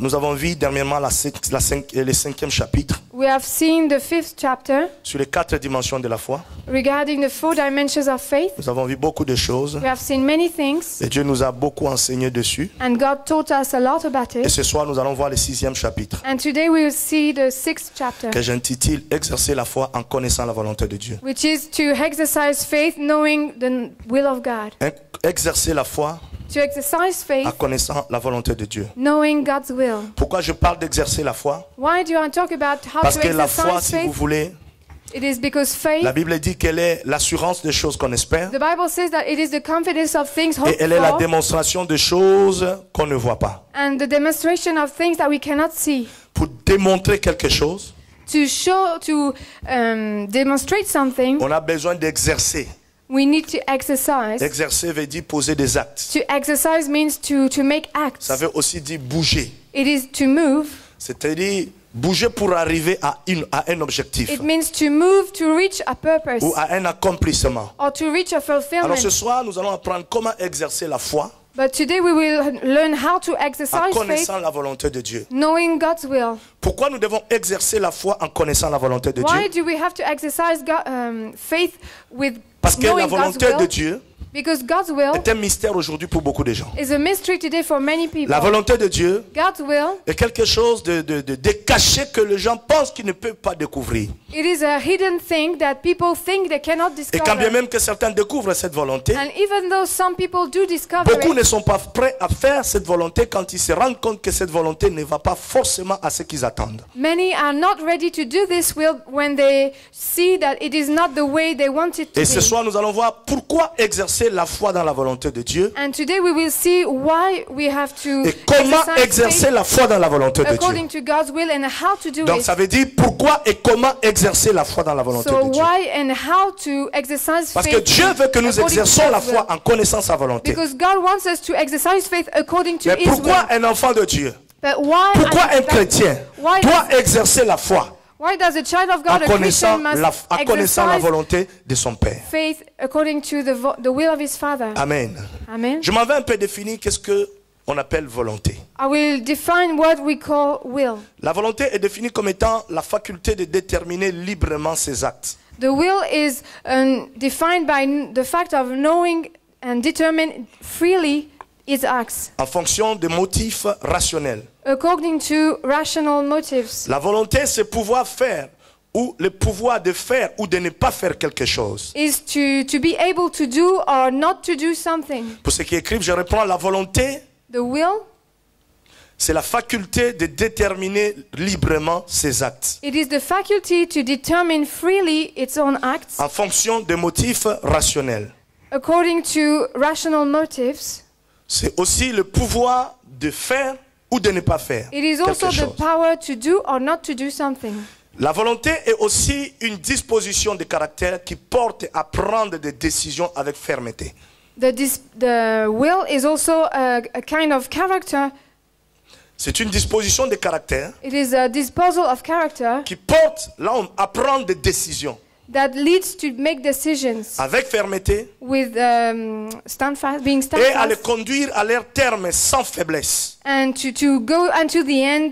Nous avons vu dernièrement le 5e chapitre We have seen the 5th chapter sur les 4 dimensions de la foi. regarding the 4 dimensions of faith. Nous avons vu beaucoup de choses We have seen many things, et Dieu nous a beaucoup enseigné dessus. and God taught us a lot about Et it. ce soir, nous allons voir le 6e chapitre And today we will see the 6th chapter, que j'intitule Exercer la foi en connaissant la volonté de Dieu. which is to exercise faith knowing the will of God. Exercer la foi To exercise faith en connaissant la volonté de Dieu. knowing God's will. Pourquoi je parle d'exercer la foi? Why do I talk about how Parce to que la foi, exercise si vous faith? voulez, It is because faith, la Bible dit qu'elle est l'assurance des choses qu'on espère the Bible says that it is the confidence of things et hoped elle est la for démonstration de choses qu'on ne voit pas. and the demonstration of things that we cannot see. Pour démontrer quelque chose, To show, to demonstrate something, on a besoin d'exercer. we need to exercise. Exercer veut dire poser des actes. To exercise means to make acts. Ça veut aussi dire bouger. It is to move. C'est-à-dire bouger pour arriver à un objectif It means to move to reach a purpose ou à un accomplissement. or to reach a Alors fulfillment. ce soir, nous allons apprendre comment exercer la foi But today we will learn how to en exercise faith connaissant la volonté de Dieu. knowing God's will. Pourquoi nous devons exercer la foi en connaissant la volonté de Why Dieu? do we have to exercise faith with Parce que la knowing God's volonté de will? Dieu Because God's will est un mystère aujourd'hui pour beaucoup de gens. is a mystery today for many people. La volonté de Dieu God's will, est quelque chose de caché que les gens pensent qu'ils ne peuvent pas découvrir. it is a hidden thing that people think they cannot Et quand bien discover. même que certains découvrent cette volonté, And even though some people do discover beaucoup ne it, sont pas prêts à faire cette volonté quand ils se rendent compte que cette volonté ne va pas forcément à ce qu'ils attendent. many are not ready to do this will when they see that it is not the way they want it to Et ce be. soir, nous allons voir pourquoi exercer la foi dans la volonté de Dieu And today we will see why we have to et comment exercer faith la foi dans la volonté de Dieu. according to God's will and how to do Donc it. ça veut dire pourquoi et comment exercer la foi dans la volonté So de Dieu. why and how to exercise Parce que faith Dieu veut que nous according to exercions la God's foi will. en connaissant sa volonté. Because God wants us to exercise faith according to Mais His will. pourquoi un enfant de Dieu, But why pourquoi un that- chrétien why doit does- exercer la foi Why does a child of en God, a Christian, must connaissant la exercise volonté de son Père? faith according to the will of his Father? Amen. Amen. Je m'en vais un peu définir qu'est-ce qu'on appelle volonté. I will define what we call will. La volonté est définie comme étant la faculté de déterminer librement ses actes. The will is defined by the fact of knowing and determine freely its acts En fonction des motifs rationnels. according to rational motives. La volonté, c'est pouvoir faire ou le pouvoir de faire ou de ne pas faire quelque chose. Is to be able to do or not to do something. Pour ceux qui écrivent, je reprends la volonté, The will, c'est la faculté de déterminer librement ses actes it is the faculty to determine freely its own acts en fonction des motifs rationnels. according to rational motives. C'est aussi le pouvoir de faire ou de ne pas faire It is also quelque the chose. power to do or not to do something. La volonté est aussi une disposition de caractère qui porte à prendre des décisions avec fermeté. The will is also a kind of character. C'est une disposition de caractère It is a disposal of character qui porte l'homme à prendre des décisions that leads to make decisions avec fermeté with being et à les steadfast conduire à leur terme sans faiblesse. and to go until the end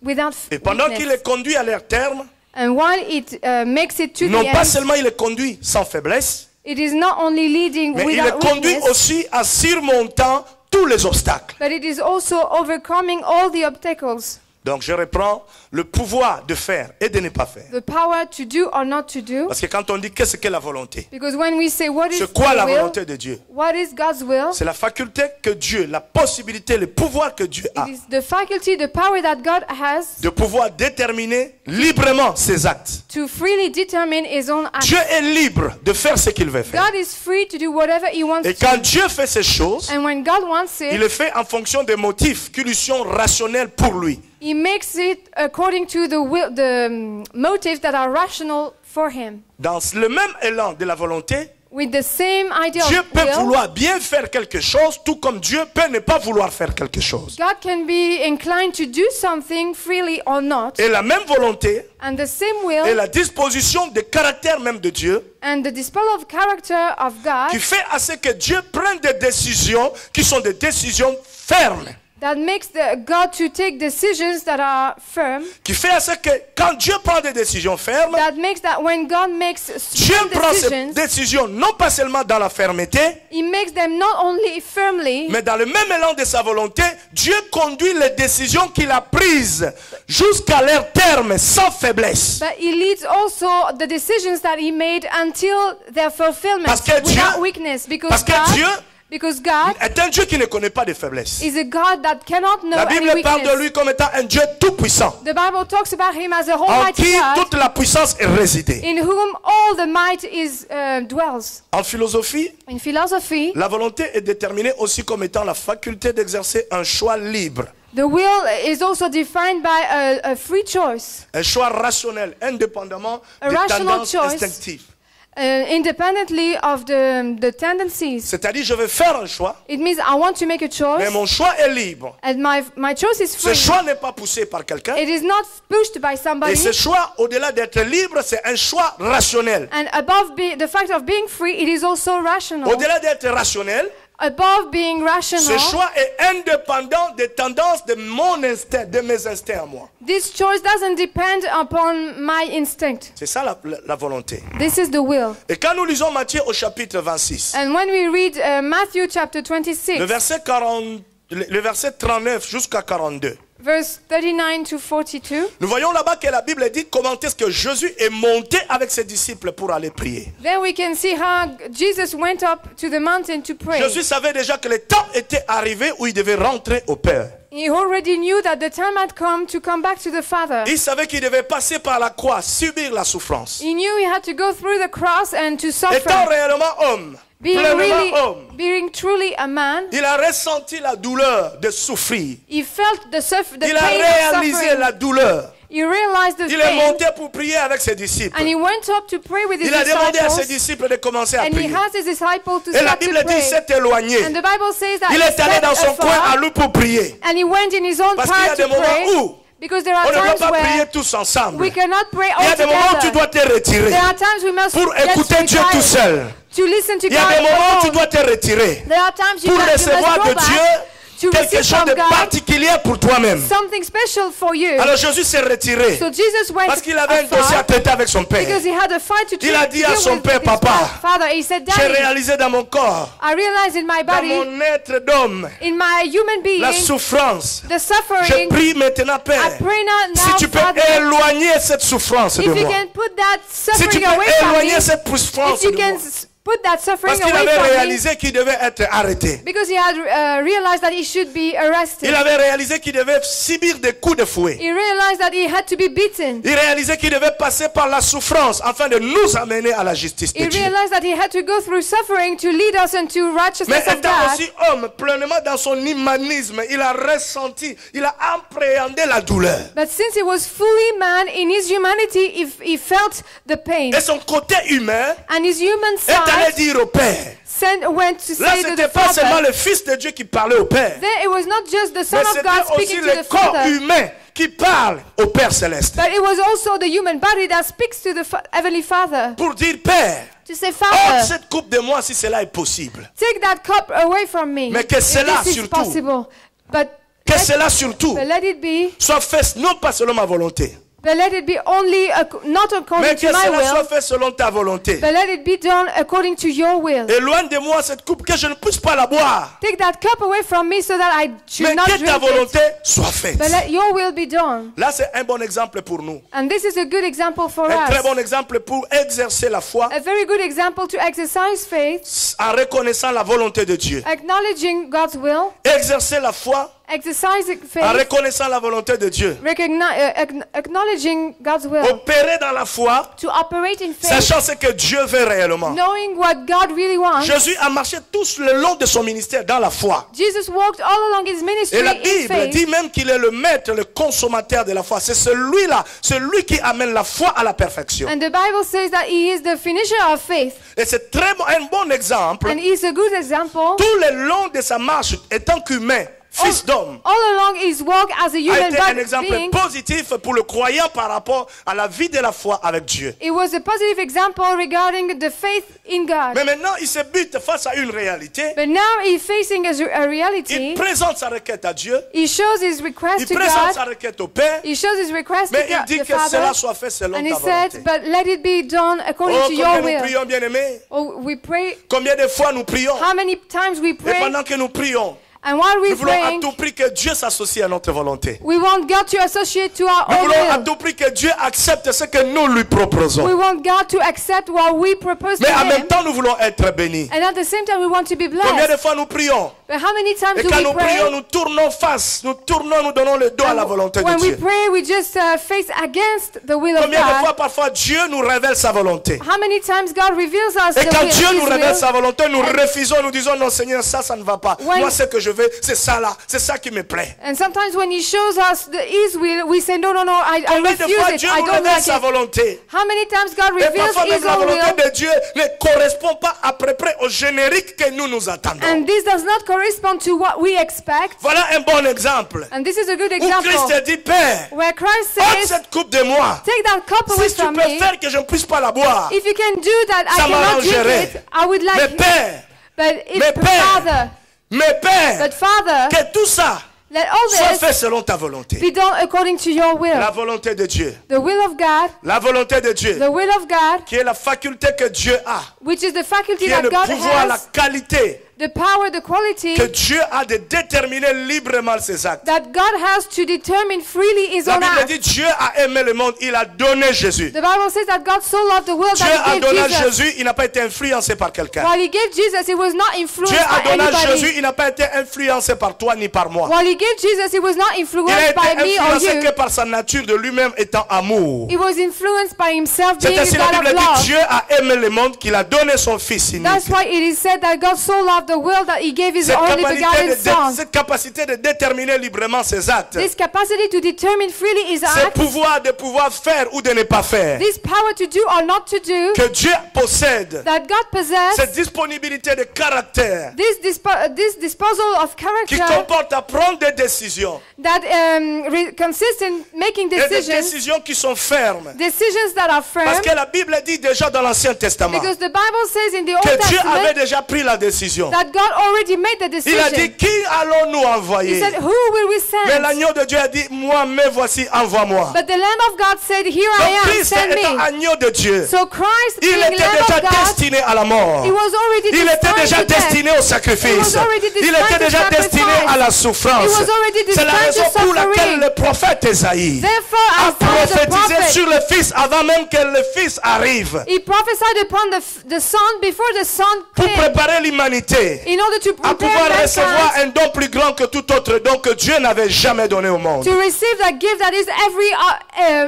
without Et pendant qu'il les weakness. conduit à leur terme, And while it makes it to non the pas end, seulement il les conduit sans faiblesse, it is not only leading mais il les without conduit weakness, aussi en surmontant tous les obstacles. but it is also overcoming all the obstacles. Donc je reprends le pouvoir de faire et de ne pas faire. The power to do or not to do. Parce que quand on dit qu'est-ce qu'est la volonté, Because when we say what is c'est quoi la the will, volonté de Dieu? what is God's will? C'est la faculté que Dieu, la possibilité, le pouvoir que Dieu a It is the faculty, the power that God has de pouvoir déterminer librement ses actes. to freely determine his own acts. Dieu est libre de faire ce qu'il veut faire. God is free to do whatever he wants Et to quand do. Dieu fait ces choses, And when God wants il it, le fait en fonction des motifs qui lui sont rationnels pour lui. he makes it according to the will, the motives that are rational for him. Dans le même élan de la volonté, With the same idea Dieu of peut will, vouloir bien faire quelque chose, tout comme Dieu peut ne pas vouloir faire quelque chose. God can be inclined to do something freely or not. Et la même volonté And the same et will la disposition de caractère même de Dieu and the display of character of God qui fait à ce que Dieu prenne des décisions qui sont des décisions fermes. that makes God to take decisions that are firm, qui fait à ce que quand Dieu prend des décisions fermes, that makes that when God makes Dieu strong prend ces decisions, décisions non pas seulement dans la fermeté, He makes them not only firmly, mais dans le même élan de sa volonté, Dieu conduit les décisions qu'il a prises jusqu'à leur terme sans faiblesse. but He leads also the decisions that He made until their fulfillment Parce que without Dieu- weakness. Parce que Dieu Because God est un Dieu qui ne connaît pas de faiblesse. is a God that cannot know La any Bible parle de weakness. lui comme étant un Dieu tout-puissant, The Bible talks about Him as a en almighty qui God, toute la puissance est résidée. in whom all the might is dwells. En philosophie, In philosophy, la volonté est déterminée aussi comme étant la faculté d'exercer un choix libre, the will is also defined by a free choice, un choix rationnel, indépendamment A des rational tendances choice. instinctives. independently of the tendencies. C'est-à-dire, je vais faire un choix, It means I want to make a choice, mais mon choix est libre. and my choice is Ce free. choix n'est pas poussé par quelqu'un. It is not pushed by Et somebody. ce choix, au-delà d'être libre, c'est un choix rationnel. And above the fact of being free, it is also rational. Au-delà d'être rationnel, Above being rational, ce choix est indépendant des tendances de mon instinct, de mes instincts à moi. this choice doesn't depend upon my instinct. C'est ça la volonté. This is the will. Et quand nous lisons Matthieu au chapitre 26, And when we read Matthew chapter 26, le verset 39 jusqu'à 42, verse 39 to 42, nous voyons là-bas que la Bible dit comment est-ce que Jésus est monté avec ses disciples pour aller prier. then we can see how Jesus went up to the mountain to pray. Jésus savait déjà que le temps était arrivé où il devait rentrer au Père. He already knew that the time had come to come back to the Father. Il savait qu'il devait passer par la croix, subir la souffrance. He knew he had to go through the cross and to Étant suffer. réellement homme, Being pleinement homme, being truly a man, il a ressenti la douleur de souffrir. he felt the Il a pain of réalisé suffering. la douleur. He realized the Il est pain, monté pour prier avec ses disciples. and he went up to pray with his Il a demandé à ses disciples, disciples de commencer à and he prier. asked his disciples to Et la start to Bible dit qu'il pray. s'est éloigné. And the Bible says that Il he est allé stepped dans son coin à afar, lui pour prier. and he went in his own Parce qu'il y a part des to moments pray, où because there are on ne peut times pas prier where tous ensemble. we cannot pray Il y all a des moments où tu together. dois te retirer There are times we must pour get écouter Dieu tout retired seul. to listen to Il y a God des moments où tu alone. dois te retirer There are times you pour must recevoir go de back Dieu to quelque receive chose from de God particulier pour toi-même. something special for you. Alors Jésus s'est retiré So Jesus went parce qu'il avait un dossier à afar traiter avec son Père. because he had a fight to Il a dit à son père, Papa, Father. He said, j'ai Daddy, réalisé dans mon corps, I realize in my dans body, mon être d'homme, in my human being, la souffrance. the Je suffering. prie maintenant, I Père, pray now, si tu peux Father, éloigner cette souffrance de if you moi. can put that Si tu suffering peux away from me, éloigner cette souffrance if you de can moi. put that suffering Parce qu'il away avait from me, réalisé qu'il devait être arrêté. because he had realized that he should be arrested. Il avait réalisé qu'il devait subir des coups de fouet. He realized that he had to be beaten. Il réalisait qu'il devait passer par la souffrance afin de nous amener à la justice de He Dieu. realized that he had to go through suffering to lead us into Mais righteousness of étant God. aussi homme, pleinement dans son humanisme, il a ressenti, il a appréhendé la douleur. But since he was fully man in his humanity, he felt the pain. Et son côté humain And his human est allé side dire au Père. went to Là, say ce to n'était the pas seulement Father. le Fils de Dieu qui parlait au Père, Then it was not just the Son mais of c'était God aussi speaking to le the corps Father, humain qui parle au Père Céleste. but it was also the human body that speaks to the Heavenly Father. Pour dire, Père, To say, ôte Father, cette coupe de moi si cela est possible. take that cup away from me. Mais que if cela this is surtout- possible. But Que cela surtout let it be. soit fait non pas selon ma volonté, But let it be only not mais according que to my cela will, soit fait selon ta volonté. but let it be done according to your will. Éloigne de moi cette coupe, que je ne puisse pas la boire, Take that cup away from me so that I should mais not que ta drink it. volonté soit faite. But let your will be done. Là, c'est un bon exemple pour nous. And this is a good example for Un très us. bon exemple pour exercer la foi A very good example to exercise faith, en reconnaissant la volonté de Dieu. acknowledging God's will, Exercer la foi exercising en faith, reconnaissant la volonté de Dieu. acknowledging God's will, Opérer dans la foi, to operate in faith, sachant ce que Dieu veut réellement. knowing what God really wants. Jésus a marché tout le long de son ministère dans la foi. Jesus walked all along his ministry Et la in Bible faith. dit même qu'il est le maître, le consommateur de la foi. C'est celui-là, celui qui amène la foi à la perfection. And the Bible says that he is the finisher of faith. Et c'est un bon exemple. And he is a good example. Tout le long de sa marche, étant qu'humain, fils d'homme, all along his walk as a a human été un exemple being, positif pour le croyant par rapport à la vie de la foi avec Dieu. it was a positive example regarding the faith in God. Mais maintenant, il se bute face à une réalité. But now he's facing a Il reality. présente sa requête à Dieu. He shows his Il request to présente sa God. requête au Père. He shows his request to Mais il God, dit the que cela Father. soit fait selon And he ta volonté. said, but let it be done according Oh, to your combien nous will. prions, bien-aimés. Oh, we pray. Combien de fois nous prions. How many times we Et pray? pendant que nous prions, And while nous we're voulons à praying, tout prix que Dieu s'associe à notre volonté. we want God to associate to our Nous own voulons à will. tout prix que Dieu accepte ce que nous lui proposons. We want God to accept what we propose to Mais en même Him. temps, nous voulons être bénis. And at the same time, we want to be Combien blessed. de fois nous prions? But how many times Et do quand we nous prions, pray? nous tournons face, nous tournons, nous donnons le dos à la volonté de When we Dieu. pray, we just face against the will of Combien de God. fois parfois Dieu nous révèle sa volonté? How many times God reveals us Et the quand will, Dieu nous His révèle will? sa volonté, nous refusons, nous disons non Seigneur, ça ne va pas. When- Moi ce que je veux, c'est ça là, c'est ça qui me plaît. And sometimes when He shows us His will, we say, no, I Combien de refuse fois it. Dieu I nous don't révèle like sa it. volonté? How many times God Et reveals parfois même His la own volonté will? de Dieu ne correspond pas à peu près au générique que nous attendons. And this does not correspond to what we expect. Voilà un bon exemple. And this is a good Où example. Christ dit, Père, Where Christ ôte says, cette coupe de moi. take that cup away Si tu from peux me. faire que je ne puisse pas la boire. If you can do that, I Ça cannot drink m'arrangerait. it. I would Mais like it. Père, But if mais Père, Father, mais Père, but Father, que tout ça let all soit this fait selon ta volonté. be done according to your will. La volonté de Dieu. The will of God, La volonté de Dieu. the will of God, Qui est la faculté que Dieu a. which is the faculty Qui est that le God pouvoir, la has, qualité the power, the quality que Dieu a de déterminer librement ses actes. that God has to determine freely His La own Bible acts. dit Dieu a aimé le monde, il a donné Jésus. The Bible says that God so loved the world Dieu that a He donné gave Jesus. Jésus, il n'a pas été influencé par quelqu'un. While He gave Jesus, He was not influenced Dieu a by donné anybody. Jésus, il n'a pas été influencé par toi ni par moi. While He gave Jesus, He was not Il a influenced by été me or influencé you. que par sa nature de lui-même étant amour. He was influenced by Himself C'est being a ainsi la God Bible of dit love. Dieu a aimé le monde qu'il a donné son Fils unique. That's why it is said that God so loved the world that He gave His Cette only begotten Son. cette capacité de déterminer librement ses actes. This capacity to determine freely His Ce acts, pouvoir de pouvoir faire ou de ne pas faire. this power to do or not to do, Que Dieu possède. that God possesses, Cette disponibilité de caractère this disposal of qui character comporte à prendre des décisions. that consists in making Et des decisions, décisions qui sont fermes. decisions that are firm, Parce que la Bible dit déjà dans l'Ancien Testament because the Bible says in the Old que Dieu avait Testament déjà pris la décision. that God already made the Il a dit, decision. qui allons-nous He envoyer? said, who will we Mais send? l'agneau de Dieu a dit, moi, me voici, envoie-moi. But the Lamb of God said, here I Donc am, Christ send étant me. agneau de Dieu, So Christ, il being était Lamb déjà of God, destiné à la mort. he was already Il était destined déjà to death. destiné au sacrifice. He was already Il destined était to déjà destiné sacrifice. à la souffrance. He was already C'est la destined raison to pour laquelle suffering. le prophète Esaïe Therefore, a Isaiah the prophétisé prophet, sur le Fils avant même que le Fils arrive he prophesied upon the Son before the Son pour came, préparer l'humanité in order to à pouvoir prepare recevoir mankind un don plus grand que tout autre don que Dieu n'avait jamais donné au monde. to receive that gift that is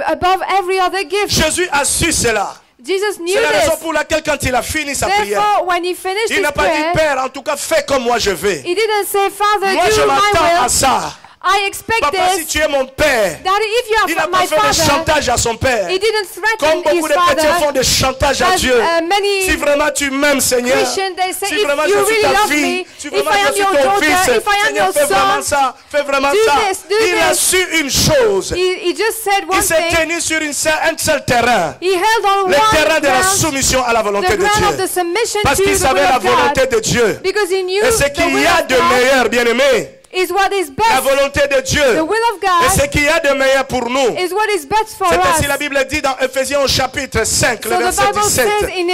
above every other gift. Jésus a su cela. Jesus knew C'est la raison this. pour laquelle quand il a fini sa prière, Therefore, when he finished il his n'a pas dit prayer, Père, en tout cas fais comme moi je vais. he didn't say, Father, Moi je do my m'attends à will. ça. I expect Papa, si this. tu es mon père, Daddy, if you il n'a are pas my fait de father, chantage à son père. he didn't Comme threaten beaucoup his de chrétiens font father. des chantages à As Dieu. many Si vraiment tu m'aimes, Seigneur, Christians, they say, si if vraiment you je suis really ta love fille, me, si if vraiment I je am suis your ton daughter, fils, if I am Seigneur, your fais vraiment son, ça, fais vraiment do ça. this, do Il a this. su une chose. he just said one Il s'est thing. tenu sur un seul terrain. He held on Le terrain one de la ground, soumission à la volonté the de ground of Dieu. the submission Parce to qu'il the savait will la of God, volonté de Dieu. because he knew Et ce the qu'il will y a of de God meilleur, bien-aimé, is what is la best. volonté de The Dieu. will of Et God ce qu'il y a de meilleur pour nous. is what is best for C'est us. ainsi la Bible dit dans Ephésiens au chapitre 5, le So the verset Bible 17. says in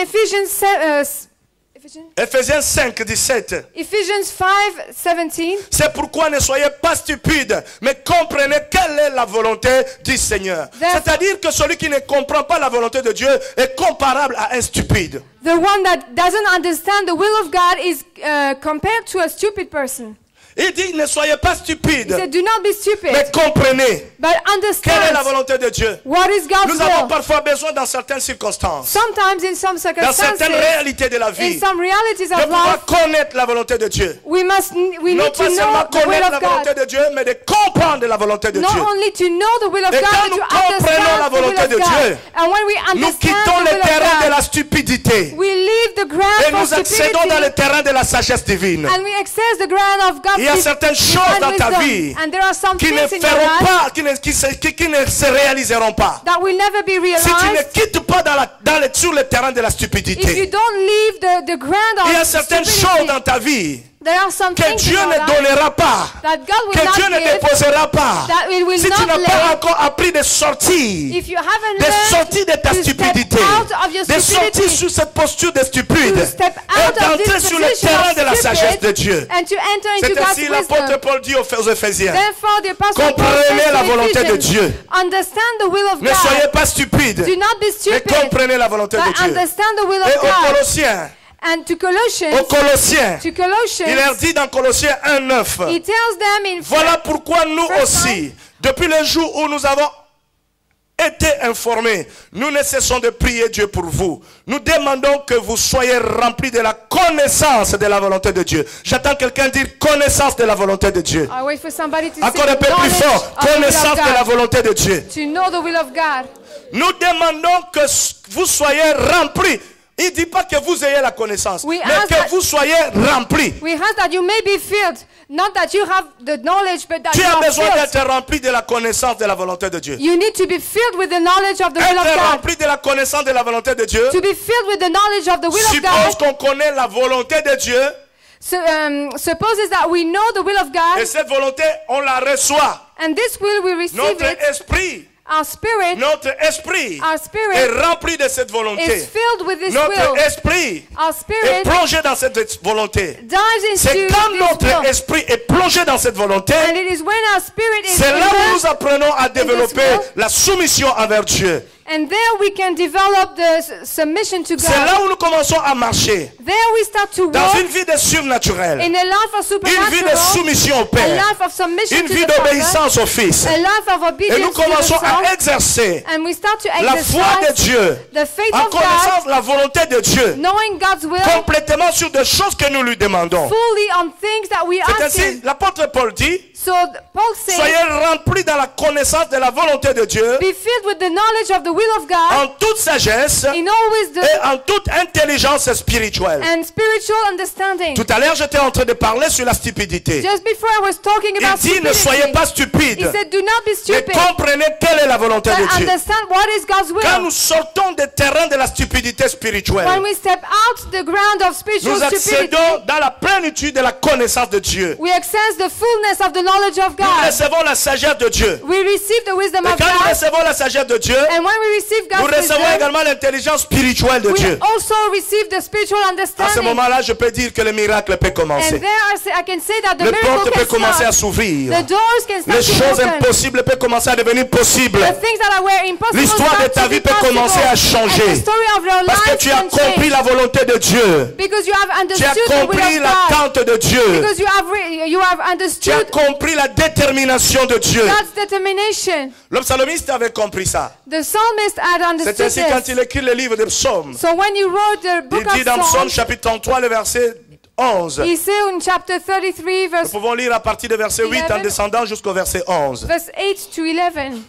Ephésiens 5, 17. Ephesians 5:17, C'est pourquoi ne soyez pas stupides, mais comprenez quelle est la volonté du Seigneur. Therefore- C'est-à-dire que celui qui ne comprend pas la volonté de Dieu est comparable à un stupide. the one that doesn't understand the will of God is compared to a stupid person. Il dit ne soyez pas He stupides, said, do not be stupid, mais comprenez but quelle est la understand volonté de Dieu. what is God's Nous avons will. parfois besoin dans certaines circonstances, Sometimes in some dans circumstances, certaines réalités de la in vie, some realities de of pouvoir life, connaître la volonté de Dieu. we Non need to pas know seulement the will connaître la of volonté God. de Dieu, mais de comprendre la volonté de Not Dieu. only to know the will of Et God, quand but nous to comprenons la understand the will volonté of de God. Dieu, And when we Nous understand quittons the le will of terrain de God, la stupidité we leave the ground et for nous accédons dans stupidity le terrain de la sagesse divine. and we access the ground of God's Il y a certaines choses dans ta vie and there are some qui ne things in your feront life pas, qui ne se réaliseront pas. that will never be Si tu ne realized quittes pas sur le terrain de la if you stupidité. don't leave the ground Il y a of certaines choses stupidity. dans ta vie There are some que things Dieu in your ne life donnera pas, that God will que not Dieu ne give, déposera pas. that it will Si tu not n'as pas lay. encore appris de sortir, If you haven't de learned sortir de ta to stupidité, step out of your de sortir stupidity, sur cette posture de stupide to step et out of d'entrer this sur le position terrain of de la sagesse de stupid Dieu. and to enter into C'est God's ainsi l'apôtre wisdom. Paul dit aux Éphésiens. Therefore, the apostle Paul Comprenez says la to volonté de Ephesians, Dieu. understand the will of Ne God. soyez pas stupides, Do not be mais stupid, comprenez la volonté de but Dieu. understand the will Et of aux God. Colossiens, And to Colossians, il leur dit dans Colossiens 1:9, he tells them in voilà pourquoi nous First aussi, depuis le jour où nous avons été informés, nous ne cessons de prier Dieu pour vous. Nous demandons que vous soyez remplis de la connaissance de la volonté de Dieu. J'attends quelqu'un dire connaissance de la volonté de Dieu. I wait for somebody to Encore say un peu plus knowledge fort, of the will connaissance of de la God. volonté de Dieu. To know the will of God. Nous demandons que vous soyez remplis. Il ne dit pas que vous ayez la connaissance, We mais ask que that- vous soyez remplis. We ask that you may be filled, not that you have the knowledge, but that Tu you as are besoin filled. d'être rempli de la connaissance de la volonté de Dieu. You need to be filled with the knowledge of the will of Être God. rempli de la connaissance de la volonté de Dieu To be filled with the knowledge of the will of suppose God qu'on connaît la volonté de Dieu supposes that we know the will of et God, cette volonté, on la reçoit. and this will we receive Notre it. esprit Our spirit est rempli de cette volonté. is filled with this Notre will. esprit Our est spirit plongé dans cette volonté. dives C'est into quand this notre will. esprit est plongé dans cette volonté, And it is when our spirit is c'est là où nous immersed, apprenons à développer will. la soumission envers Dieu. and there we can develop the submission to C'est God. là où nous commençons à marcher There we start to dans walk une vie de surnaturel, in a life of une vie de supernatural, soumission au a Père, life of submission une to vie the Father, d'obéissance au Fils. a life of Et obedience nous to the commençons à Son, exercer and we start to la foi de exercise Dieu the faith en of God, connaissance de la volonté de Dieu, knowing God's will complètement sur des choses que nous lui demandons. fully on things that we C'est ask ainsi, Him. l'apôtre Paul dit, So Paul says, soyez remplis dans la connaissance de la volonté de Dieu, be filled with the knowledge of the will of God en toute sagesse in all wisdom et en toute intelligence spirituelle. and spiritual understanding. Tout à l'heure, j'étais en train de parler sur la stupidité. Just before I was talking Il about dit, ne soyez stupidity, pas he stupides, said, do not be mais stupid, comprenez quelle est la volonté but de Dieu. understand what is God's Quand will. nous sortons des terrains de la stupidité When spirituelle, we step out the ground of spiritual nous stupidity, accédons dans la plénitude de la connaissance de Dieu. we access the fullness of the knowledge of Nous God. recevons la sagesse de Dieu. We receive the wisdom Et of quand nous God, recevons la sagesse de Dieu, and when we receive nous God's recevons wisdom, également l'intelligence spirituelle de we Dieu. also receive the spiritual À ce understanding. moment-là, je peux dire que le miracle peut And commencer. there I can say that the Les miracle portes peuvent can commencer à start. s'ouvrir. The doors can Les start to choses open. impossibles peuvent commencer à devenir possibles. The things that were impossible L'histoire de start ta to vie be peut possible. commencer à changer. And the story of your Parce que life tu as can compris change. la volonté de Dieu. Because you have Tu as understood the will compris of God. l'attente de Dieu. Because you have Tu as understood compris la détermination de Dieu. God's determination. L'homme psalmiste avait compris ça. The psalmist had C'est understood ainsi quand this. il écrit le livre des psaumes. So when you wrote the Il book dit dans of Psaume Psalms, chapitre 33, le verset 11. he said in chapter 33, Nous verse pouvons lire à partir du verset 8 en 11. descendant jusqu'au verset 11. 8 to 11.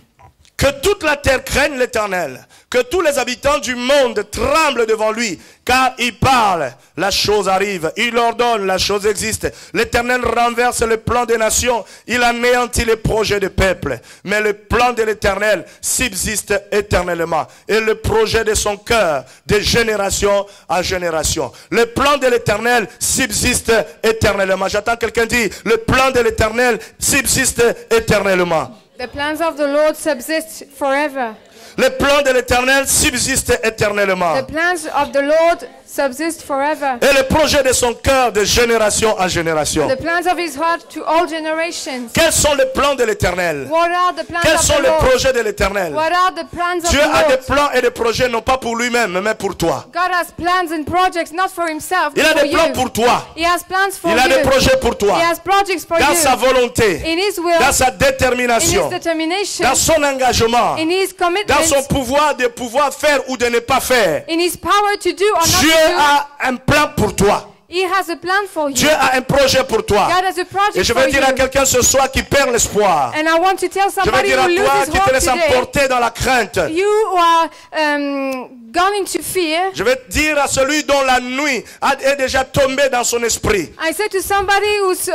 Que toute la terre craigne l'Éternel, que tous les habitants du monde tremblent devant lui, car il parle, la chose arrive, il ordonne, la chose existe. L'Éternel renverse le plan des nations, il anéantit les projets des peuples, mais le plan de l'Éternel subsiste éternellement, et le projet de son cœur de génération en génération. Le plan de l'Éternel subsiste éternellement. J'attends quelqu'un dire, le plan de l'Éternel subsiste éternellement. The plans of the Lord subsist forever. Le plan de l'Éternel subsiste éternellement. The plans of the Lord subsist forever. Et le projet de son cœur de génération en génération. The plans of his heart to all generations. Quels sont les plans de l'Éternel? What are the plans Quels of sont the les Lord? projets de l'Éternel? What are the plans of Dieu the a des Lord? plans et des projets non pas pour lui-même, mais pour toi. God has plans and projects not for himself, Il but a for des plans you. pour toi. He has plans for Il a des you. projets pour toi. He has projects for Dans you. sa volonté, In his will, dans sa in his détermination, determination, dans son engagement, in his dans son commitment, pouvoir de pouvoir faire ou de ne pas faire. in his power to do or not Dieu to do. a un plan pour toi. He has a plan for you. Dieu a un projet pour toi. God has a project Et je for veux dire à you. quelqu'un ce soir qui perd l'espoir. And I want to tell Je veux somebody dire who à toi loses qui te hope laisse today, emporter dans la crainte. you are gone into fear, je vais dire à celui dont la nuit est déjà tombée dans son esprit, I say to somebody who's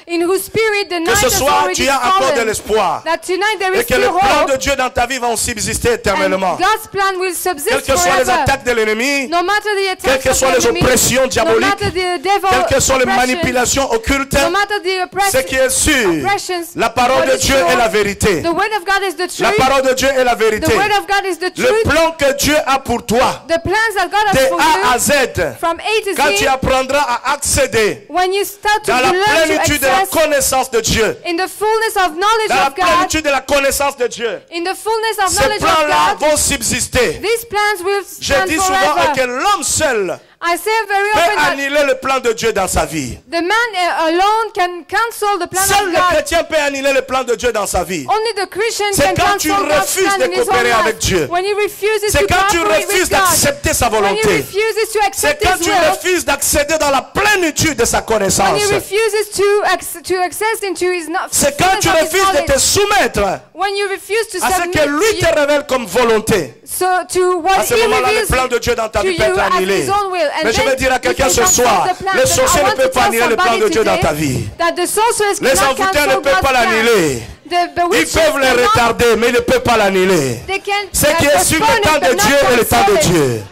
in whose spirit the que night ce has soir already tu as encore de fallen, l'espoir. that tonight there Et is que le still plan hope, de Dieu dans ta vie va subsister and éternellement. God's plan will subsist Quelles que soient les forever. attaques de l'ennemi, No matter the quelles attacks que of soient the les enemy, oppressions no diaboliques, matter the devil quelles que soient les oppression, manipulations occultes, no matter the ce qui est sûr, oppressions, la parole what de is Dieu sure, est la vérité. the word of God is the La truth. parole de Dieu est la The vérité. word of God is the Le truth. plan que Dieu a pour toi, The plans that God de has for A à you, Z, from A to quand tu Z, apprendras à accéder when you start to dans la learn to plénitude de la access connaissance de Dieu, in the fullness of knowledge dans la of God, plénitude de la connaissance de Dieu, in the fullness of ces knowledge plans-là of God, vont subsister. these plans will Je stand dis souvent que forever. l'homme seul I say very peut often that annuler le plan de Dieu dans sa vie. the man alone can cancel the plan Seul of le God. chrétien peut annuler le plan de Dieu dans sa vie. Only the Christian C'est can quand tu cancel God's refuses plan de in his own coopérer avec life. Dieu. When he refuses C'est to quand tu cooperate refuses with God. d'accepter sa When he volonté. refuses to C'est accept quand his tu will. refuses d'accéder dans la plénitude de sa When connaissance. he refuses to access into his C'est quand tu refuses de te soumettre when you refuse to à ce submit que lui te révèle comme volonté. so to what À ce he moment-là, le reveals plan de Dieu dans ta to vie peut you être as annulé. his own will. And Mais je then veux dire à you quelqu'un can ce cancel soir, the plan. les But sorciers I ne want peuvent to pas tell annuler le plan de somebody Dieu dans today ta vie. that the sorcerers Les cannot envoûteurs cancel ne peuvent God's pas plan. l'annuler. The Ils bewitchers peuvent le cannot- retarder, mais ils ne peuvent pas l'annuler. they can Ce qui est sur le temps de Dieu et le temps de Dieu.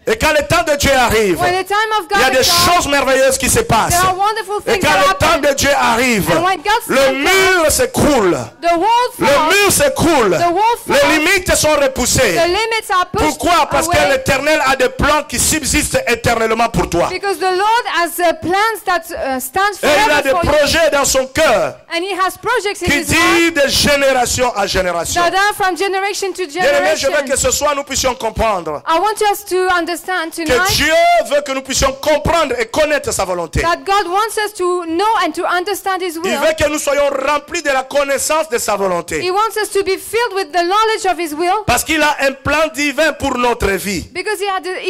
Et quand le temps de Dieu arrive, When the time of il y a God des is come, choses merveilleuses qui se passent. there are wonderful Et things quand that le temps happen. de Dieu arrive, And when God's le time mur s'écroule. The wall Le falls. mur s'écroule. The wall falls. Les limites sont repoussées. The limits are pushed Pourquoi? Parce que away. l'Éternel a des plans qui subsistent éternellement pour toi. Because the Lord has plans that stand Et il a forever des for you. projets dans son cœur And he has projects in qui his heart dit de génération à génération. that are from generation to Bien-aimés, je veux generation. que ce soir nous puissions comprendre I want us to understand que tonight Dieu veut que nous puissions comprendre et connaître sa volonté. that God wants us to know and to understand his Il will. veut que nous soyons remplis de la connaissance de sa He volonté. wants us to be filled with the knowledge of his will Parce qu'il a un plan divin pour notre vie. because he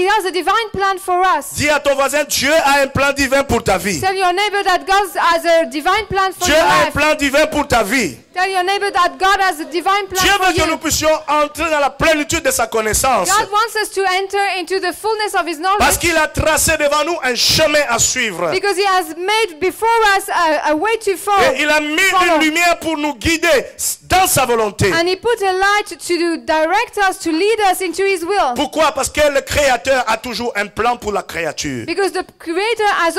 has a divine plan for us. Dis à ton voisin, Dieu a un plan divin pour ta vie. Tell your neighbor that God has a divine plan for Dieu your a un life. plan divin pour ta vie. Tell your neighbor that God has a divine plan Dieu for veut que nous you. puissions entrer dans la plénitude de sa connaissance. God wants us to enter into the fullness of his Parce knowledge qu'il a tracé devant nous un chemin à suivre. because he has made before us a way to follow. Et il a mis Follow. une lumière pour nous guider dans sa volonté. And he put a light to direct us, to lead us into his will. Pourquoi? Parce que le Créateur a toujours un plan pour la créature. Because the Creator has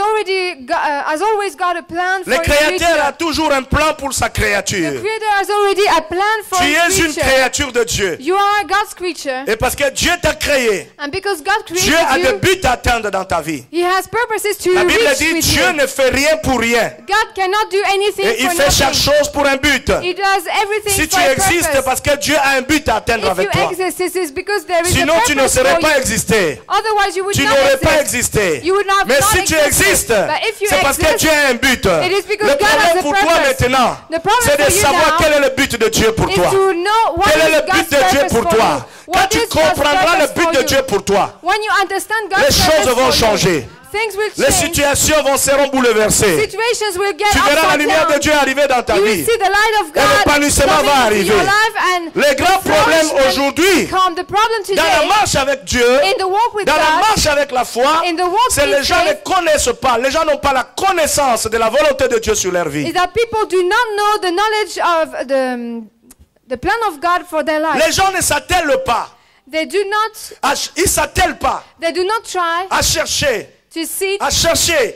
always got a plan for Le his Créateur a creature. toujours un plan pour sa The créature. Creator has already a plan for Tu his es une creature. créature de Dieu. You are God's creature. Et parce que Dieu t'a créé, And because God Dieu a des created you, buts à atteindre dans ta vie. he has purposes to La Bible reach dit with Dieu you. ne fait rien pour rien. God cannot do anything Et il for fait chaque nothing. chose pour un but. He does everything Si tu for a existes, purpose. parce que Dieu a un but à atteindre If avec you toi. exist, it is because there is Sinon, a tu ne purpose serais for pas you. existé. Otherwise, you would Tu not n'aurais pas exist. existé. You would not Mais not si tu existed. existes, But if you c'est parce que exist, Dieu a un but. it is because Le God has problème a pour toi purpose. maintenant, The problem c'est de for you savoir now quel est le but de Dieu pour is toi. to know what Quel est is le God's but de Dieu purpose pour for toi? you. Quand What tu is God's comprendras le purpose but for de you? Dieu pour toi, When you understand God's les choses purpose vont for you, changer. things will Les change. situations seront bouleversées. Situations will get Tu verras la upside lumière de down. Dieu arriver dans ta You will vie. see the light of God l'épanouissement coming va into arriver. your life and Les grands the problèmes flourishment aujourd'hui, come. The problem dans la today marche avec Dieu, in the walk with dans la God, marche avec la foi, in the walk c'est with les gens ne faith, connaissent pas. Les gens n'ont pas la connaissance de la volonté de Dieu sur leur vie. is that people do not know the knowledge of the plan of God for their life. Les gens ne s'attellent pas. They do not Ils s'attellent pas try à chercher, to seek à chercher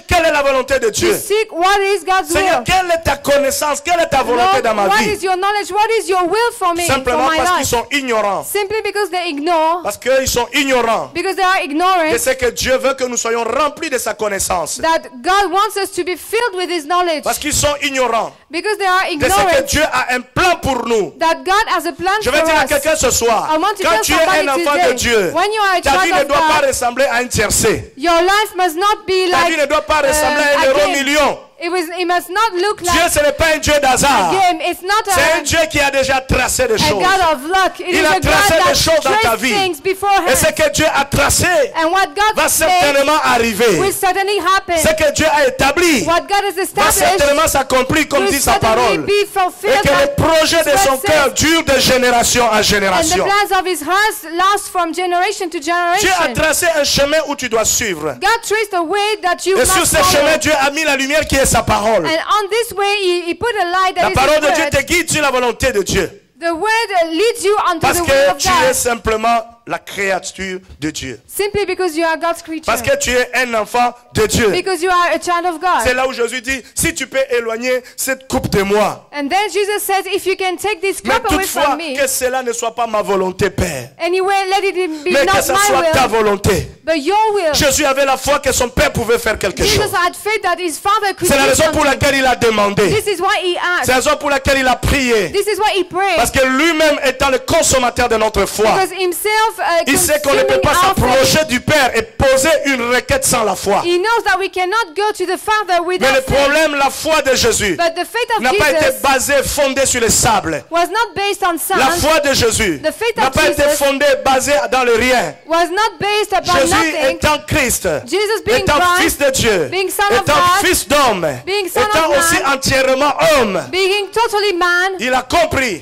quelle est la volonté de Dieu. what is God's Seigneur, will. quelle est ta connaissance, quelle est ta volonté Lord, dans ma what vie? is your knowledge? What is your will for me, for Simplement my parce qu'ils life? sont ignorants. Simply because they ignore, Parce qu'ils sont ignorants. because they are ignorant, Et c'est que Dieu veut que nous soyons remplis de sa connaissance. that God wants us to be filled with His knowledge. Parce qu'ils sont ignorants. Because they are De ce que ignorant Dieu a un plan pour nous. that God has a plan Je for vais dire à us. quelqu'un ce soir, I want to quand tell tu es somebody un enfant today, de Dieu, when you are a ta vie child ne of doit pas God, ressembler à un tiercé. your life must not be Ta like vie ne doit pas ressembler à un euro again, million. It must not look Dieu, like ce n'est pas un Dieu a d'hasard. game. It's not C'est un Dieu qui a déjà tracé des a choses. God of luck. It Il is a a God tracé des that choses dans ta traced vie. things Et beforehand. ce que Dieu a tracé And what God va made certainement arriver. will certainly happen. Ce que Dieu a établi What God has va established certainement s'accomplir comme will dit sa certainly parole. be Et fulfilled. que les projets de son God cœur says. durent de génération en And the génération. plans of his heart last from generation to Dieu a generation. tracé un chemin où tu dois suivre. God traced a way that you Et sur must ce chemin, follow. Dieu a mis la lumière qui est sa parole. And on this way, he put a light that La is parole de His Dieu word. te guide sur la volonté de Dieu. The word leads you unto Parce the will que of tu es God. simplement la créature de Dieu. Simply because you are God's creature. Parce que tu es un enfant de Dieu. Because you are a child of God. C'est là où Jésus dit, si tu peux éloigner cette coupe de moi. And then Jesus says, if you can take this Mais cup away toutefois, from me, que cela ne soit pas ma volonté, Père. anyway, let it be Mais que not ce my soit ta will, volonté. but your will. Jésus avait la foi que son Père pouvait faire quelque chose. Jesus had faith that his father could C'est la do raison pour something. laquelle il a demandé. This is why he C'est la asked. raison pour laquelle il a prié. This is why he prayed. Parce que lui-même étant le consommateur de notre foi, Because himself il sait qu'on ne peut consuming pas our faith, s'approcher du Père et poser une requête sans la foi. he knows that we cannot go to the Father Mais without le faith. problème, la foi de Jésus But the faith of n'a pas été Jesus basée, fondée sur le sable. was not based on La sand, foi de Jésus The faith n'a of pas été Jesus fondée, basée dans le rien. was not based upon Jésus nothing. étant Christ, Jesus being étant Christ, fils de Dieu, being son of étant God, fils d'homme, being son étant of aussi man, entièrement homme, being totally man, il a compris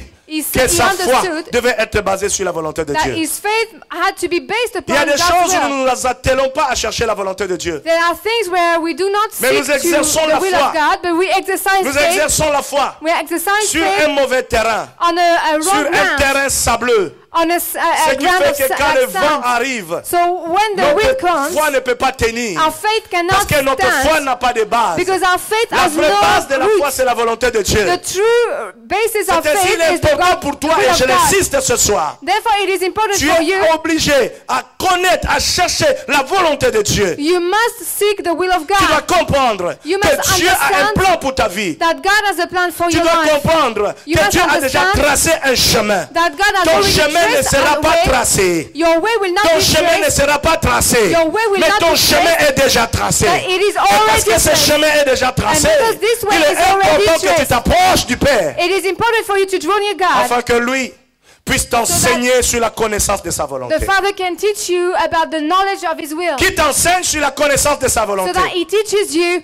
que sa foi understood devait être basée sur la volonté de that Dieu. his faith had to be based Il y a upon des God's choses où will. nous ne nous attelons pas à chercher la volonté de Dieu. There are things where we do not Mais seek nous to exerçons the la will foi. of God, but we exercise Nous faith. exerçons la foi We exercise sur faith un mauvais terrain, on a sur wrong un ground, terrain sableux. on a Ce qui ground fait of que quand le vent sand. arrive, So when the wind notre comes, foi ne peut pas tenir. our faith Parce cannot que notre foi stand n'a pas de base. because our faith La has vraie base de no la foi, roots. c'est la volonté de Dieu. The true basis of C'est ainsi faith is the important pour toi will et of je God. l'insiste ce soir. Therefore, it is important Tu for you. es obligé à connaître, à chercher la volonté de Dieu. You must seek the will of Tu dois God. comprendre You que must Dieu a un understand plan pour ta vie. That God has a plan for Tu your dois life. comprendre You que must Dieu a déjà understand tracé un chemin. That God has Ton already chemin ne traced sera a pas way. tracé. Your way will not Ton be chemin ne traced. sera pas tracé. Your way will Mais not ton be chemin traced. est déjà tracé. But it is Et parce already que ce traced. chemin est déjà tracé, because this way il est is already important que tu traced. t'approches du Père It is important for you to draw near God. afin que lui puisse t'enseigner sur la connaissance de sa volonté. The Father can teach you about the knowledge of His will. Qui t'enseigne sur la connaissance de sa So volonté. that He teaches you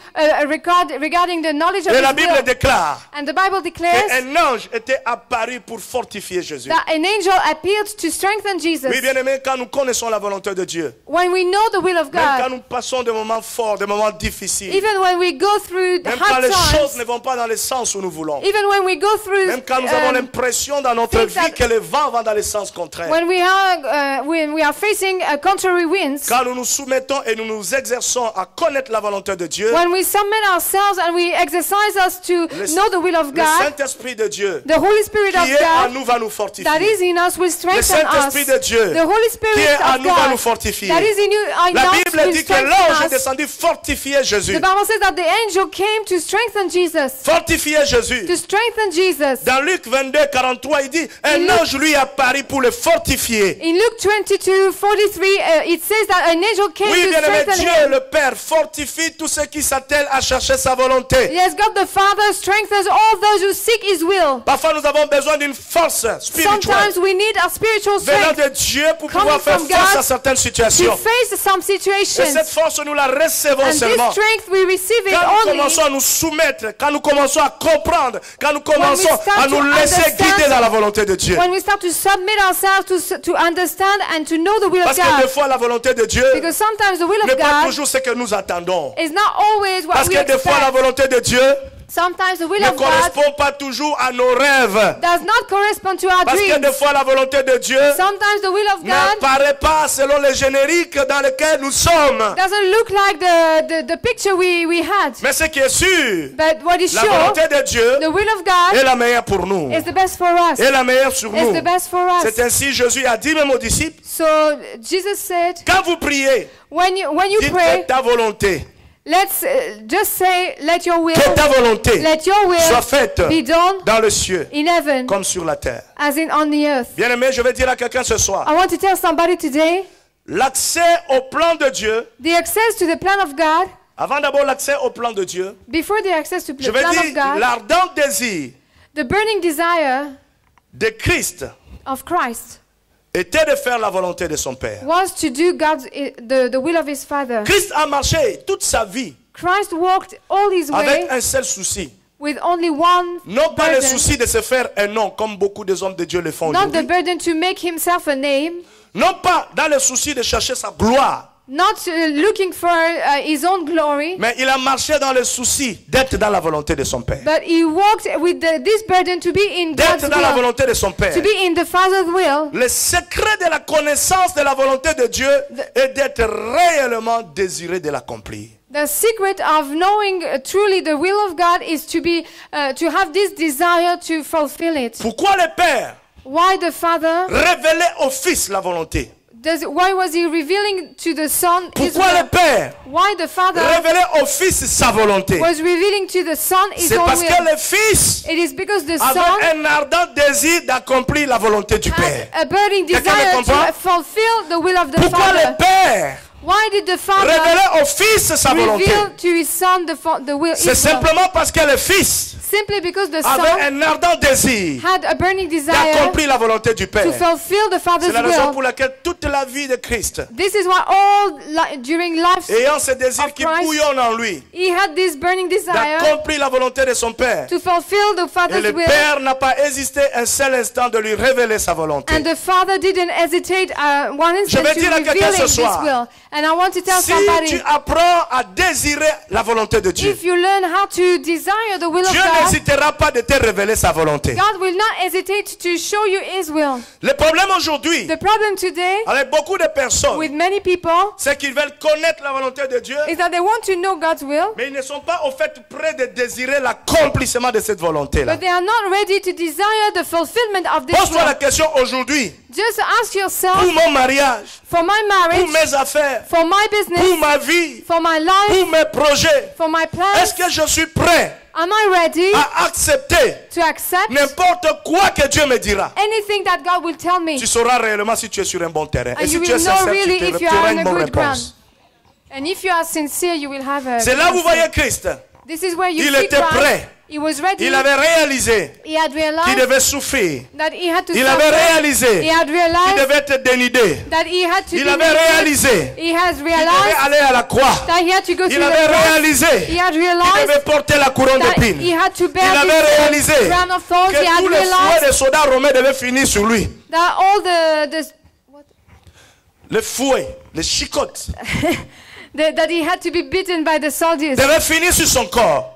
regarding the knowledge of Et la His Bible will. déclare And the Bible declares qu'un ange était apparu pour fortifier Jésus. that an angel appeared to strengthen Jesus. Oui, bien aimé, quand nous connaissons la volonté de Dieu, When we know the will of même quand God, nous passons des moments forts, des moments difficiles, even when we go through même quand hard les choses times, ne vont pas dans le sens où nous voulons, even when we go through, même quand nous avons l'impression dans notre things vie that- que le vent va dans le sens contraire, when we are facing contrary winds, quand nous nous soumettons et nous nous exerçons à connaître la volonté de Dieu, when we submit ourselves and we exercise us to know the will of le God, Saint-Esprit de Dieu the Holy Spirit of qui est en God nous va nous that fortifier. is in us will Le strengthen us. Saint-Esprit de Dieu The Holy qui Spirit est en of nous va nous God fortifier. that is in La us Bible will dit que l'ange est strengthen us. descendu fortifier Jésus. The Bible says that the angel came to strengthen Jesus. Fortifier Jésus. To strengthen Jesus. Dans Luc 22, 43, il dit, un ange lui apparut pour le fortifier. In Luke 22:43, it says that an angel came Oui, to bien aimé, strengthen Dieu him. le Père fortifie tous ceux qui s'attellent à chercher sa volonté. Yes, God the Father strengthens all those who seek His will. Parfois, nous avons besoin d'une force spirituelle Sometimes we need a spiritual venant strength de Dieu pour coming pouvoir faire from face God à certaines to situations. face some Et situations. cette force, nous la recevons And this seulement strength, we receive it quand nous only commençons à nous soumettre, quand nous commençons à comprendre, quand nous commençons start à to nous laisser understand, guider dans la volonté de Dieu. when we start to submit ourselves to understand and to know the will of Parce que des God. fois, la volonté de Dieu Because sometimes the will n'est of pas God toujours ce que nous attendons. is not always what Parce we que des fois, la expect. volonté de Dieu Sometimes the will ne of God correspond pas toujours à nos rêves. does not correspond to our Parce que dreams. des fois, la volonté de Dieu Sometimes the will of ne God paraît pas selon le générique dans lequel nous sommes. doesn't look like the picture we had. Mais ce qui est sûr, But what is la sure, volonté de Dieu the will of est God la meilleure pour nous. is the best for us. Est la meilleure sur Is nous. the best for us. C'est ainsi Jésus a dit même aux disciples, So Jesus said, quand vous priez, when you dites pray, que ta volonté, let's just say, let your will, que ta volonté let your soit will faite be done dans le ciel in heaven comme sur la terre. as in on the earth. Bien aimé, je vais dire à quelqu'un ce soir, I want to tell somebody today, l'accès au plan de Dieu the access to the plan of God Avant d'abord l'accès au plan de Dieu, before the access to je the vais plan of dire God, l'ardent désir the burning desire de Christ of Christ était de faire la volonté de son Père. was to do the will of his Father. Christ a marché toute sa vie Christ walked all his way avec un seul souci. with only one Non pas le burden, souci de se faire un nom comme beaucoup des hommes de Dieu le font not the aujourd'hui. burden to make himself a name, Non pas dans le souci de chercher sa gloire. not looking for his own glory, Mais il a marché dans le souci d'être dans la volonté de son Père. but he walked with this burden to be in God's D'être dans la will, volonté de son Père. to be in the Father's will. Le secret de la connaissance de la volonté de Dieu est d'être réellement désiré de l'accomplir. The secret of knowing truly the will of God is to be to have this desire to fulfill it. Pourquoi le Père Why the Father? révélait au Fils la volonté? Why was he revealing to the Son his Pourquoi le will? Père Why the Father révélait au Fils sa volonté? was revealing to the Son his C'est own parce will? que le Fils It is because the avait Son un ardent désir d'accomplir la volonté du had Père. a burning Quelqu'un me desire comprend? to fulfill the will of the Pourquoi Father. le Père Why did the Father révélait au Fils sa volonté? reveal to his Son the will? C'est his will? simplement parce que le Fils Simply because the avait Son un ardent désir had a burning desire d'accomplir la volonté du Père. to fulfill the C'est Father's la raison will. pour laquelle toute la vie de Christ, This is why during life ayant ce désir of qui Christ, bouillonne en lui, he had this burning desire d'accomplir la volonté de son Père. to fulfill the Et Father's le will. Père n'a pas hésité un seul instant de lui révéler sa volonté. And the Father didn't hesitate one instant vais to dire à quelqu'un revealing ce this soir, will. And I want to tell Si somebody, tu apprends à désirer la volonté de Dieu, if you learn how to desire the will of Dieu God, n'hésitera pas de te révéler sa volonté. God will not hesitate to show you His will. Le problème aujourd'hui, The problem today avec beaucoup de personnes, with many people c'est qu'ils veulent connaître la volonté de Dieu, is that they want to know God's will, mais ils ne sont pas au fait prêts de désirer l'accomplissement de cette volonté-là. but they are not ready to desire the fulfillment of this Pose-toi la will. question aujourd'hui, Just ask yourself, pour mon mariage, for my pour marriage, mes affaires, for my business, pour ma vie, for my life, pour mes projets, for my est-ce plans, que je suis prêt am I ready à accepter to accept n'importe quoi que Dieu me dira? anything that God will tell me? Tu sauras réellement si tu es sur un bon terrain. Et And si you tu es will know sincère, really if tu you are auras on une a bonne good ground. réponse. And if you are sincere, you will have a C'est good là où vous answer. voyez Christ. This is where you Il see était Christ. prêt. He was ready. Il avait réalisé He had qu'il realized devait souffrir. that he had to Il avait suffer. réalisé He had qu'il realized devait être dénudé. that he had to Il be avait naked. réalisé He has qu'il devait realized aller à la croix. that he had to go Il through avait the cross. réalisé He had qu'il realized devait porter la couronne that d'épines. he had to Il bear avait this réalisé crown of thorns. que He had tous les fouets realized des soldats romains devaient finir sur lui. that all the Les fouets, les chicottes that he had to be beaten by the soldiers. devaient finir sur son corps.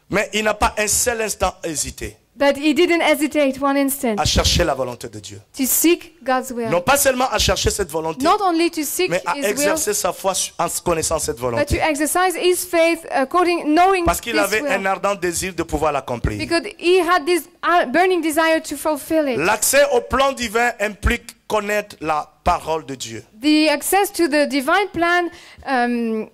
Mais il n'a pas un seul instant hésité But he didn't hesitate one instant à chercher la volonté de Dieu. to seek God's will. Non pas seulement à chercher cette volonté, Not only to seek mais à His will, exercer sa foi en connaissant cette but volonté. to exercise His faith knowing Parce qu'il this avait un will. ardent désir de pouvoir l'accomplir. Because he had this burning desire to fulfill it. L'accès au plan divin implique connaître la parole de Dieu. The access to the divine plan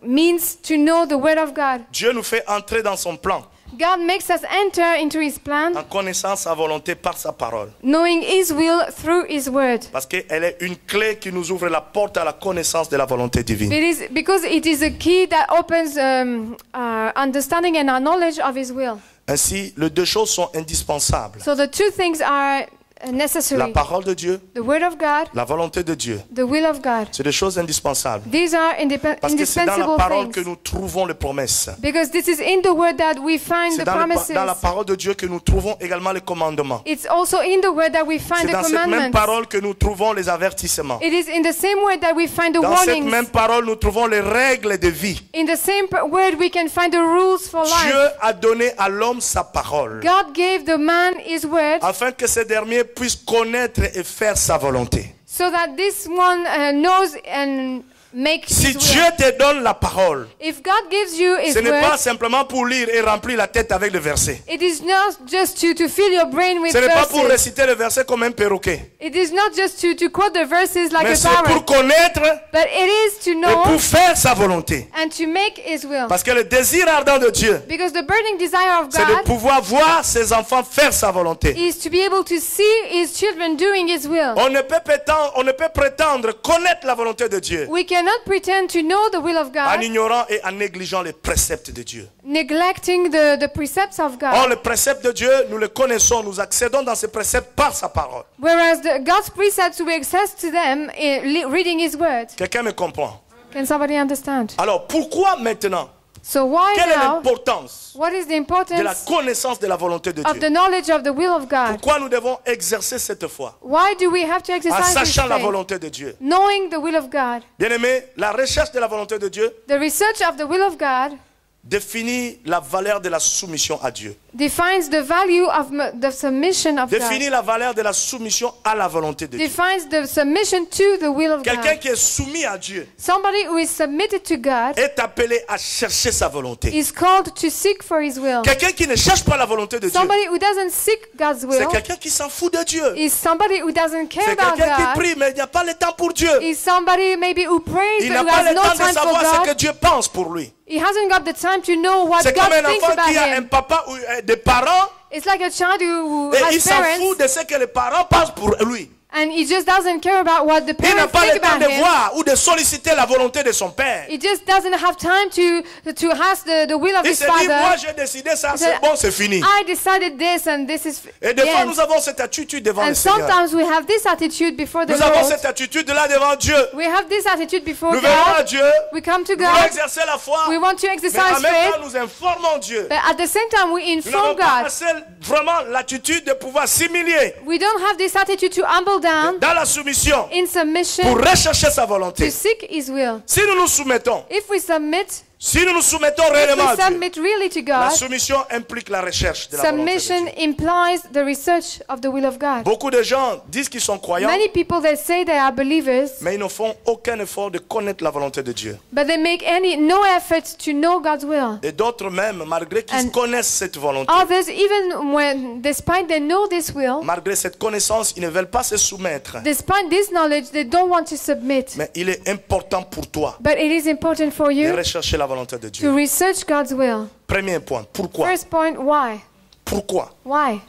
means to know the word of God. Dieu nous fait entrer dans son plan God makes us enter into His plan, en connaissant sa volonté par sa parole. knowing His will through His word. Parce qu'elle est une clé qui nous ouvre la porte à la connaissance de la volonté divine. It is because it is a key that opens our understanding and our knowledge of His will. Ainsi, les deux choses sont indispensables. So the two things are La necessary. parole de Dieu, The word of God, la volonté de Dieu. the will of God. C'est des choses indispensables. These are Parce que c'est dans la indispensable parole que things. nous trouvons les promesses. Because this is in the word that we find C'est the dans promises. la parole de Dieu que nous trouvons également les commandements. It's also in the word that we C'est find the dans cette même commandments. parole que nous trouvons les avertissements. It is in the same word that we find the Dans cette warnings. même parole, nous trouvons les règles de vie. In the same word we can find the rules for Dieu life. a donné à l'homme sa parole, God gave the man his word afin que ce dernier puisse connaître et faire sa volonté. so that this one knows and make Si his Dieu will. te donne la parole, If God gives you his ce n'est pas word, simplement pour lire et remplir la tête avec le verset. it is not just to fill your brain with Ce n'est pas pour verses. réciter le verset comme un perroquet. It is not just to quote the verses like Mais a c'est pour parrot, connaître but it is to et know pour faire sa volonté. and to make his will. Parce que le désir ardent de Dieu, Because the burning desire of c'est de God pouvoir voir ses enfants faire sa volonté. is to be able to see his children doing his will. On ne peut prétendre connaître la volonté de Dieu We can cannot pretend to know the will of en God, ignorant et en négligeant les préceptes de Dieu. neglecting the precepts of Or, God. les préceptes de Dieu, nous les connaissons, nous accédons dans ces préceptes par sa parole. Whereas God's precepts, we access to them in reading His word. Quelqu'un me comprend? Can somebody understand? Alors, pourquoi maintenant? So why Quelle est now? l'importance What is the de la importance connaissance de la volonté de of Dieu? the knowledge of the will of God? Pourquoi nous devons exercer cette foi Why do we have to en exercise this sachant la faith? volonté de Dieu? Knowing the will of God. Bien-aimé, la recherche de la volonté de Dieu The research of the will of God définit la valeur de la soumission à Dieu. defines the value of the submission of God. Définit la valeur de la soumission à la volonté de Dieu. Defines the submission to the will of Quelqu'un God. qui est soumis à Dieu Somebody who is submitted to God est appelé à chercher sa volonté. is called to seek for His will. Quelqu'un qui ne cherche pas la volonté de Dieu, Somebody who doesn't seek God's c'est will quelqu'un qui s'en fout de Dieu. is somebody who doesn't care C'est about quelqu'un qui God. prie, mais il n'y a pas le temps pour Dieu. Is somebody maybe who prays Il but n'a who pas has le no temps de time for savoir ce que God. Dieu pense pour lui. He hasn't got the time to know what C'est God comme un thinks enfant about qui a un him. papa ou des parents It's like a child who et il has s'en fout parents de ce que les parents pensent pour lui. and he just doesn't care about what the Il n'a parents pas think le temps about de him. voir ou de solliciter la volonté de son père. He just doesn't have time to ask the will of Il his se dit, moi father. j'ai décidé ça, said, c'est bon, c'est fini. I decided this and this is Et the des fois end. nous avons cette attitude devant le And Seigneur. sometimes we have this attitude before the Nous avons Lord. cette attitude là devant Dieu. We have this attitude before Nous venons à God. Dieu, We come to nous voulons God. exercer la foi, We want to mais en exercise même faith. temps nous informons Dieu. But at the same time, we Nous n'avons inform pas God. assez vraiment l'attitude de pouvoir s'humilier We don't have this attitude to humble down dans la soumission in pour submission rechercher sa to volonté. seek His will. Si nous nous soumettons, If we submit, si nous nous soumettons if réellement à we Dieu, submit really to la God, soumission implique la recherche de la volonté de submission Dieu. implies the research of the will of God. Beaucoup de gens disent qu'ils sont croyants, Many people that say they are believers, mais ils ne font aucun effort de connaître la volonté de Dieu. but they make no effort to know God's will. Et d'autres même, malgré qu'ils And connaissent cette volonté, Others, even when, despite they know this will, malgré cette connaissance, ils ne veulent pas se soumettre. despite this knowledge, they don't want to submit. Mais il est important pour toi But it is important for de you rechercher la volonté de to Dieu. research God's will. Premier point, pourquoi? First point, why? Pourquoi? Why?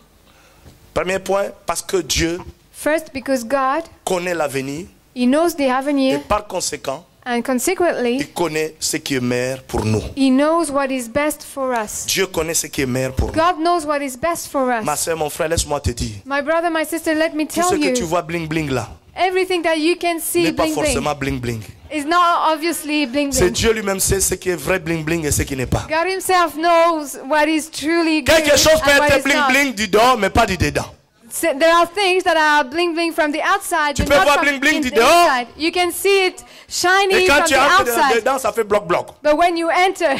Premier point, parce que Dieu First, because God, connaît l'avenir He knows the et avenir, par conséquent, and consequently, il connaît ce qui est meilleur pour nous. He knows what is best for us. Dieu connaît ce qui est meilleur pour nous. God knows what is best for Ma us. soeur, mon frère, laisse-moi te dire, My brother, my sister, let me tout tell ce que tu you, vois bling bling là, everything that you can see n'est pas bling bling forcément bling bling. is not obviously bling C'est bling. Dieu lui-même sait ce qui est vrai bling bling et ce qui n'est pas. God Himself knows what is truly good Quelque chose peut and what être is bling not. bling du dehors, mais pas du dedans. So there are things that are bling bling from the outside, Tu but peux not voir from bling bling in du the dehors. inside. You can see it shiny Et quand from tu the entres outside, dedans, ça fait bloc bloc. but when you enter,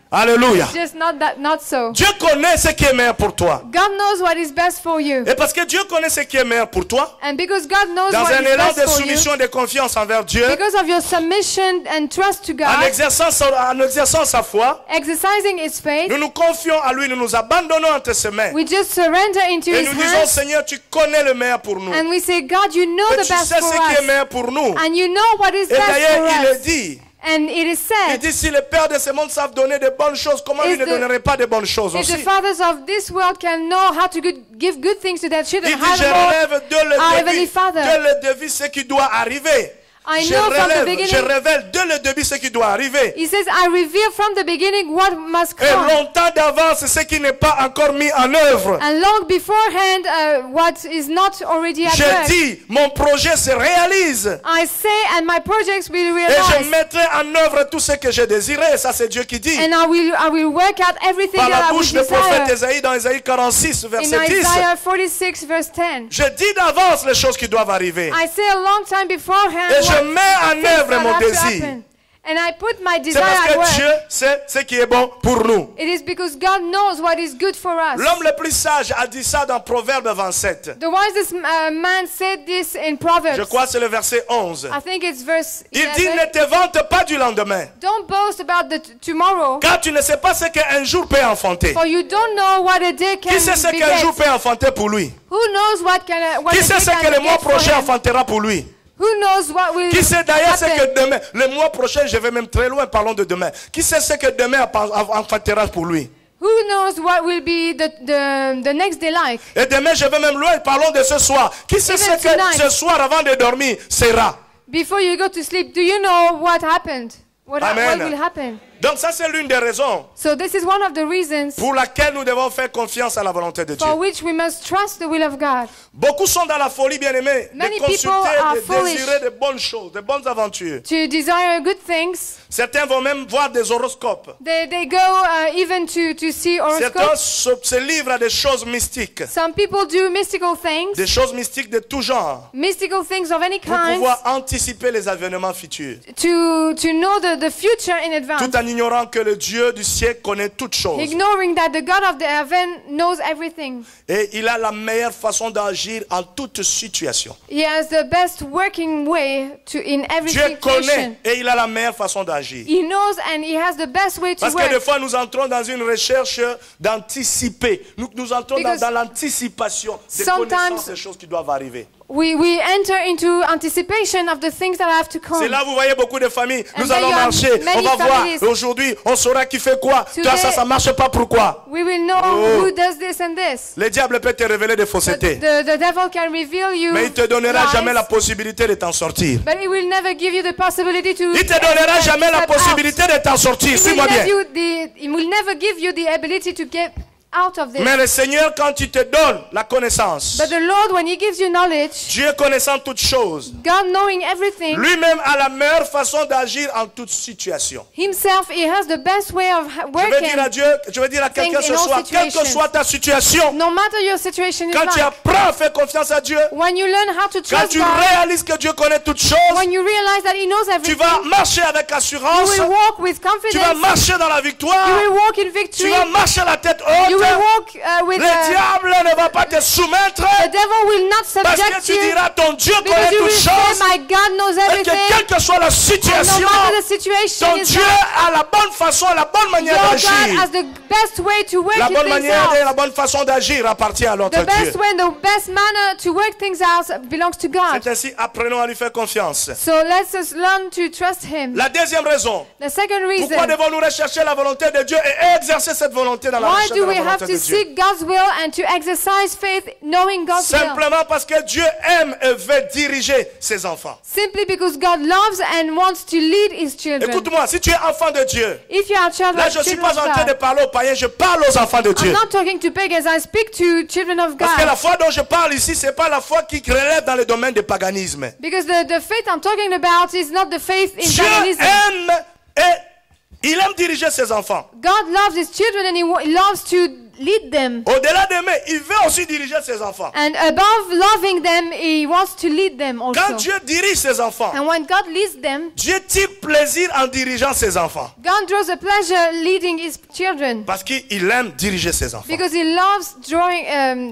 Alléluia. just not so. Dieu connaît ce qui est meilleur pour toi. God knows what is best for you, Et parce que Dieu connaît ce qui est meilleur pour toi, and because God knows dans what un is élan best de for you, soumission et de confiance envers Dieu, because of your submission and trust to en God, exerçant sa foi, exercising His faith, nous nous confions à lui, nous nous abandonnons entre ses mains. we just surrender into Et His nous disons, hands, Seigneur, tu connais le meilleur pour nous. and we say, God, you know Et the tu best sais for ce qui est us, meilleur pour nous. and you know what is Et best d'ailleurs, for il le us. dit. And it is Il said, dit, si le Père de ce monde savent donner de bonnes choses, comment Is il ne the- donnerait pas de bonnes choses if aussi? the fathers of this world can know how to give good things to their children, Il dit, how je more relève dès our le Heavenly début, Father. dès le début ce qui doit arriver. I Je know from the relève, je beginning. révèle dès le début ce qui doit arriver. He says, I reveal from the beginning what must Et come. longtemps d'avance ce qui n'est pas encore mis en œuvre. And long beforehand, what is not already at Je work. dis, mon projet se réalise. I say, and my projects will Et je realize. mettrai en œuvre tout ce que j'ai désiré. Et ça, c'est Dieu qui dit. And I will work out everything Par that la I would bouche du prophète desire. Ésaïe dans Ésaïe 46, In verset 10. Isaiah 46, verse 10. Je dis d'avance les choses qui doivent arriver. I say a long time beforehand Et je what mets en things œuvre that mon have to désir. happen. And I put my C'est desire parce at que work. Dieu sait ce qui est bon pour nous. It is because God knows what is good for us. L'homme le plus sage a dit ça dans Proverbe 27. The wisest man said this in Proverbs. Je crois que c'est le verset 11. I think it's verse Il dit, 11. ne te vante pas du lendemain, Don't boast about the tomorrow, car tu ne sais pas ce qu'un jour peut enfanter. for you don't know what a day can Qui sait ce beget. qu'un jour peut enfanter pour lui? Who knows what a Qui day sait ce can que le mois beget for prochain him? enfantera pour lui? Who knows what will Qui sait d'ailleurs ce happen? que demain, le mois prochain, je vais même très loin, parlons de demain. Qui sait ce que demain enfantera pour lui? Who knows what will be the next day like? Et demain, je vais même loin, parlons de ce soir. Qui sait Even ce que tonight. ce soir, avant de dormir, sera? Before you go to sleep, do you know what happened? What Amen. will happen? Donc ça, c'est l'une des raisons So this is one of the reasons pour laquelle nous devons faire confiance à la volonté de Dieu. for which we must trust the will of God. Beaucoup sont dans la folie, bien-aimés, de Many people consulter, are de foolish. désirer de bonnes choses, de bonnes aventures. To desire good things, Certains vont même voir des horoscopes. they go even to see Certains horoscopes. se livrent à des choses mystiques. Some people do mystical things, Des choses mystiques de tout genre. mystical things of any Pour kind, pouvoir anticiper les événements futurs. to know the future in advance, Tout en ignorant que le Dieu du ciel connaît toutes choses. ignoring that the God of the heaven knows everything. Et il a la meilleure façon d'agir en toute situation. He has the best working way in every Dieu situation. connaît et il a la meilleure façon d'agir. He knows and he has the best way to Parce que des work. fois, nous entrons dans une recherche d'anticiper. Nous entrons Because dans l'anticipation des sometimes connaissances des choses qui doivent arriver. We enter into anticipation of the things that have to come. C'est là où vous voyez beaucoup de familles. Nous And then allons you have marcher, on many va voir. families. Aujourd'hui, on saura qui fait quoi. Toi, ça ne marche pas, pourquoi? We will know Oh. who does this and this. Le diable peut te révéler des But faussetés. the devil can reveal you Mais il te donnera lies, jamais la possibilité de t'en sortir. but he will never give you the possibility to Il te donnera jamais la step out. possibilité de t'en sortir. He will Suis-moi bien. he will never give you the ability to get out of this. Mais le Seigneur, quand il te donne la connaissance, But the Lord, when he gives you knowledge, Dieu connaissant toutes choses, God knowing everything, lui-même a la meilleure façon d'agir en toute situation. himself, he has the best way of Je veux dire à working. Dieu, je veux dire à quelqu'un Things ce in all soir, quelle que situations. soit ta situation, No matter your situation in quand tu life, apprends à faire confiance à Dieu, when you learn how to quand trust tu God, réalises que Dieu connaît toutes choses, when you realize that he knows tu everything, vas marcher avec you assurance, will walk with tu vas confidence, marcher dans la you victoire, will walk in tu victory, vas marcher la tête you will haute. walk with Le diable ne va pas te soumettre the devil will not parce que subject tu you, diras ton Dieu because connaît you will toutes say, choses my God knows et que everything, quelle que soit la and no situation, matter the situation ton is Dieu not, a la bonne façon, la bonne your manière God d'agir. has the best way to work La bonne things manière et la out. bonne façon d'agir appartient à notre The best Dieu. way, the best manner to work things out belongs to God. C'est ainsi, apprenons à lui faire confiance. So let's just learn to trust him. La deuxième raison, The second pourquoi reason, devons-nous rechercher la volonté de Dieu et exercer cette volonté dans la why recherche de do la we have volonté to de Dieu? seek God's will and to exercise faith knowing God's will? Simplement parce que Dieu aime et veut diriger ses enfants. Simply because God loves and wants to lead his children. Écoute-moi, si tu es enfant de Dieu, If you are children, là je ne suis children pas of en train de God, parler aux païens, je parle aux enfants de I'm Dieu. not talking to pagans, I speak to children of Parce que la God. foi dont je parle ici, ce n'est pas la foi qui relève dans le domaine du paganisme. Because the faith I'm talking about is not the faith in Dieu paganism. aime et il aime diriger ses enfants. God loves his children and he loves to lead them. Au-delà d'aimer, il veut aussi diriger ses enfants. And above loving them, he wants to lead them Quand also. Dieu dirige ses enfants, And when God leads them, Dieu tire plaisir en dirigeant ses enfants. God draws a pleasure leading his children. Parce qu'il aime diriger ses enfants. Because he loves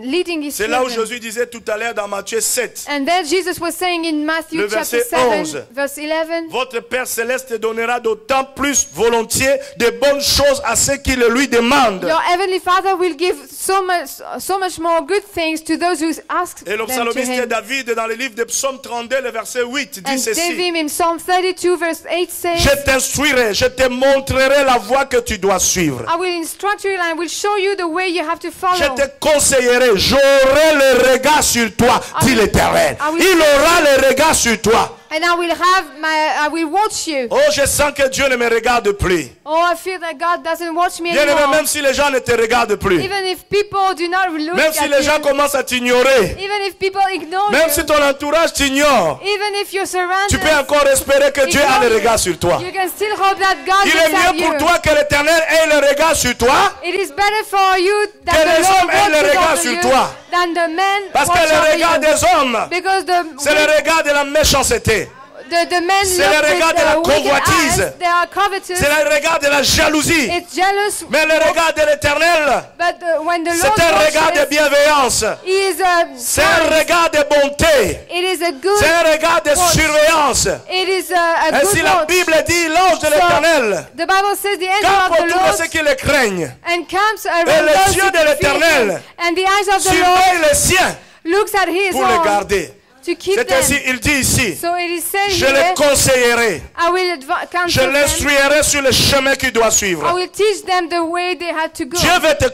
leading his C'est là où children. Jésus disait tout à l'heure dans Matthieu 7. And then Jesus was saying in Matthew Le chapter verset 7, 11. verse 11, Votre Père Céleste donnera d'autant plus volontiers de bonnes choses à ceux qui le lui demandent. your heavenly Father will give so much more good things to those who ask Et le them to psalmiste him. David, dans le livre de Psaume 32, le verset 8, dit And ceci. David in Psalm 32 verse 8 says, Je t'instruirai, je te montrerai la voie que tu dois suivre. I will instruct you and I will show you the way you have to Je follow. te conseillerai, j'aurai le regard sur toi, dit l'Éternel. Il aura le regard sur toi. And I will watch you. Oh, je sens que Dieu ne me regarde plus. Oh, I feel that God doesn't watch me Bien aimé, anymore. même si les gens ne te regardent plus, Even if people do not look même si at les gens you, commencent à t'ignorer, even if people ignore même you, si ton entourage t'ignore, even if you're surrounded, tu peux encore espérer que Dieu a le regard sur toi. you can still hope that God Il est looks at mieux pour you. toi que l'Éternel ait le regard sur toi, It is better for you that que the les Lord hommes aient le watches regard over sur you toi. than the men parce que watch le over regard you. des hommes, Because c'est le regard de la méchanceté, the men c'est look le regard with de la wicked convoitise. eyes, they are covetous, c'est le regard de la jalousie. it's jealous. Mais le regard de l'Éternel, But when the Lord c'est un regard de watches, bienveillance, he is c'est un regard de bonté, it is a good c'est un regard de watch. surveillance. It is a Ainsi good la watch. Bible dit, l'ange de l'Éternel The Bible says the angel campe of the autour de Lord ceux qui le craignent, encamps Et around les those yeux who de fear l'Éternel him. And the eyes of the Lord surveille les siens looks at his pour les own garder. to keep C'est them. ainsi, il dit ici, So it is said je here, les conseillerai, I will je counsel them. l'instruirai sur le chemin qu'il doit I suivre. will teach them the way they had to go. Dieu veut te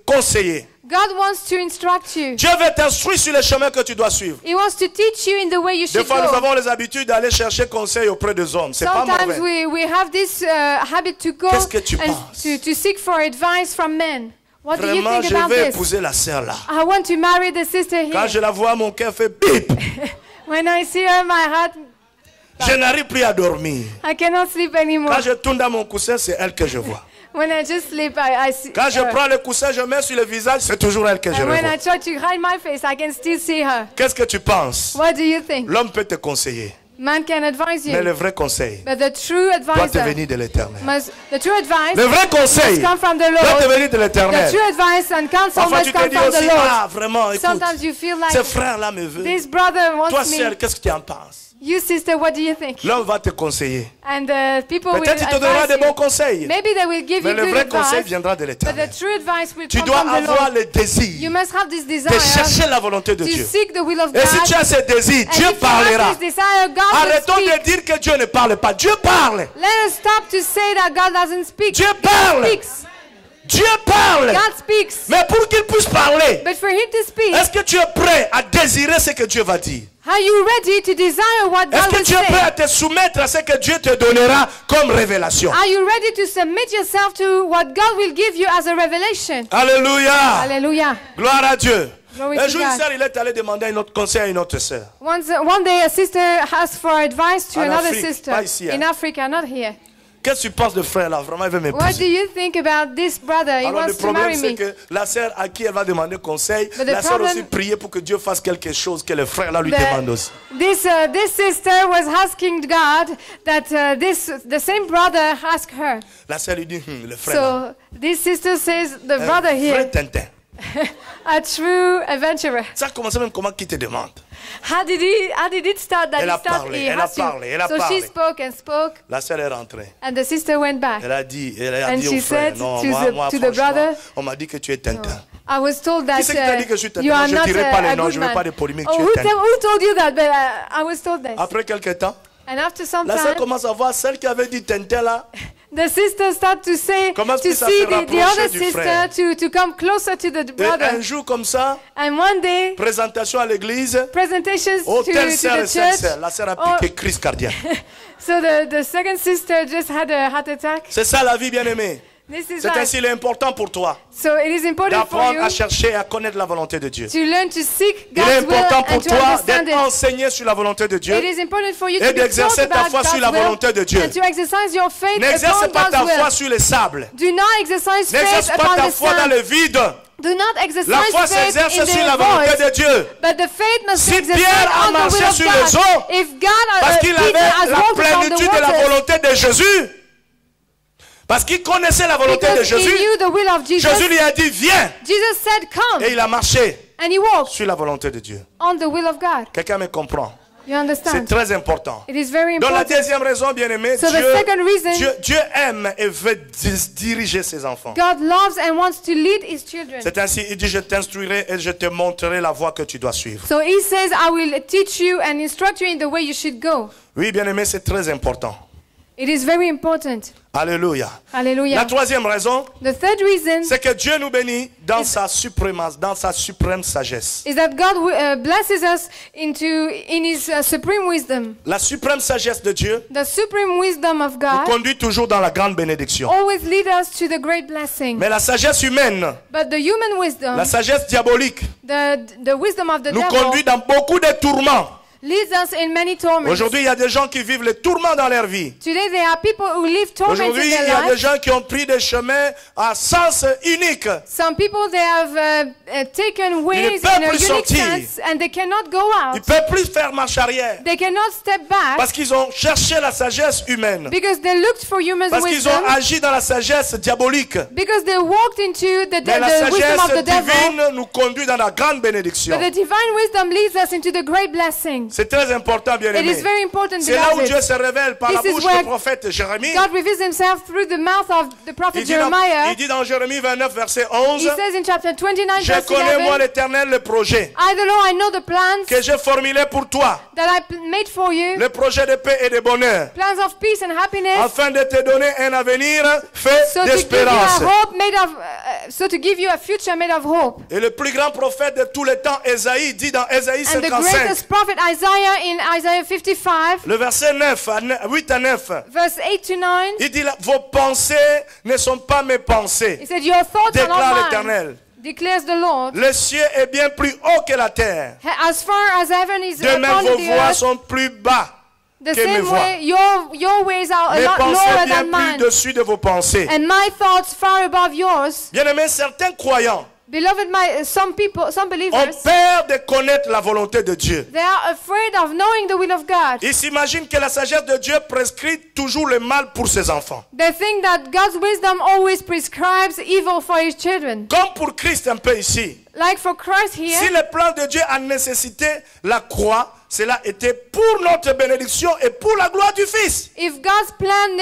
conseiller. God wants to instruct you. Dieu veut t'instruire sur les chemins que tu dois suivre. He wants to teach you in the way you Des should fois, nous go. avons les habitudes d'aller chercher conseil auprès des hommes. C'est pas Sometimes mauvais. we have this habit to go Qu'est-ce que tu and penses? to seek for advice from men. What do you Vraiment, think je about vais this? épouser la sœur là. I want to marry the sister Quand here. je la vois, mon cœur fait bip. When I see her, my heart, Je n'arrive plus à dormir. I cannot sleep anymore. Quand je tourne dans mon coussin, c'est elle que je vois. When I just sleep, I see Quand je her. prends le coussin, je mets sur le visage, c'est toujours elle que je And when I revois. try to hide my face, I can still see her. Qu'est-ce que tu penses? What do you think? L'homme peut te conseiller, Man can advise mais le you, vrai conseil but the true doit te advisor venir de l'Éternel. the true advice Le vrai conseil must come from the doit te Lord. venir de The l'Éternel. true advice and counsel Parfois, must tu te come dis from aussi, the Lord. ah, vraiment, écoute, Sometimes you feel ce like frère-là me veut. this brother Toi, wants sœur, me. qu'est-ce que tu en penses? You sister, what do you think? L'homme va te conseiller. And people will Peut-être il te donnera advise des bons you. conseils, Maybe they will give mais you le good vrai conseil advice, viendra de but l'Éternel. the true advice will Tu come dois from the avoir Lord. le désir You must have this de desire chercher la volonté de to Dieu. seek the will of Et si God. tu as ce désir, And Dieu if you parlera. have this desire, God will Arrêtons speak. de dire que Dieu ne parle pas. Dieu parle. Let us stop to say that God doesn't speak. Dieu God parle. speaks. Dieu parle. God speaks. Mais pour qu'il puisse parler, But for him to speak, est-ce que tu es prêt à désirer ce que Dieu va dire? are you ready to desire what Est-ce God que will tu es prêt say? à te soumettre à ce que Dieu te donnera comme révélation? Are you ready to submit yourself to what God will give you as a revelation? Alléluia. Hallelujah. Gloire à Dieu. Glory Un to jour, une God. sœur, il est allé demander un autre conseil à une autre sœur. One day a sister asked for advice to En another Afrique, sister pas ici, hein. in Africa, not here. Qu'est-ce que tu penses de frère là? Vraiment, il veut What do m'épouser. you think about this brother? He Alors le wants to marry problème, c'est me. que la sœur à qui elle va demander conseil, But the la sœur problem- aussi prier pour que Dieu fasse quelque chose que le frère là lui The- demande aussi. This sister was asking God that the same brother asked her. La sœur lui dit, le frère là, So this sister says the un brother vrai here, Tintin. a true adventurer. Ça a commencé même comment qui te demande. How did it start that Elle he a started? parlé, He elle a asked you. parlé, elle a So parlé. she spoke and spoke, La sœur est rentrée. and the sister went back. Elle a dit And au she frère, said non, to moi the franchement, brother, on m'a dit que tu es Tintin. I was told that Qui c'est qui t'a dit que je suis Tintin? you are Je ne not dirai pas les a noms, good je ne veux pas man. de polémique, Oh, tu es who Tintin. told you that? But I was told this. Après quelques temps, And after some la sœur time, commence à voir celle qui avait dit Tintin là. the sister started to say, Commence to plus à see se the rapprocher other du sister frère. to come closer to the Et brother. un jour comme ça, And one day, présentation à l'église. presentations Oh, to telle sœur et the cette church. sœur. La sœur a Oh. piqué crise cardiaque. So the second sister just had a heart attack. C'est ça la vie, bien-aimée. This is C'est life. ainsi, il est important pour toi So it is important for d'apprendre you à chercher et à connaître la volonté de Dieu. to learn to seek Il est God's will important and pour to toi understand d'être it. enseigné sur la volonté de Dieu. It is important for you et to be d'exercer taught ta about foi sur God's la will volonté de Dieu. and to exercise your faith N'exerce upon pas ta God's foi will. sur les sables. Do not exercise N'exerce faith pas upon ta the foi dans sand. le vide. Do not exercise La foi faith s'exerce in sur la the volonté void. de Dieu. But the faith must Si be exercised Pierre a on the will marché of sur God. les eaux, If God Parce qu'il Peter avait has la walked upon the plénitude de la waters, volonté de Jésus. Parce qu'il connaissait la volonté de because he Jésus. knew the will of Jesus, Jésus lui a dit, viens. Jesus said, come, Et il a marché and he walked sur la volonté de Dieu. on the will of God. Quelqu'un me comprend. You C'est understand? très important. It is very Donc la important. deuxième raison, bien-aimé, So the second reason, Dieu aime et veut diriger ses enfants. God loves and wants to lead his children. C'est ainsi, il dit, je t'instruirai et je te montrerai la voie que tu dois suivre. So he says, I will teach you and instruct you in the way you should go. Oui, bien-aimé, c'est très important. It is very important. Alléluia. La Hallelujah. troisième raison, The third reason c'est que Dieu nous bénit dans sa suprématie, dans sa suprême sagesse. is that God blesses us in his supreme wisdom. La suprême sagesse de Dieu The supreme wisdom of nous God conduit toujours dans la grande bénédiction. always leads us to the great blessing. Mais la sagesse humaine, But the human wisdom, la sagesse diabolique, the wisdom of the nous devil, conduit dans beaucoup de tourments. leads us in many torments. Aujourd'hui, il y a des gens qui vivent les tourments dans leur vie. Today there are people who live torments in Aujourd'hui, il y their a des life. gens qui ont pris des chemins à sens unique. Some people they have taken ways peuvent in a plus unique sortir. sense and they cannot go Ils ne out. peuvent plus faire marche arrière. They cannot step back Parce qu'ils ont cherché la sagesse humaine. because they looked for human Parce qu'ils wisdom. ont agi dans la sagesse diabolique. Because they walked into the Mais la wisdom of sagesse the devil. divine nous conduit dans la grande bénédiction. But the divine wisdom leads us into the great blessings. C'est très important, bien It is aimé. very important, C'est là où Dieu beloved. se révèle par la This is bouche where du prophète Jérémie. God reveals himself through the mouth of the prophet Jeremiah. Il dit dans Jérémie 29, verset 11, He says in chapter 29, je verse connais, moi, 11, l'Éternel, le projet I, the Lord, I know the plans que j'ai formulé pour toi, that I made for you, le projet de paix et de bonheur, plans of peace and happiness, afin de te donner un avenir fait so to give you a d'espérance. hope made of, so to give you a future made of hope. Et le plus grand prophète de tous les temps, Ésaïe, dit dans Ésaïe And the 55, greatest prophet Isaiah in Isaiah 55, le verset 9, 8 à 9, verse 8 to 9, il dit là, vos pensées ne sont pas mes pensées, he said, your thoughts are déclare not mine, l'Éternel. declares the Lord. Le ciel est bien plus haut que la terre. As far as heaven is De même, upon vos the voix earth, sont plus bas the que mes same voix. way your ways are a Mes lot pensées lower bien than plus mine, dessus de vos pensées. and my thoughts far above yours. Bien aimé, certains croyants Beloved, some ont believers, peur de connaître la volonté de Dieu. they are afraid of knowing the will of God. Ils s'imaginent que la sagesse de Dieu prescrit toujours le mal pour ses enfants. They think that God's wisdom always prescribes evil for his children. Comme pour Christ un peu ici. Like for Christ Si here, le plan de Dieu a nécessité la croix, cela était pour notre bénédiction et pour la gloire du Fils. if God's plan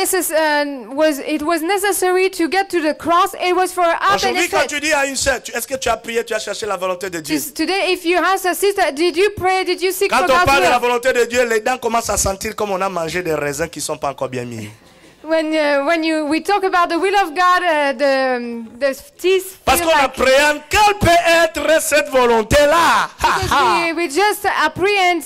was necessary to get to the cross, it was for our Aujourd'hui, quand benefit. tu dis à une sœur, est-ce que tu as prié, tu as cherché la volonté de Dieu? Today, if you ask a sister, did you pray, did you seek Quand for on God's parle de la will? volonté de Dieu, les dents commencent à sentir comme on a mangé des raisins qui ne sont pas encore bien mis. When we talk about the will of God, the teeth Parce feel qu'on like, appréhende quelle peut être cette volonté-là. because we just apprehend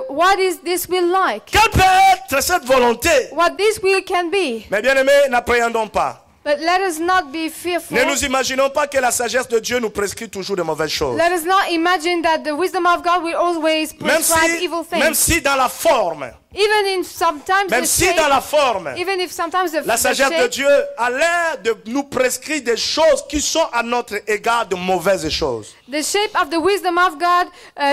what is this will like, Quelle peut être cette volonté? what this will can be. Mais bien aimés, n'appréhendons pas. But let us not be fearful. Ne nous imaginons pas que la sagesse de Dieu nous prescrit toujours de mauvaises choses. Let us not imagine that the wisdom of God will always prescribe evil Même things. si dans la forme, Even in sometimes même the si shape, dans la forme, even if sometimes la the sagesse de shape, Dieu a l'air de nous prescrire des choses qui sont à notre égard de mauvaises choses. the shape of the wisdom of God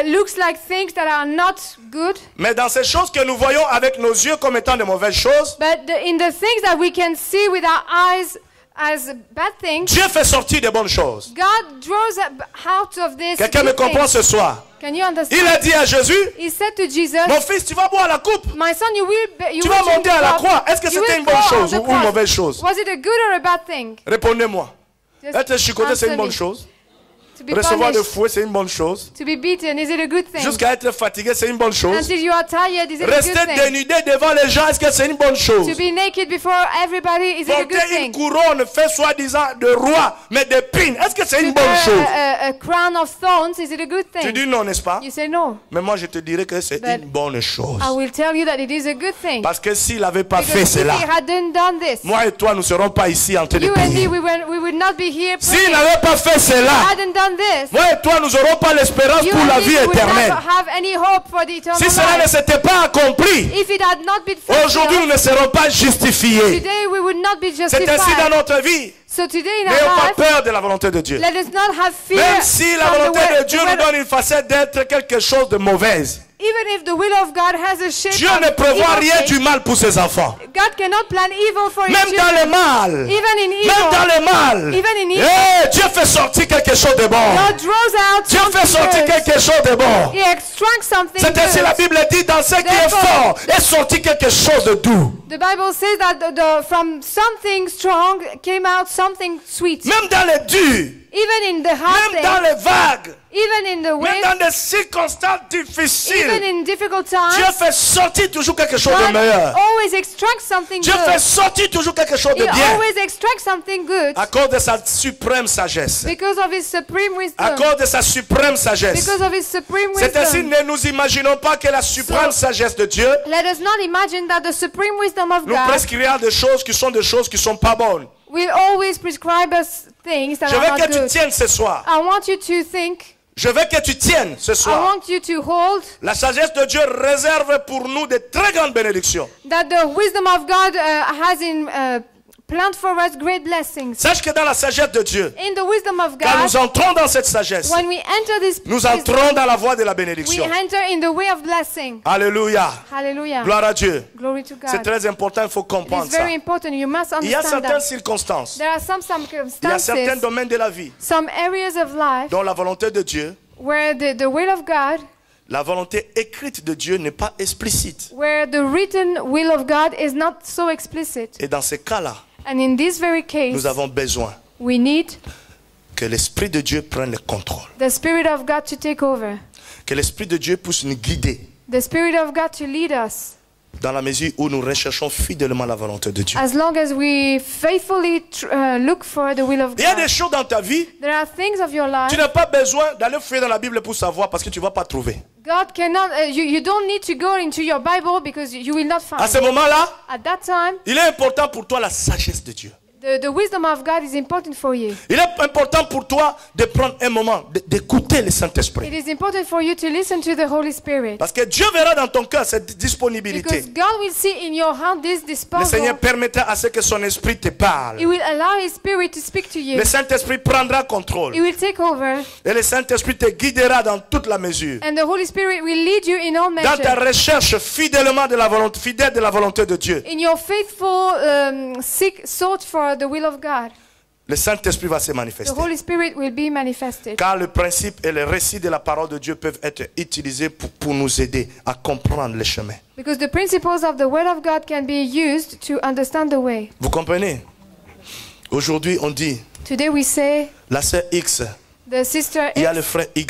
looks like things that are not good. Mais dans ces choses que nous voyons avec nos yeux comme étant de mauvaises choses, But in the things that we can see with our eyes as bad things, Dieu fait sortir de bonnes choses. God draws out of this. Quelqu'un me good comprend things. ce soir? Can you understand? Il a dit à Jésus, He said to Jesus, mon fils, tu vas boire la coupe. my son, you Tu vas monter à la croix. Est-ce que c'était une bonne chose ou une mauvaise chose? Was it a good or a bad thing? Répondez-moi. Just Être chicoté, c'est une answer bonne me. chose. To be Recevoir le punished, fouet, c'est une bonne chose. to be beaten, is it a good thing? Jusqu'à être fatigué, c'est une bonne chose. Until you are tired, is it a Rester good thing? dénudé devant les gens, est-ce que c'est une bonne chose? To be naked before everybody, is it a good Porter une thing? couronne fait soi-disant de roi, mais d'épines, est-ce que c'est To une bonne wear chose? a crown of thorns, is it a good Tu thing? dis non, n'est-ce pas? You say no. Mais moi, je te dirais que c'est But une bonne chose. I will tell you that it is a good thing. Parce que s'il n'avait pas fait Because if cela, he hadn't done this, moi et toi, nous ne serons pas ici en train de you and me, prier. we would not be here S'il praying. n'avait pas fait cela, Hadn't done this, moi et toi, nous n'aurons pas l'espérance you pour la and vie me would éternelle. not have any hope for the eternal Si cela ne life. s'était pas accompli, If it had not been aujourd'hui, nous fulfilled, ne serons pas justifiés. today we would not be C'est ainsi dans justified. notre vie. So today in our N'ayons pas life, peur de la volonté de Dieu. let us not have fear Même si la from the volonté way- de Dieu the nous way- donne une facette d'être quelque chose de mauvaise. Even if the will of God has a shape Dieu of ne prévoit evil rien thing, du mal pour ses enfants. God cannot plan evil for his Même dans children. le mal. Even in Même evil, dans le mal. Even in evil. Dieu fait sortir quelque chose de bon. God draws out Dieu fait something sortir good. quelque chose de bon. He extracts something C'est ainsi good. la Bible dit, dans ce qui est Therefore- fort, est sorti quelque chose de doux. The Bible says that from something strong came out something sweet. Même dans les durs, Even in the hard même dans things, les vagues, even in the même waves, dans des circonstances even difficiles, in difficult Dieu times, fait sortir toujours quelque chose de God meilleur. always extracts something Dieu good. fait sortir toujours quelque chose de He bien. always extracts something good À cause de sa suprême sagesse. because of His supreme À wisdom. cause de sa suprême sagesse. Because of His supreme C'est ainsi, wisdom. ne nous imaginons pas que la suprême sagesse de Dieu Let us not imagine that the supreme wisdom of nous God prescrira des choses qui sont pas bonnes. will always prescribe us things that Je are veux not que tu good. tiennes ce soir. I want you to think, Je veux que tu tiennes ce I soir. want you to hold La sagesse de Dieu réserve pour nous de très grandes bénédictions. that the wisdom of God has in planned for us great blessings. Sache que dans la sagesse de Dieu, In the wisdom of quand God, nous entrons dans cette sagesse, when we enter this nous wisdom, entrons dans la voie de la we bénédiction. enter in the way of blessing. Alléluia. Hallelujah. Gloire à Dieu. Glory to C'est God. très important, il faut It comprendre is ça. very important. You must Il y a understand certaines that. circonstances, There are some il y a certains circumstances, domaines de la vie some areas of life dont la volonté de Dieu, where the will of God, la volonté écrite de Dieu n'est pas explicite. where the written will of God is not so explicit. Et dans ces cas-là, And in this very case, nous avons besoin we need que l'Esprit de Dieu prenne le contrôle. the Spirit of God to take over, Que l'Esprit de Dieu puisse nous guider the Spirit of God to lead us, dans la mesure où nous recherchons fidèlement la volonté de Dieu. as long as we faithfully look for the will of Il y a des God. choses dans ta vie, There are things of your tu life n'as pas besoin d'aller fouiller dans la Bible pour savoir parce que tu ne vas pas trouver. God cannot, you don't need to go into your Bible because you will not À find. ce moment-là, At that time, il est important pour toi la sagesse de Dieu. the wisdom of God is important for you. Il est important pour toi de prendre un moment, d'écouter le Saint-Esprit. It is important for you to listen to the Holy Spirit. Parce que Dieu verra dans ton cœur cette disponibilité. Because God will see in your heart this Le Seigneur disposal. permettra à ce que son esprit te He parle. will allow His Spirit to speak to you. Le Saint-Esprit prendra contrôle. He will take over. Et le Saint-Esprit te guidera dans toute la mesure. And the Holy Spirit will lead you in all Dans ta measure. recherche fidèlement de la volonté, fidèle de la volonté de Dieu. In your faithful sought for the will of God, Le Saint-Esprit va se the manifester. Holy Spirit will be manifested. Car le principe et le récit de la parole de Dieu peuvent être utilisés pour nous aider à comprendre le chemin. Because the principles of the Word of God can be used to understand the way. Vous comprenez? Aujourd'hui, on dit, Today we say la sœur X, the sister il y a X, le frère Y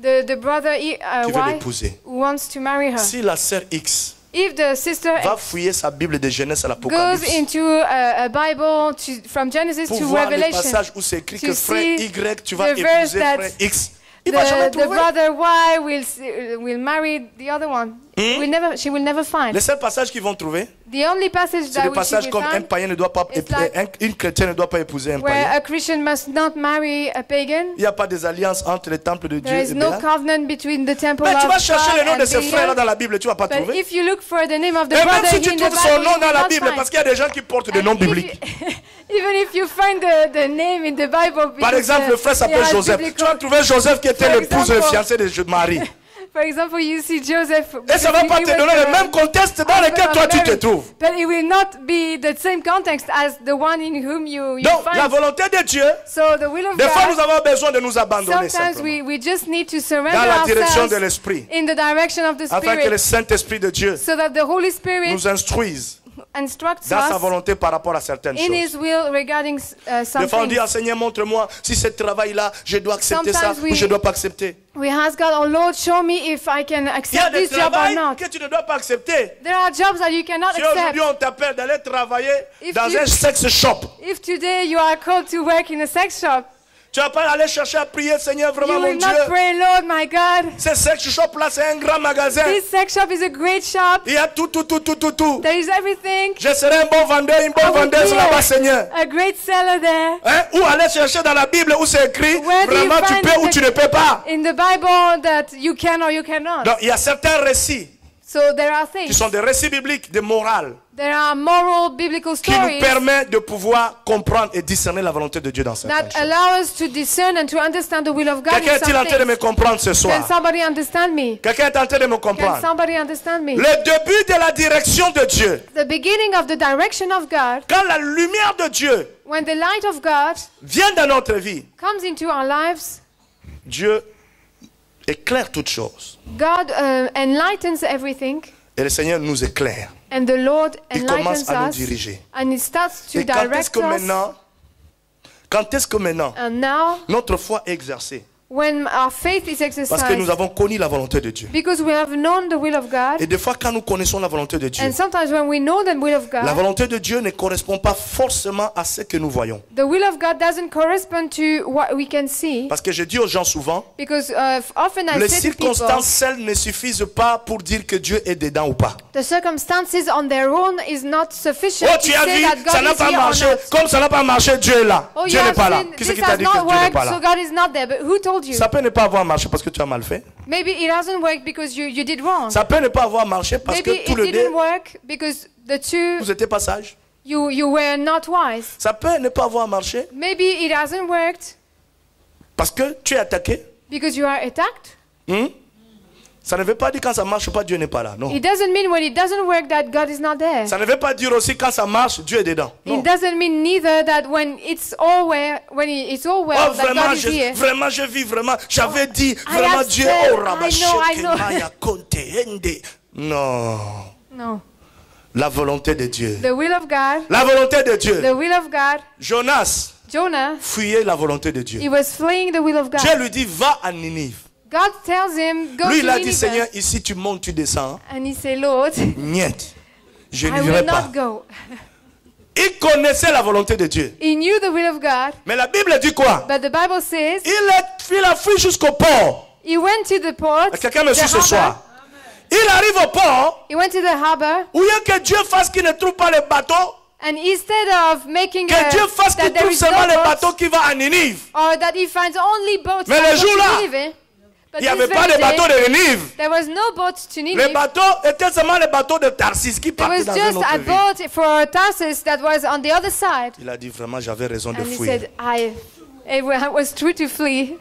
the brother qui veut Y l'épouser. who wants to marry her. Si la sœur X If the sister va X fouiller sa Bible de Genèse à goes l'Apocalypse into a Bible from Genesis pour to voir le Revelation, passage où c'est écrit to que frère see Y, tu vas the verse épouser that frère X, il va jamais the trouver. brother Y will marry the other one. She will never find. Le seul passage qu'ils vont trouver, The only passage c'est that le she passage will comme un find païen ne doit pas It's like une chrétienne ne doit pas épouser un where païen. a Christian must not marry a pagan. Il n'y a pas des alliances entre le temple de Dieu There et is no Béla. covenant between the temple Mais of tu vas chercher God le nom and de ce frère-là Belial. dans la Bible, tu ne vas pas But trouver. if you look for the name of the Et même brother si tu in the trouves son Bible, nom you dans will la not Bible, find. parce qu'il y a des gens qui portent des And noms if bibliques. Even if you find the name in the Bible, Par because, exemple, le frère they s'appelle are Joseph. biblical. Tu vas trouver Joseph qui était For l'épouse et le example- fiancé de Marie. For example, you see Joseph. Et ça ne va pas te donner le même contexte dans lequel toi tu te trouves. But it will not be the same context as the one in whom you Donc, la find. volonté de Dieu, So the will of des fois nous God, avons besoin de nous abandonner sometimes simplement we just need to surrender dans la direction ourselves de l'Esprit, in the direction of the afin que le Spirit, Saint-Esprit de Dieu so that the Holy Spirit nous instruise instructs dans sa us volonté par rapport à certaines in choses. His will regarding Des fois on something. dit, ah, Seigneur, montre-moi si ce travail-là, je dois accepter ça Sometimes ou je ne dois pas accepter. We ask God, oh Lord, show me if I can Il y a accept des this job or travails not. que tu ne dois pas accepter. There are jobs that you cannot Si accept. aujourd'hui on t'appelle d'aller travailler If dans you- un sex shop, If today you are called to work in a sex shop, tu vas pas aller chercher à prier, Seigneur, vraiment you mon will Dieu. not pray, Lord, my God. Ce sex shop-là, c'est un grand magasin. This sex shop is a great shop. Il y a tout. There is everything. Je serai un bon vendeur, une bonne I will vendeuse be là-bas, Seigneur. a great seller there. Hein? Ou aller chercher dans la Bible où c'est écrit, Where do you vraiment tu find peux ou the- tu ne peux pas. In the Bible that you can or you cannot. Donc il y a certains récits So there are qui things. sont des récits bibliques, des morales, There are moral biblical qui nous stories permettent de pouvoir comprendre et discerner la volonté de Dieu dans certaines that choses. allow us to discern and to understand the will of God Quelqu'un in est-il en some train de me things. comprendre ce Can soir? somebody understand me? Quelqu'un est en train de me Can comprendre? somebody understand me? Le début de la direction de Dieu, The beginning of the direction of God, quand la lumière de Dieu when the light of God vient dans notre vie, comes into our lives, Dieu éclaire toutes choses. God enlightens everything, Et le Seigneur nous éclaire. and the Lord Il commence enlightens à nous us, diriger. and He starts to Et quand est-ce direct que us. maintenant, And now, notre foi est exercée? when our faith is Parce que nous exercised, avons connu la volonté de Dieu. because we have known the will of God, Et des fois, quand nous connaissons la volonté de Dieu, and sometimes when we know the will of la God, volonté de Dieu ne correspond pas forcément à ce que nous voyons. the will of God doesn't correspond to what we can see, Parce que je dis aux gens souvent, because often I les say to people, circonstances seules ne suffisent pas pour dire que Dieu est dedans ou pas. the circumstances on their own is not sufficient Oh, to tu as say vu, that ça God n'a is pas here or marché. not. Comme ça n'a pas marché, Dieu est là. Oh, Dieu you n'est have pas là. seen Qui c'est this qui t'a has dit que not Dieu n'est worked, pas so là? God is not there. But who told you? Ça peut ne pas avoir marché parce que tu as mal fait. Maybe it hasn't worked because you did wrong. Ça peut ne pas avoir marché parce Maybe que tous it les deux, didn't work because the two, vous n'étiez pas sages. you were not wise. Ça peut ne pas avoir marché Maybe it hasn't worked parce que tu es attaqué. because you are attacked. Ça ne veut pas dire quand ça marche pas, Dieu n'est pas là. Non. It doesn't mean when it doesn't work that God is not there. Ça ne veut pas dire aussi quand ça marche, Dieu est dedans. Non. It doesn't mean neither that when it's all well, Oh, that vraiment, God is here. vraiment, je vis vraiment. J'avais dit, I vraiment, have Dieu. said, Oh, I know. Non. No. La volonté de Dieu. The will of God. La volonté de Dieu. The will of God. Jonas Jonah, fuyait la volonté de Dieu. he was fleeing the will of God. Dieu lui dit, va à Ninive. God tells him, go Lui, to il a dit, Nineveh. Seigneur, ici tu montes, tu descends. And he said, Lord, Niet. Je I n'y will vais pas. not go. Il connaissait la volonté de Dieu. He knew the will of God, Mais la Bible dit quoi? but the Bible says Il a fui jusqu'au port. he went to the port, Quelqu'un me the suit ce harbor. soir. Il arrive au port He went to the harbor, où il y a que Dieu fasse qu'il ne trouve pas les bateaux. and instead of making Que Dieu fasse qu'il that there trouve is no seulement les boats, bateaux qui vont à Ninive. or that he finds only boats Mais that le go to jour-là, Nineveh. But Il n'y avait this pas very de bateaux day, de Ninive. there was no boats to Les Nineveh. bateaux étaient seulement les bateaux de Tarsis qui There partaient was dans just une autre a ville. boat for Tarsus that was on the other side. Il a dit vraiment j'avais raison de And he fuir. said, it was true to flee.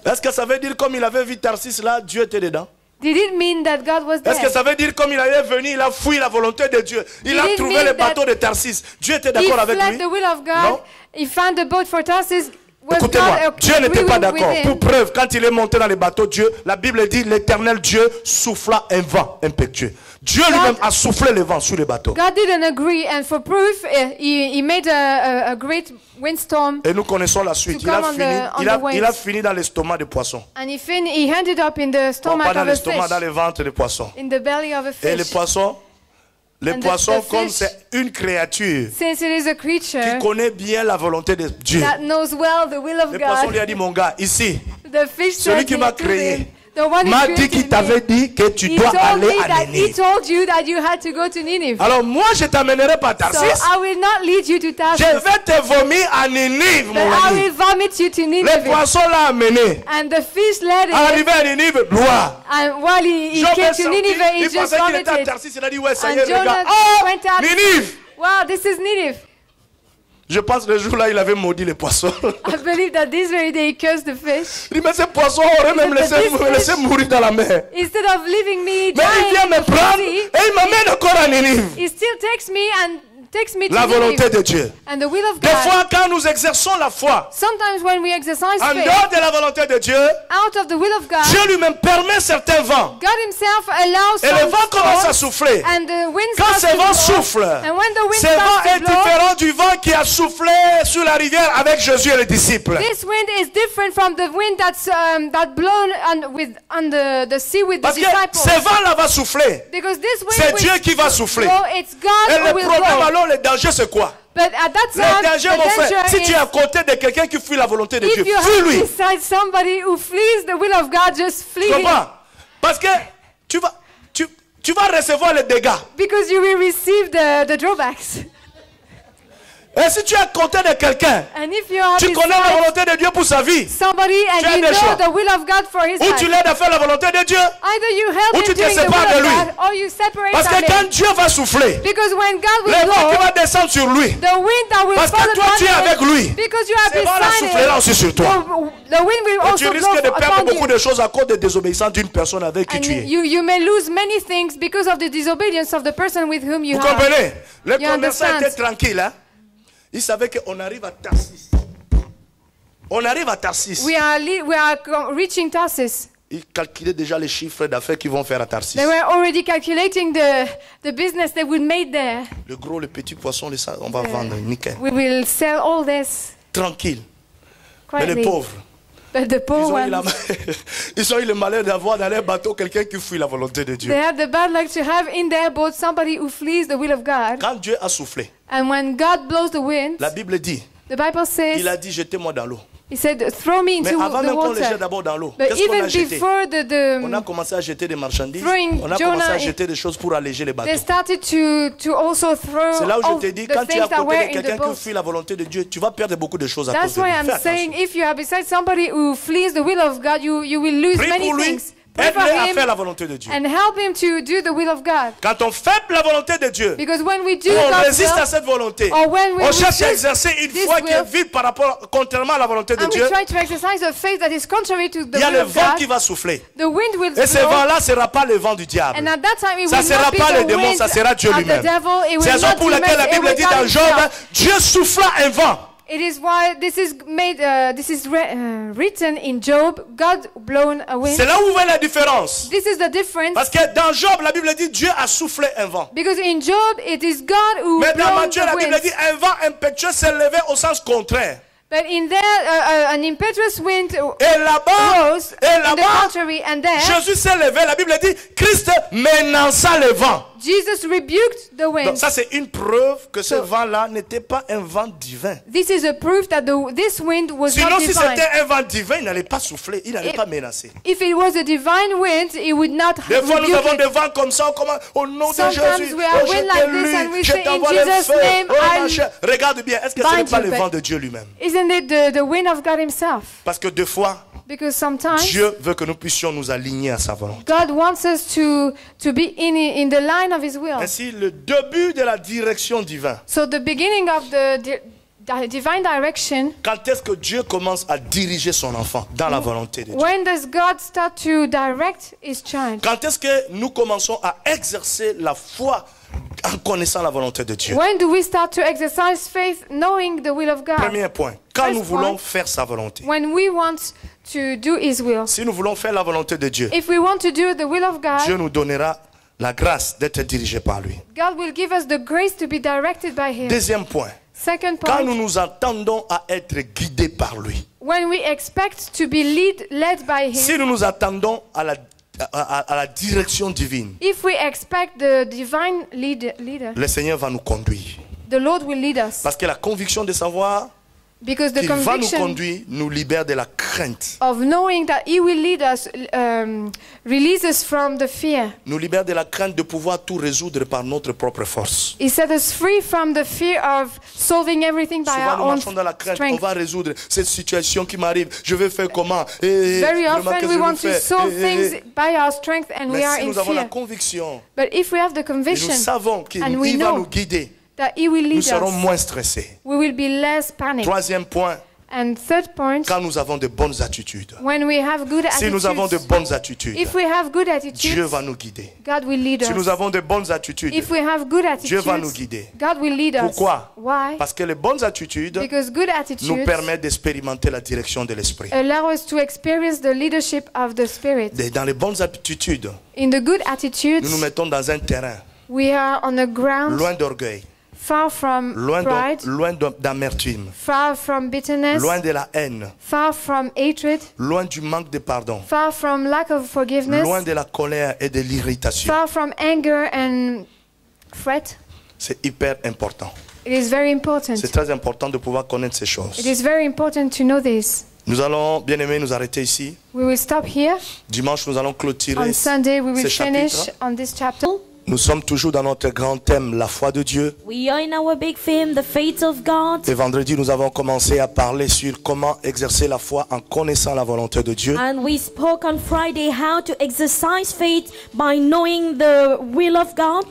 Est-ce que ça veut dire comme il avait vu Tarsis là, Dieu était dedans? Did it mean that God was Est-ce que there? ça veut dire comme il est venu, il a fui la volonté de Dieu. Il a Did it trouvé mean les that bateaux de Tarsis. Dieu était He d'accord avec fled lui? the will of Non. God. He found the boat for Tarsus. Was Écoutez-moi, God Dieu n'était pas d'accord. with Pour him? preuve, quand il est monté dans les bateaux, Dieu, la Bible dit, l'éternel Dieu souffla un vent impétueux. Dieu lui-même a soufflé le vent sur les bateaux. God didn't agree, and for proof, he made a great windstorm, Et nous connaissons la suite. To come on the waves. Il a fini dans l'estomac des poissons. and he ended up in the Non, stomach pas dans of a l'estomac, fish, dans le ventre des poissons. in the belly of a Et les fish. poissons, And the comme fish- c'est une créature Since it is a qui creature connaît bien la volonté de Dieu. that knows well the will of Les poissons lui God, a dit, mon gars, ici, the fish celui said qui m'a to him, créé the one who m'a dit created qu'il me, t'avait dit que tu he dois told aller me à that he Ninive. told you that you had to go to Nineveh. Alors moi, je t'amènerai pas à So Tarsis. I will not lead you to Je Tarsus, vais te vomir à Ninive, but mon I ami. will vomit you to Les Nineveh. poissons l'ont amené. And the fish led him, Arrivé à Ninive, loi. and while he Job came est to sorti, Nineveh, he il just pensait qu'il était à vomited. Tarsis. Il a dit, ouais, ça y And est, regarde. Jonah Oh, went out. Ninive. Wow, this is Nineveh. Je pense que le jour-là, il avait maudit les poissons. I believe that this very day he cursed the fish. Il dit, mais ces poissons auraient même laissé mourir dans la mer. Instead of leaving me Mais il vient dying me in the prendre sea, et il m'amène encore à Ninive. he still takes me to La volonté Nineveh. de Dieu. And the will of Des God. fois, quand nous exerçons la foi Sometimes when we exercise en faith dehors de la volonté de Dieu, out of the will of God, Dieu lui-même permet certains vents. God himself allows Et le some vent commence à storms, souffler. and the wind Quand starts ce to vent blow. souffle, And when the wind ce vent starts est to blow, différent du vent qui a soufflé sur la rivière avec Jésus et les disciples. this wind is different from the wind that blown on the sea with the Parce que disciples. ce vent-là va souffler. Because this wind C'est will Dieu qui va souffler. blow, it's God Et who le will problème blow. alors, le danger, c'est quoi? But at that Le time, danger, the mon frère, danger si tu es is à côté de quelqu'un qui fuit la volonté de Dieu, if you have fuis-lui. beside somebody who flees the will of God, just flee Tu him. comprends? Parce que tu vas recevoir les dégâts. Because you will receive the drawbacks. Et si tu es à côté de quelqu'un, And if you are tu connais la beside volonté de Dieu pour sa vie, somebody Tu as and you des choix. know the will of God for his ou tu life, l'aides à faire la volonté de Dieu, either you help ou him tu te doing the sépares will de of lui. God or you separate parce from que quand him. Dieu va souffler, Because when God will le vent qui blow, va descendre sur lui, the wind that will parce fall que toi tu es upon avec him, lui, because you are ce vent-là beside soufflera him, aussi sur toi. the wind will Et tu also blow risques de perdre upon beaucoup you. de choses à cause de désobéissance d'une personne avec qui And tu es. you may lose many things because of the disobedience of the person with whom you Vous have. comprenez? Le You commerçant understand? était tranquille. Hein? Il savait qu'on arrive à Tarsis. On arrive à Tarsis. We are reaching Tarsus. Il calculait déjà les chiffres d'affaires qu'ils vont faire à Tarsis. They were already calculating the business they would make there. Le gros, le petit poisson, on va vendre, nickel. We will sell all this Tranquille. Mais les quietly. pauvres, But the ils poor ont, eu ones, ils ont eu le malheur d'avoir dans leur bateau quelqu'un qui fuit la volonté de Dieu. they have the bad luck to have in their boat somebody who flees the will of God. Quand Dieu a soufflé, And when God blows the wind, la Bible dit, the Bible says, il a dit jetez-moi dans l'eau. he said, throw me Mais into avant the même qu'on les jette water. d'abord dans l'eau, But qu'est-ce qu'on a even jeté? before On a commencé à jeter des marchandises, throwing on a Jonah commencé à in- jeter des choses pour alléger les bateaux. they started to also throw C'est là où all je te dis, the quand tu es things à that were côté de in quelqu'un the qui boat. fuit la volonté de Dieu, tu vas perdre beaucoup de choses à cause That's de why lui. I'm Fais saying, attention. if you are beside somebody who flees the will of God, you will lose Prie many pour lui. things. Pray for Aide-les à him faire la volonté de Dieu. and help him to do the will of God. Quand on fait la volonté de Dieu, Because when we do on God's résiste à will, cette volonté. or when we On cherche à resist exercer une this foi qui est will, vide par rapport, contrairement à la volonté de and Dieu. we try to exercise a faith that is contrary to the Il y a will le of vent qui God, va souffler. the wind will Et ce blow, vent-là ne sera pas le vent du diable. and at that time it Ça will sera not be pas les the démons, wind ça sera Dieu of the lui-même. devil, it C'est la will raison not pour laquelle la demons, it Bible will dit God dans Job, himself. Dieu souffla un vent. It is why this is made. This is written in Job. God blown a wind. C'est là où est la différence. This is the difference. Parce que dans Job, la Bible dit Dieu a soufflé un vent. Because in Job, it is God who Mais dans blows Matthieu, the la Bible wind. dit un vent impétueux s'est levé au sens contraire. But in there, an impetuous wind Et là-bas, rose in the contrary, and there Jésus s'est levé. La Bible dit Christ menaça le vent. Jesus rebuked the wind. Donc ça c'est une preuve que ce So- vent-là n'était pas un vent divin. This is a proof that this wind was Sinon not si divine. c'était un vent divin, il n'allait pas souffler, il n'allait pas menacer. If it was a divine wind, it would not Des fois nous rebuke avons it. des vents comme ça, comment au nom de Sometimes Jésus, we are je wind like this and t'ai we lu, je say, in t'envoie le Jesus' feu, name, oh I'll machin. Regarde bien, est-ce que ce n'est bind pas you, le but- vent de Dieu lui-même? Isn't it the wind of God himself? Parce que des fois, Because sometimes Dieu veut que nous puissions nous aligner à sa volonté. God wants us to be in the line of his will. Ainsi, le début de la direction divine. So the beginning of the divine direction, Quand est-ce que Dieu commence à diriger son enfant dans la volonté de Dieu? when does God start to direct his child? Quand est-ce que nous commençons à exercer la foi en connaissant la volonté de Dieu? When do we start to exercise faith knowing the will of God? Premier point, quand First nous voulons point. faire sa volonté. When we want to do his will. Si nous voulons faire la volonté de Dieu, If we want to do the will of Dieu God, nous donnera la grâce d'être dirigé par lui. God will give us the grace to be directed by him. Deuxième point, Second quand nous point, nous attendons à être guidés par lui. when we expect to be led by him. Si nous nous attendons à la direction divine, If we expect the divine leader, le Seigneur va nous conduire. the Lord will lead us. Parce que la conviction de savoir Because the qu'il va nous conviction conduire nous libère de la crainte. of knowing that he will lead us release us from the fear. Nous libère de la crainte de pouvoir tout résoudre par notre propre force. He set us free from the fear of solving everything by Souvent our nous own marchons dans la crainte, on strength. va résoudre cette situation qui m'arrive, je vais faire comment? Very vraiment, often qu'est-ce we que want je to vais solve faire? things by our strength and we Mais are si in nous avons la fear. conviction But if we have the et nous conviction savons qu'il and we va know nous guider, that he will nous lead serons us, moins stressés. we will be less panicked. Troisième point, And third point, quand nous avons de bonnes attitudes. when we have good Si nous avons de attitudes, bonnes attitudes, if we have good Dieu attitudes, va nous guider. God will lead Si nous us. avons de bonnes attitudes, If we have good Dieu va nous attitudes, guider. God will lead us. Pourquoi? Why? Parce que les bonnes attitudes Because good nous attitudes permettent d'expérimenter la direction de l'esprit. allow us to experience the leadership of the Spirit. Et dans les bonnes attitudes, In the good attitudes, nous nous mettons dans un terrain we are on the ground loin d'orgueil, far from pride, loin d'amertume, far from bitterness, loin de la haine, far from hatred, loin du manque de pardon, far from lack of forgiveness, loin de la colère et de l'irritation. far from anger and fret. C'est hyper important. It is very important. C'est très important de pouvoir connaître ces choses. It is very important to know this. Nous allons, bien aimés, nous arrêter ici. We will stop here. Dimanche, nous allons clôturer On Sunday, we will ces finish chapitres. on this chapter. Nous sommes toujours dans notre grand thème, la foi de Dieu. We are in our big theme, the faith of God. Et vendredi, nous avons commencé à parler sur comment exercer la foi en connaissant la volonté de Dieu. And we spoke on Friday how to exercise faith by knowing the will of God.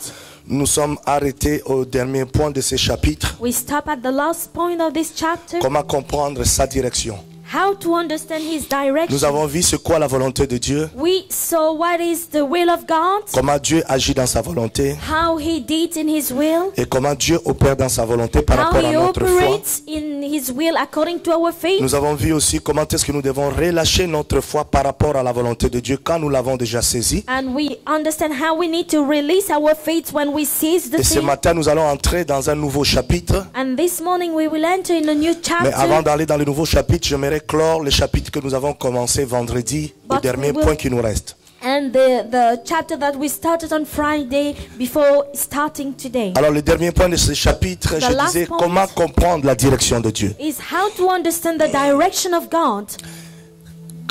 Nous sommes arrêtés au dernier point de ce chapitre. We stop at the last point of this chapter. Comment comprendre sa direction. How to understand His Nous direction. avons vu c'est quoi la volonté de Dieu. We saw what is the will of God, Comment Dieu agit dans sa volonté. how He did in His will, Et comment Dieu opère dans sa volonté par how rapport à He notre foi. operates in His will according to our faith. Nous avons vu aussi comment est-ce que nous devons relâcher notre foi par rapport à la volonté de Dieu quand nous l'avons déjà saisie. And we understand how we need to release our faith when we seize the Et ce thing. matin, nous allons entrer dans un nouveau chapitre. And this morning we will enter in a new Mais avant chapter. d'aller dans le nouveau chapitre, j'aimerais clore le chapitre que nous avons commencé vendredi, le But dernier we will- point qui nous reste. And the chapter that we started on Friday before starting today Alors le dernier point de ce chapitre, The je last disais point. comment comprendre la direction de Dieu. is how to understand the direction of God.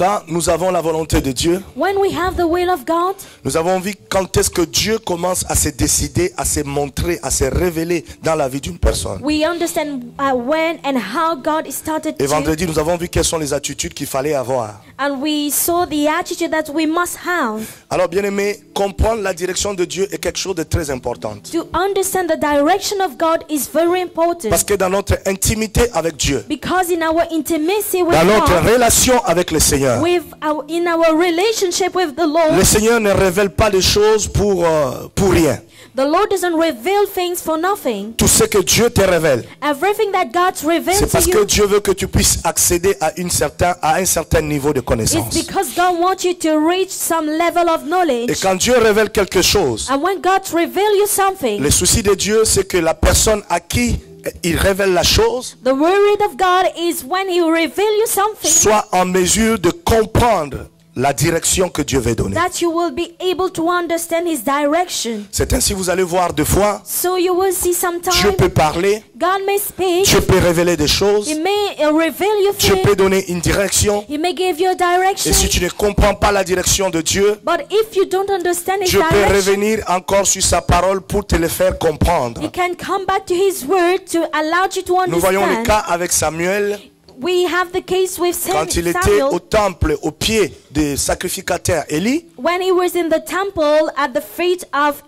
Quand nous avons la volonté de Dieu, when we have the will of God, nous avons vu quand est-ce que Dieu commence à se décider, à se montrer, à se révéler dans la vie d'une personne. we understand when and how God started Et to. vendredi, nous avons vu quelles sont les attitudes qu'il fallait avoir. And we saw the attitude that we must have. Alors, bien-aimé, comprendre la direction de Dieu est quelque chose de très important. To understand the direction of God is very important. Parce que dans notre intimité avec Dieu, Because in our intimacy with dans notre God, relation avec le Seigneur, in our relationship with the Lord, le Seigneur ne révèle pas des choses pour rien. the Lord doesn't reveal things for nothing. Tout ce que Dieu te révèle, Everything that God reveals c'est parce to que you, Dieu veut que tu puisses accéder à un certain niveau de it's connaissance. because God wants you to reach some level of Et knowledge. quand Dieu révèle quelque chose, And when God reveals you something, le souci de Dieu, c'est que la personne à qui il révèle la chose the word of God is when He reveals you something soit en mesure de comprendre la direction que Dieu veut donner. that you will be able to understand His direction. C'est ainsi vous allez voir deux fois, So you will see Dieu sometimes peut parler, God may speak, Dieu peut révéler des choses, He may reveal you Dieu peut things, donner une direction. He may give you a direction. Et si tu ne comprends pas la direction de Dieu, But if you don't understand His Dieu peut direction, revenir encore sur sa parole pour te le faire comprendre. He can come back to His word to allow you to Nous voyons le understand. cas avec Samuel We have the case with quand il était au Samuel temple au pied des sacrificateurs Élie. when he was in the temple at the feet of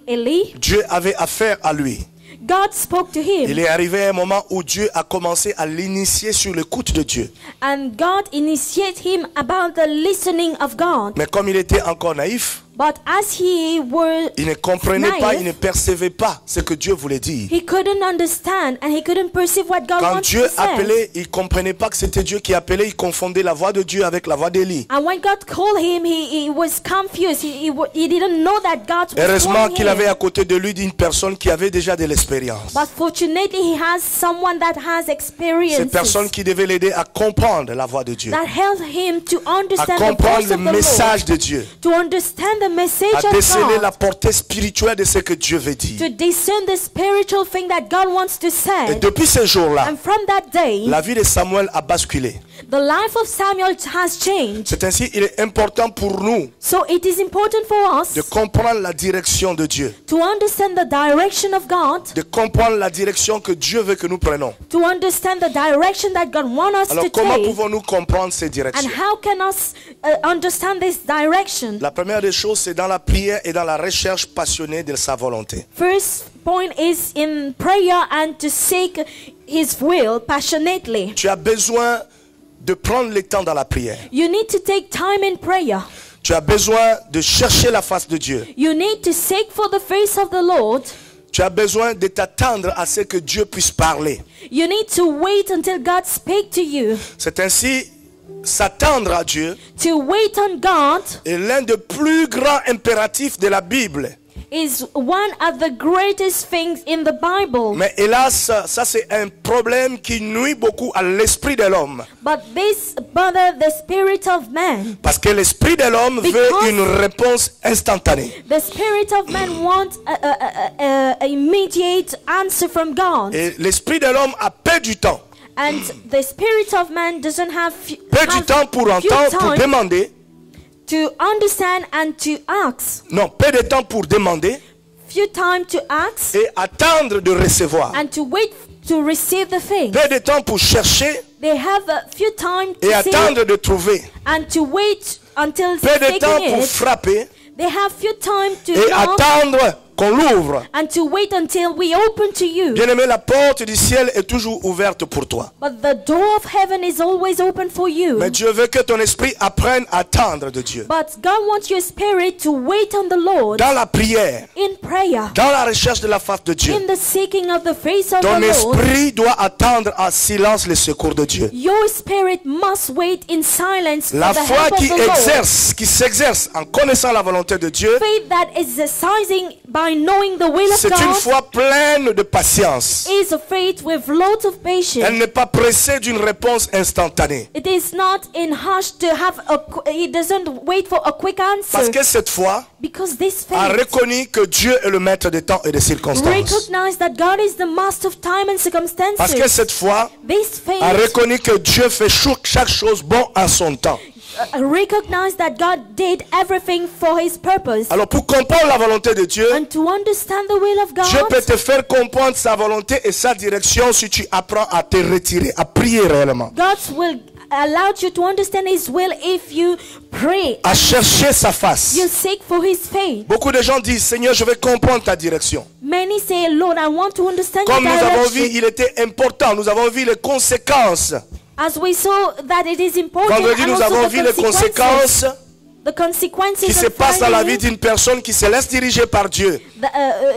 Eli. Dieu avait affaire à lui. God spoke to Il him, est arrivé un moment où Dieu a commencé à l'initier sur l'écoute de Dieu. and God initiated him about the listening of God. Mais comme il était encore naïf, But as he was, il ne comprenait pas, naïf, il ne percevait pas ce que Dieu voulait dire. he couldn't understand and he couldn't perceive what God Quand wanted Dieu to say. appelait, il ne comprenait pas que c'était Dieu qui appelait. Il confondait la voix de Dieu avec la voix d'Élie. And when God called him, he was confused. He didn't know that God was Heureusement calling qu'il him. avait à côté de lui une personne qui avait déjà de l'expérience. But fortunately, he has someone that has experience. Cette personne qui devait l'aider à comprendre la voix de Dieu, That helped him to à understand the comprendre voice le of the Lord, message de Dieu, to understand the message à of déceler la God, portée spirituelle de ce que Dieu veut dire. to discern the spiritual thing that God wants to Et say. depuis ce jour-là, And from that day, la vie de Samuel a basculé. the life of Samuel has changed. C'est ainsi, il est important pour nous So it is important for us de comprendre la direction de Dieu, to understand the direction of God, de comprendre la direction que Dieu veut que nous prenions. to understand the direction that God wants us Alors to comment take. pouvons-nous comprendre ces And directions? how can us understand this direction? La première des choses, c'est dans la prière et dans la recherche passionnée de sa volonté. First point is in prayer and to seek His will passionately. Tu as besoin de prendre le temps dans la prière. You need to take time in prayer. Tu as besoin de chercher la face de Dieu. You need to seek for the face of the Lord. Tu as besoin de t'attendre à ce que Dieu puisse parler. You need to wait until God speaks to you. C'est ainsi, s'attendre à Dieu To wait on God est l'un des plus grands impératifs de la Bible. is one of the greatest things in the Bible. Mais hélas, ça c'est un problème qui nuit beaucoup à l'esprit de l'homme. But this bother the spirit of man. Parce que l'esprit de l'homme veut Because- une réponse instantanée. The spirit of man wants a immediate answer from God. Et l'esprit de l'homme a peu du temps. And the spirit of man doesn't have Peu du temps pour entendre, pour demander. to understand and to ask. Non, peu de temps pour demander Few time to ask et attendre de recevoir. and to wait to receive the thing. Peu de temps pour chercher They have a few time to et seek attendre de trouver. and to wait until Peu de temps seeking pour it. frapper They have few time to et knock attendre qu'on l'ouvre. and to wait until we open to you. Bien-aimé, la porte du ciel est toujours ouverte pour toi. But the door of heaven is always open for you. Mais Dieu veut que ton esprit apprenne à attendre de Dieu. But God wants your spirit to wait on the Lord Dans la prière, in prayer, dans la recherche de la face de Dieu, in the seeking of the face of ton the Lord. esprit doit attendre en silence le secours de Dieu. Your spirit must wait in silence for La the foi help of qui the Lord. qui s'exerce en connaissant la volonté de Dieu, Faith that is exercising by knowing the will of c'est une God foi pleine de patience. is a faith with lots of patience. Elle n'est pas pressée d'une réponse instantanée. It is not in hush to have it doesn't wait for a quick Parce answer, que cette foi because this a faith reconnu que Dieu est le maître des temps et des circonstances. recognize that God is the master of time and Parce que circumstances. cette foi This a faith reconnu que Dieu fait chaque chose bon en son temps. recognize that God did everything for His purpose. Alors pour comprendre la volonté de Dieu, And to understand the will of Dieu peut God, te faire comprendre sa volonté et sa direction si tu apprends à te retirer, à prier réellement, God will allow you to understand His will if you pray, à chercher sa face. you seek for His face. Beaucoup de gens disent, Seigneur, je vais comprendre ta direction. Many say, Lord, I want to understand Comme your nous avons vu, direction. il était important, nous avons vu les conséquences. As we saw that it is important, Vendredi, and nous also avons the vu les conséquences the consequences qui se of passent dans la vie finding, d'une personne qui se laisse diriger par Dieu.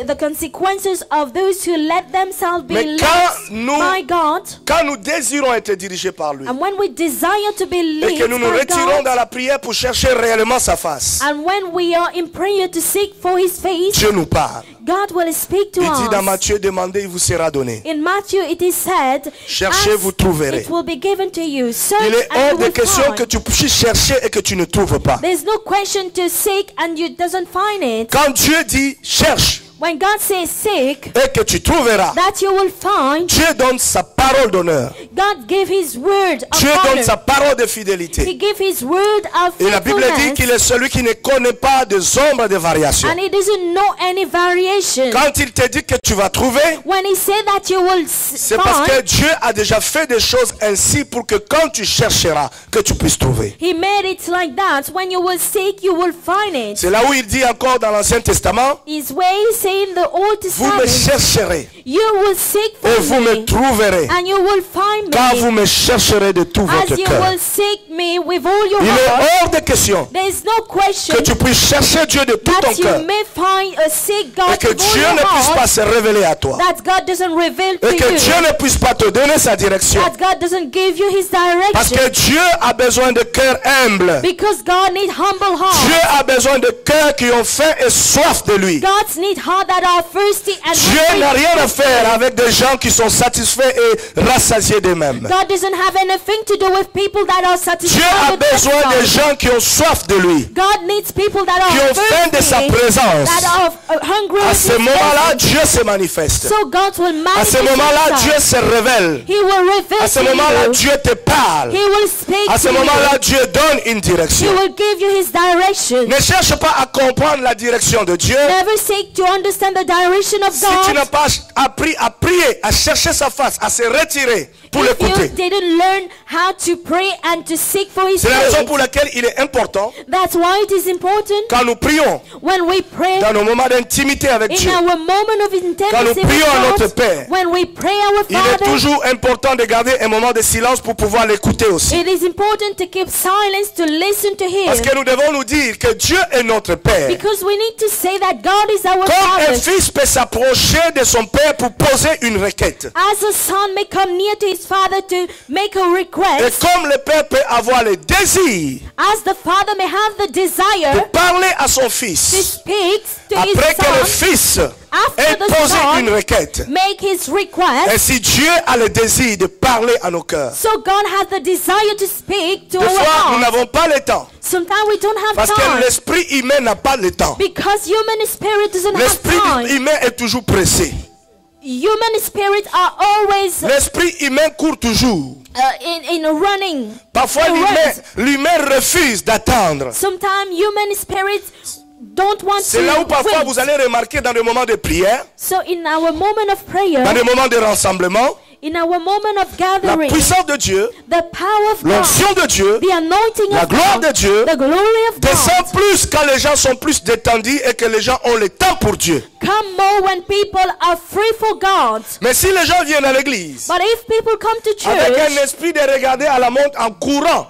the consequences of those who let themselves be Mais led quand nous- by God. Quand nous désirons être dirigés par lui And when we desire to be et led que nous nous by retirons God, dans la prière pour chercher réellement sa face, and when we are in prayer to seek for His face, Dieu nous parle. God will speak to Il dit dans us. Matthieu, demandez, il vous sera donné. In Matthew it is said, Cherchez, ask, vous trouverez. it will be given to you. Search Il est and hors you de will question find. que tu puisses chercher et que tu ne trouves pas. There's no question to seek and you doesn't find it. Quand Dieu dit cherche When God says seek, et que tu trouveras, that you will find, Dieu donne sa parole d'honneur. God gave His word of Dieu donne sa honor. parole de He fidélité. gave His word of Et la Bible dit faithfulness, qu'il est celui qui ne connaît pas des ombres de variation. and He doesn't know any variation. Quand il te dit que tu vas trouver, When He said that you will c'est parce que find, Dieu a déjà fait des choses ainsi pour que quand tu chercheras, que tu puisses trouver. He made it like that. When you will seek, you will find it. C'est là où il dit encore dans l'Ancien Testament, His way is saying the Old vous me Testament, chercherez you will seek et for vous me me, trouverez, and you will find car vous me, me chercherez de tout as votre you cœur. will seek me with all your Il est heart. hors de question There is no question que tu puisses chercher Dieu de tout ton that cœur you may find seek et God que with all Dieu your ne puisse pas heart, se révéler à toi that God doesn't reveal to et que you, Dieu ne puisse pas te donner sa direction. that God doesn't give you His Parce direction, que Dieu a besoin de cœurs humbles. because God needs humble Dieu hearts. a besoin de cœurs qui ont faim et soif de lui. God needs hearts that are thirsty and Dieu hungry. n'a rien à faire avec des gens qui sont satisfaits et rassasiés d'eux-mêmes. God doesn't have anything to do with people that are satisfied Dieu a with besoin de themselves. gens qui ont soif de lui, God needs people that qui are ont faim de sa thirsty, présence. that are hungry À with ce His moment-là, presence. Dieu se manifeste. So God will À ce manifest moment-là, Dieu Himself. se révèle. He will reveal À ce to moment-là, you. Dieu te parle. He will speak À ce to moment-là, you. Dieu donne une He direction. will give you His direction. Ne cherche pas à comprendre la direction de Dieu Never seek to understand the direction of si tu n'as God pas appris à prier, à chercher sa face, à se retirer pour if you l'écouter. didn't learn how to pray and to seek for His C'est la raison face. pour laquelle il est important, That's why it is important quand nous prions, when we pray dans nos moments d'intimité avec in Dieu, our moment of quand nous intimacy with prions à notre God, Père, when we pray our il est Father, toujours important de garder un moment de silence pour pouvoir l'écouter aussi. it is important to keep silence to listen to Parce Him, que nous devons nous dire que Dieu est notre Père. because we need to say that God is our Comme un Father. fils peut s'approcher de son Père pour poser une requête. As a son may come near to his father to make a Et request, comme le Père peut avoir le désir as the father may have the de desire parler à son to fils, speak to après que le his son, fils ait after the posé une son requête, make his request. ainsi Dieu a le désir de parler à nos cœurs. So God has the desire to speak to Des our fois, nous hearts. n'avons pas le temps. Sometimes we don't have Parce que time l'esprit humain n'a pas le temps. because human spirit doesn't have L'esprit time. humain est toujours pressé. Human spirits are always L'esprit humain court toujours. in running. Parfois, l'humain refuse d'attendre. Sometimes human spirits don't want C'est là où to parfois wait. vous allez remarquer dans des moments de prière, So in our moment of prayer, dans des moments de rassemblement, in our moment of la gathering, puissance de Dieu, the power of God, l'onction de Dieu, the anointing la of gloire de God, Dieu the glory of descend God plus quand les gens sont plus détendus et que les gens ont le temps pour Dieu. come more when people are free for God. Mais si les gens viennent à l'église But if people come to avec un church esprit de regarder à la montre en courant,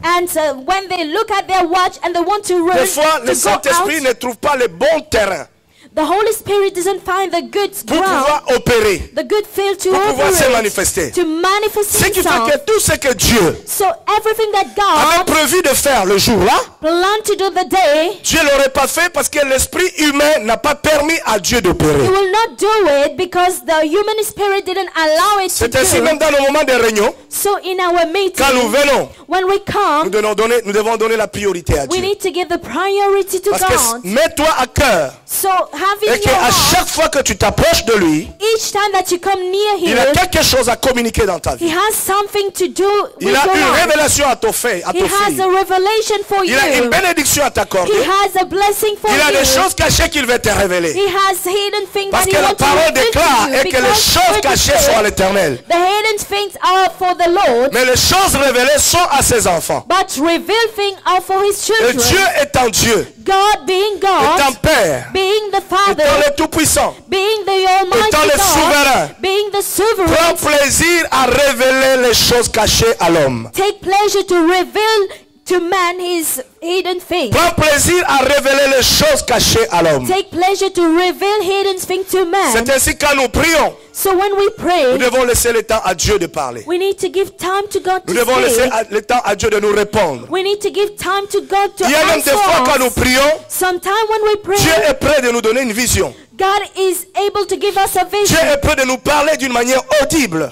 and when they look at their watch and they want to run des fois to le go Saint-Esprit out, ne trouve pas le bon terrain the Holy Spirit doesn't find the good pour ground, pouvoir opérer, the good field to pour pouvoir se operate, manifester. to manifest Ce qui fait himself. que tout ce que Dieu So everything that avait God prévu de faire le jour-là, planned to do the day, Dieu ne l'aurait pas fait parce que l'esprit humain n'a pas permis à Dieu He d'opérer. will not do it because the human spirit didn't allow it to C'est ainsi do. même dans nos moments de réunion, So in our meeting, quand nous venons, when we come, nous devons donner la priorité à we Dieu. need to give the priority to Parce God. que mets-toi à cœur So having Et your qu'à heart, chaque fois que tu t'approches de lui, each time that you come near il a him, quelque chose à communiquer dans ta he vie. has something to do with Il a your une life. révélation à t'offrir, à He has t'offrir. a revelation for Il a une you. bénédiction à t'accorder. He has a blessing for Il a des you. choses cachées qu'il veut te révéler. He has hidden things Parce that que he la wants to parole reveal déclare to you. et que les Because choses Scripture cachées sont à says l'Éternel. the hidden things are for the Lord, Mais les choses révélées sont à ses enfants. but revealed things are for his Et children. Dieu étant Dieu, God being étant God, Père, being the étant Father, le Tout-Puissant, being the Almighty étant le souverain, God, being the prend sovereign, plaisir à révéler les choses cachées à l'homme. take pleasure to reveal to man his hidden things. Prend plaisir à révéler les choses cachées à l'homme. Take pleasure to reveal hidden things to man. C'est ainsi que quand nous prions, So when we nous pray, devons laisser le temps à Dieu de parler. we need to give time to God Nous to devons laisser speak. le temps à Dieu de nous répondre. We need to give time to God to Il y a même des answer fois quand nous us. prions, Sometime when we pray, Dieu est prêt de nous donner une vision. God is able to give us a Dieu vision. est prêt de nous parler d'une manière audible.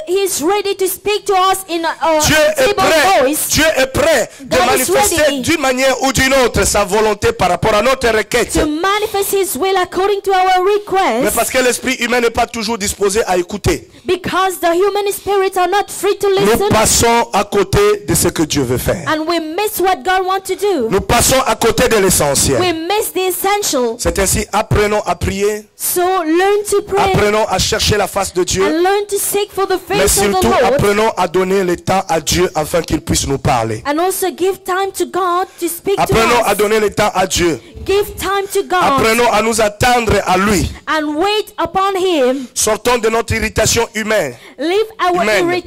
He's ready to speak to us in a Dieu est audible prêt, voice. Dieu est prêt de God is manifester ready. d'une manière ou d'une autre sa volonté par rapport à notre requête. To manifest His will according to our Mais request, parce que l'esprit humain n'est pas toujours disposé à écouter, because the human spirits are not free to nous listen, passons à côté de ce que Dieu veut faire. and we miss what God wants to do. Nous passons à côté de l'essentiel. We miss the essential. C'est ainsi, apprenons à prier, So learn to pray apprenons à chercher la face de Dieu, and learn to seek for the mais face of the surtout Lord, apprenons à donner le temps à Dieu afin qu'il puisse nous parler. and also give time to God to speak to Apprenons à us. donner le temps à Dieu. Give time to God Apprenons à nous attendre à lui. and wait upon Him. Sortons de notre irritation humaine. Leave our Amen. Ne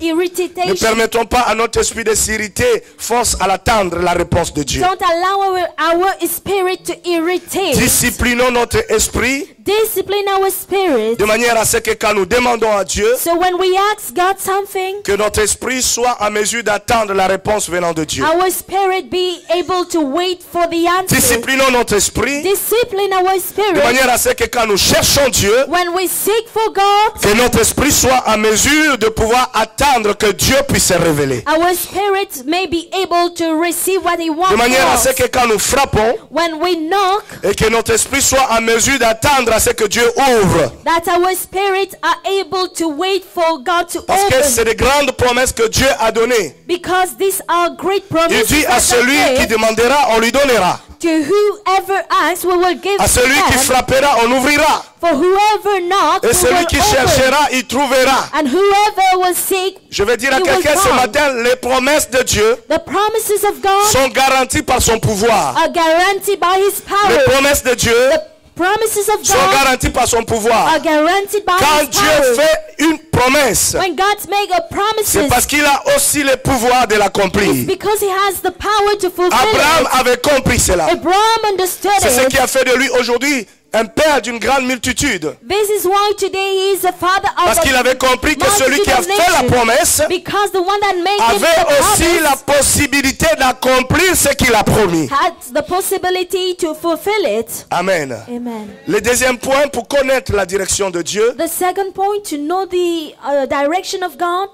irritation. permettons pas à notre esprit de s'irriter. Force à l'attendre la réponse de Dieu. Don't allow our spirit to irritate. Disciplinons notre esprit Discipline our spirit. de manière à ce que quand nous demandons à Dieu, So when we ask God something, que notre esprit soit en mesure d'attendre la réponse venant de Dieu. our spirit be able to wait for the answer. Disciplinons notre esprit Discipline our de spirit. manière à ce que quand nous cherchons Dieu, When we seek for God, que notre esprit soit en mesure de pouvoir attendre que Dieu puisse se révéler. our spirit may be able to receive what He wants De manière à from ce us. que quand nous frappons, When we knock, et que notre esprit soit en mesure d'attendre à ce que Dieu ouvre. that our spirits are able to wait for God to Parce que open. c'est des grandes promesses que Dieu a données. Because these are great Il promises dit à that celui God qui gave. demandera, on lui donnera. To whoever asks, we will give À celui qui them. frappera, on ouvrira. For whoever knocks, Et we celui will qui open. cherchera, il trouvera. And whoever will seek, Je vais dire à he will quelqu'un ce come. matin, les promesses de Dieu The promises of God sont garanties par son pouvoir. are guaranteed by His Les power. promesses de Dieu The promises of sont God garanties par son pouvoir. are guaranteed by Quand His Dieu power. fait une promesse, When God makes a c'est promise, parce qu'il a aussi le pouvoir de it's l'accomplir. because He has the power to fulfill Abraham it. avait compris cela. Abraham understood C'est ce qui it. a fait de lui aujourd'hui un père d'une grande multitude. This is why today He is the father of Parce qu'il a avait compris que celui qui a multitude of fait la nations. promesse Because the one that made him avait the aussi la promise possibilité d'accomplir ce qu'il a promis. had the possibility to fulfill it. Amen. Amen. Le deuxième point, pour connaître la direction de Dieu, The second point, to know the direction of God,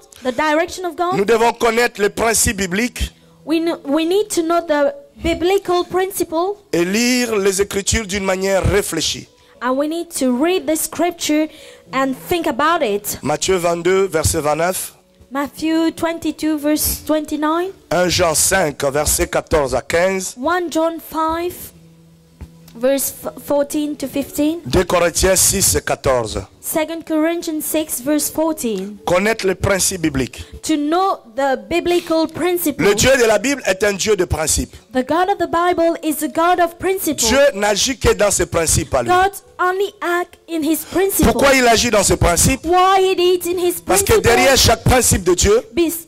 nous devons connaître les principes bibliques we need to know the biblical principle, et lire les Écritures d'une manière réfléchie. and we need to read the scripture and think about it. Matthieu 22, verset 29. Matthew 22 verse 29, 1 Jean 5, verset 14 à 15. 1 John 5 verse 14 to 15, 2 Corinthiens 6, 14. 2 Corinthians 6 verse 14. Connaître les principes bibliques. To know the biblical principle. Le Dieu de la Bible est un Dieu de principes. The God of the Bible is the God of principle. Dieu n'agit que dans ses principes à lui. God only acts in His principle. Pourquoi il agit dans ses principes? Why He did in His Parce que principle? derrière chaque principe de Dieu,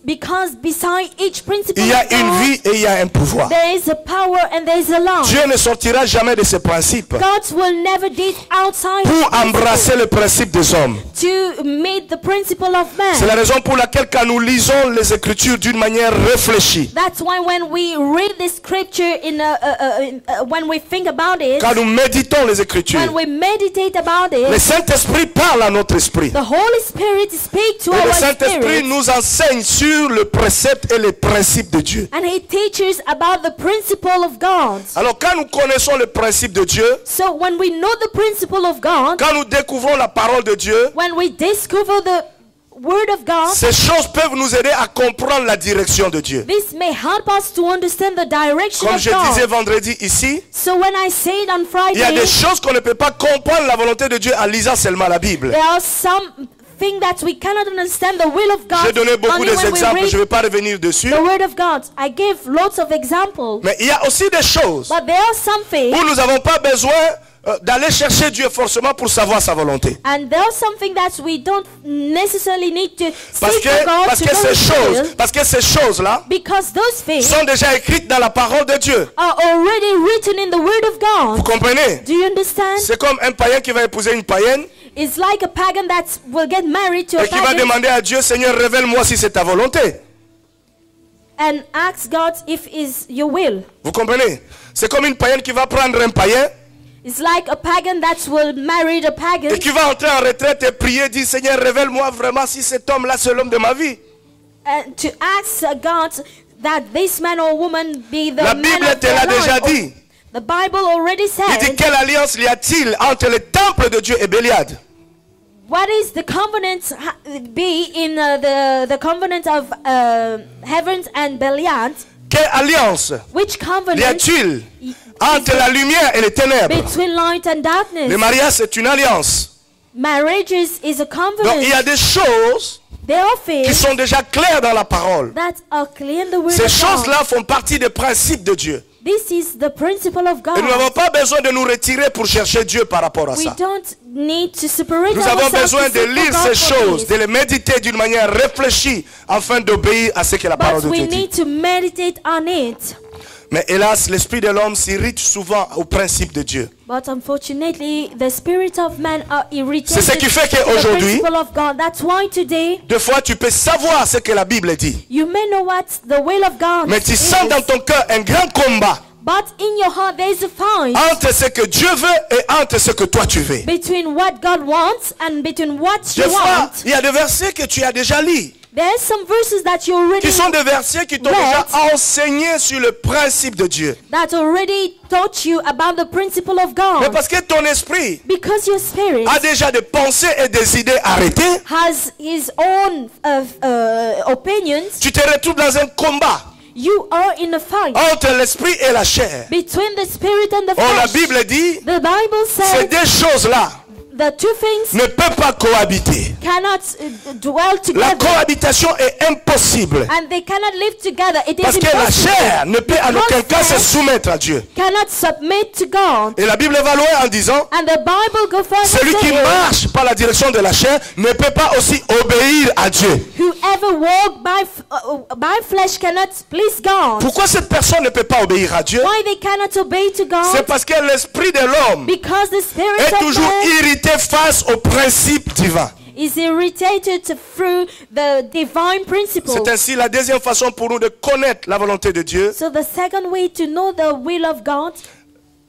Because beside each principle il y a of une God, vie et il y a un pouvoir. there is a power and there is a law. Dieu ne sortira jamais de ses principes God will never did outside pour His embrasser le principe des hommes. to meet the principle of C'est man. la raison pour laquelle quand nous lisons les Écritures d'une manière réfléchie, That's why when we read the scripture when we think about it, quand nous méditons les Écritures, when we meditate about Le this, Saint-Esprit parle à notre esprit. the Holy Spirit speaks to Et le our Saint-Esprit spirit, nous enseigne sur le précepte et les principes de Dieu. and He teaches about the principle of God. Alors quand nous connaissons le principe de Dieu, So when we know the principle of God, quand nous découvrons la parole de Dieu, when we discover the Word of God, ces choses peuvent nous aider à comprendre la direction de Dieu. this may help us to understand the direction Comme of je disais God. vendredi ici, So when I say it on il y a Friday, des choses qu'on ne peut pas comprendre la volonté de Dieu en lisant seulement la Bible. there are some things that we cannot understand the will of God J'ai donné beaucoup only when we d'exemples, read je ne vais pas revenir dessus. the Word of God. I gave lots of examples, Mais il y a aussi des choses but there are some things, où nous n'avons pas besoin d'aller chercher Dieu forcément pour savoir sa volonté. and there are something that we don't necessarily need to Parce seek que, for God parce to que know ces His choses, will, parce que ces choses-là because those things sont déjà écrites dans la parole de Dieu. are already written in the Word of Vous God. comprenez? Do you understand? C'est comme un païen qui va épouser une païenne It's like a pagan that will get married to a et qui va pagan demander à Dieu, Seigneur, révèle-moi si c'est ta volonté. and ask God if it's your will. Vous comprenez? C'est comme une païenne qui va prendre un païen It's like a pagan that will marry a pagan et qui va entrer en retraite et prier, dire, Seigneur, révèle-moi vraiment si cet homme-là, c'est l'homme de ma vie. and to ask God that this man or woman be the La man Bible of te l'a their déjà life. dit. The Bible already Il dit, said, quelle alliance y a-t-il entre le temple de Dieu et Béliade? what is the covenant be in the covenant of heavens and Belial? Quelle alliance Which y covenant a-t-il entre la lumière et les ténèbres? between light and Le darkness? mariage, c'est une alliance. Marriage is a Donc, il y a covenant. des choses There are qui things sont déjà claires dans la parole. that are clear in the Word Ces of God. choses-là font partie des principes de Dieu. This is the principle of Et nous n'avons God. pas besoin de nous retirer pour chercher Dieu par rapport à We ça. don't need to separate Nous avons ourselves besoin to de seek lire for ces God for choses, this. de les méditer d'une manière réfléchie afin d'obéir à ce que la parole But de we Dieu dit. need to meditate on it. Mais hélas, l'esprit de l'homme s'irrite souvent au principe de Dieu. But unfortunately, the spirit of man are irritated C'est ce qui fait to the qu'aujourd'hui, principle of God. That's why today Des fois, tu peux savoir ce que la Bible dit. you may know what the will of God Mais tu is. sens dans ton cœur un grand combat But in your heart there is a fight entre ce que Dieu veut et entre ce que toi tu veux. between what God wants and between what you Des fois, want. il y a des versets que tu as déjà lus, There are some verses that you already qui sont des versets qui t'ont Right. déjà enseigné sur le principe de Dieu. that already taught you about the principle of Mais God. parce que ton esprit Because your spirit a déjà des pensées et des idées arrêtées, has his own opinions, tu te retrouves dans un combat you are in a fight entre l'esprit et la chair. between the spirit and the Oh, la flesh. Bible dit, The Bible ces says deux choses-là the two things ne peuvent pas cohabiter. cannot dwell La together, cohabitation est impossible. and they cannot live together. It Parce is que la impossible. chair ne peut en aucun cas se flesh soumettre à Dieu. cannot submit to God. Et la Bible va loin en disant, And the Bible goes further celui qui saying, marche par la direction de la chair ne peut pas aussi obéir à Dieu. whoever walk by flesh cannot please God. Pourquoi cette personne ne peut pas obéir à Dieu? Why they cannot obey to C'est God? parce que l'esprit de l'homme Because the spirit est of toujours man irrité face au principe divin. is irritated through the divine principle. C'est ainsi la deuxième façon pour nous de connaître la volonté de Dieu, So the second way to know the will of God,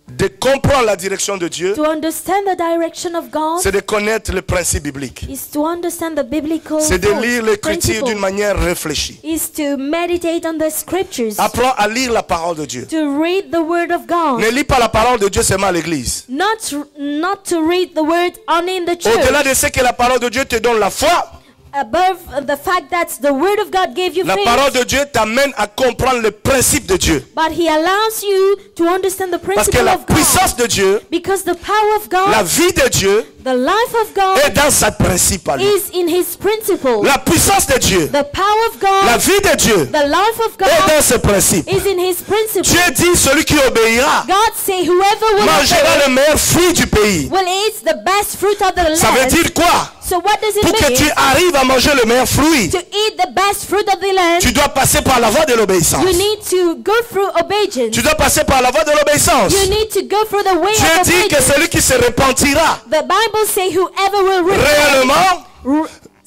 de comprendre la direction de Dieu, to understand the direction of God, c'est de connaître le principe biblique. is to understand the biblical C'est de lire l'écriture principle, d'une manière réfléchie. is to meditate on the scriptures, Apprends à lire la parole de Dieu. to read the word of God. Ne lis pas la parole de Dieu seulement à l'église. Not to read the word only in the Au-delà church. de ce que la parole de Dieu te donne la foi, Above the fact that the word of God gave you la faith, parole de Dieu t'amène à comprendre le principe de Dieu. but He allows you to understand the Parce que principle la of God. puissance de Dieu, Because the power of la God, vie de Dieu the life of est God dans sa principe à lui. is in His principle. La puissance de Dieu, The power of la God, vie de Dieu the life of est God dans ses principes. is in His principle. Dieu dit, celui qui obéira God say whoever will mangera obey le meilleur fruit du pays. will eat the best fruit of the Ça veut land. dire quoi? So what does it Pour que tu mean? arrives à manger le meilleur fruit, To eat the best fruit of the land, tu dois passer par la voie de l'obéissance. you need to go through obedience. Tu dois passer par la voie de l'obéissance. You need to go through the way Dieu of dit que obedience. celui qui se repentira The Bible say whoever will repent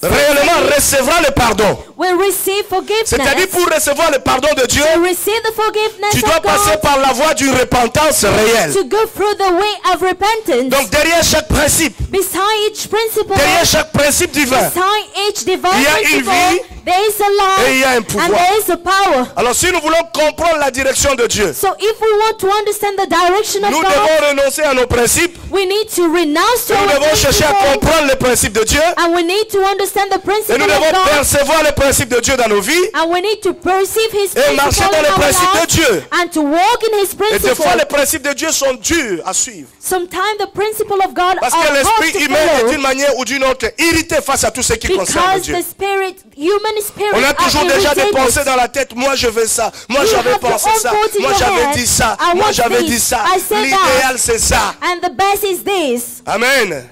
réellement recevra le pardon. will receive C'est-à-dire forgiveness. pour recevoir le pardon de Dieu, To receive the forgiveness tu dois of passer God, par la voie d'une repentance réelle. to go through the way of repentance. Donc derrière chaque principe, Beside each principle, derrière chaque principe divin, beside each divine il y a une principle, vie there is a et il y a un life and pouvoir. there is a power. Alors si nous voulons comprendre la direction de Dieu, So if we want to understand the direction of nous God, devons renoncer à nos principes we need to renounce to et nous our devons chercher à principles, comprendre les principes de Dieu and we need to understand the et principle nous of devons God, percevoir les principes de Dieu dans nos vies and we need to perceive His et marcher principle dans in les our principes de life, Dieu. and to walk in His Et des fois, les principle. principes de Dieu sont durs à suivre. Sometimes the principle of God Parce are que hard l'esprit to humain est follow, d'une manière ou d'une autre irrité face à tout ce qui concerne because Dieu. the spirit, human spirit, On a toujours are déjà des irritated. pensées dans la tête. Moi, je veux ça. Moi, You j'avais have your pensé own ça. thoughts in Moi, your j'avais head. dit ça. I Moi, want j'avais this. dit ça. I said L'idéal, that. c'est ça. And the best is this. Amen.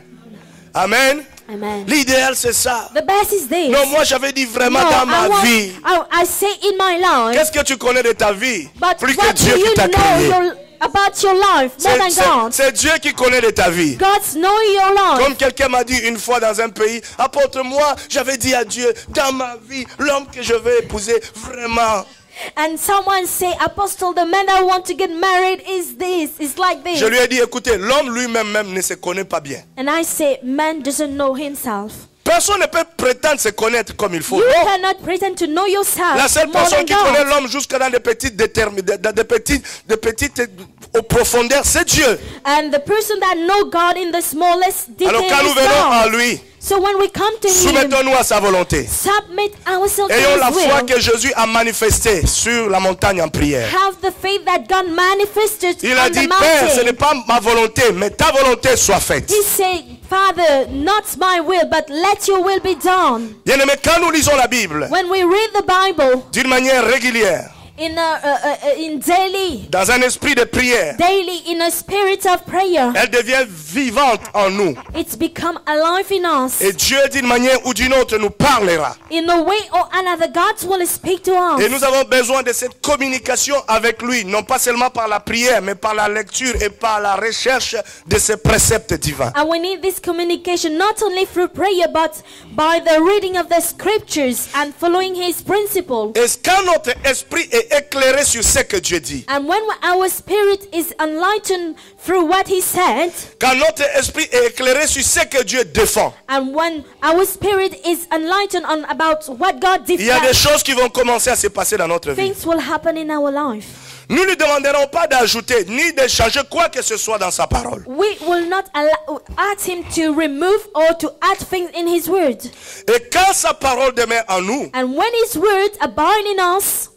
Amen. Amen. L'idéal, c'est ça. The best is this. Non, moi, j'avais dit vraiment No, dans ma vie. I say in my life. Qu'est-ce que tu connais de ta vie? But Plus que what Dieu do qui you t'a know créé. about your life more than God? C'est Dieu qui connaît de ta vie. God's know your life. Comme quelqu'un m'a dit une fois dans un pays, apporte-moi, j'avais dit à Dieu, dans ma vie, l'homme que je vais épouser, vraiment. And someone say, Apostle, the man I want to get married is this, is like this. Je lui ai dit, écoutez, l'homme lui-même même ne se connaît pas bien. And I say, man doesn't know himself. Personne ne peut prétendre se connaître comme il faut. You Non. cannot pretend to know yourself La seule more personne than qui connaît God. l'homme jusqu'à dans des petites aux profondeurs, c'est Dieu. And the person that know God in the smallest detail Alors quand nous is venons à God. lui, So when we come to Him, soumettons-nous à sa volonté. submit ourselves Ayons to la His foi will. que Jésus a manifestée sur la montagne en prière. Have the faith that God manifested Il a on dit, the Père, ce n'est mountain. pas ma volonté, mais ta volonté soit faite. He said, Father, not my will, but let your will be done. Bien-aimés, quand nous lisons la Bible When we read the Bible d'une manière régulière, in daily, dans un esprit de prière, in a spirit of prayer, elle devient vivante en nous. it's become alive in us. Et Dieu, d'une manière ou d'une autre, nous parlera. In a way or another, God will speak to us. Et nous avons besoin de cette communication avec lui, non pas seulement par la prière, mais par la lecture et par la recherche de ses préceptes divins. And we need this communication not only through prayer, but by the reading of the scriptures and following His principle. Et quand notre esprit est éclairé sur ce que Dieu dit, And when our spirit is enlightened through what He said, quand notre esprit est éclairé sur ce que Dieu défend, and when our spirit is enlightened on about what God il y a des defends, choses qui vont commencer à se passer dans notre vie. things will happen in our life. Nous ne demanderons pas d'ajouter ni de changer quoi que ce soit dans sa parole. We will not ask Him to remove or to add things in His word. Et quand sa parole demeure en nous, And when His words abide in us,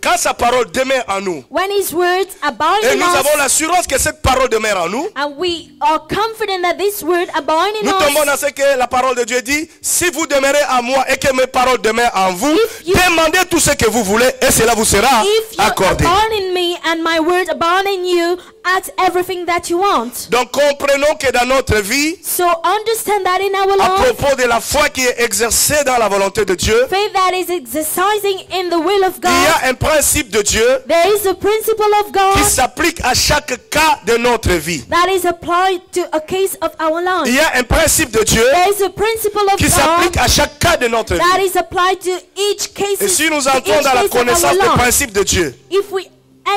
quand sa parole demeure en nous, when His words abide et in nous avons us, l'assurance que cette parole demeure en nous, and we are confident that this word abide in nous tombons us, dans ce que la parole de Dieu dit. Si vous demeurez en moi et que mes paroles demeurent en vous, If you- demandez tout ce que vous voulez et cela vous sera if you accordé. abide in me and my word abide in you, ask everything that you want. Donc comprenons que dans notre vie, So understand that in our à life, propos de la foi qui est exercée dans la volonté de Dieu, faith that is exercising in the will of il y God, a un principe de Dieu there is a principle of qui God s'applique à chaque cas de notre vie. that is applied to a case of our Il life. y a un principe de Dieu There is a principle of qui s'applique God à chaque cas de notre that vie. is applied to each case. Et si nous to entrons each dans la case of connaissance our des life. principes de Dieu, If we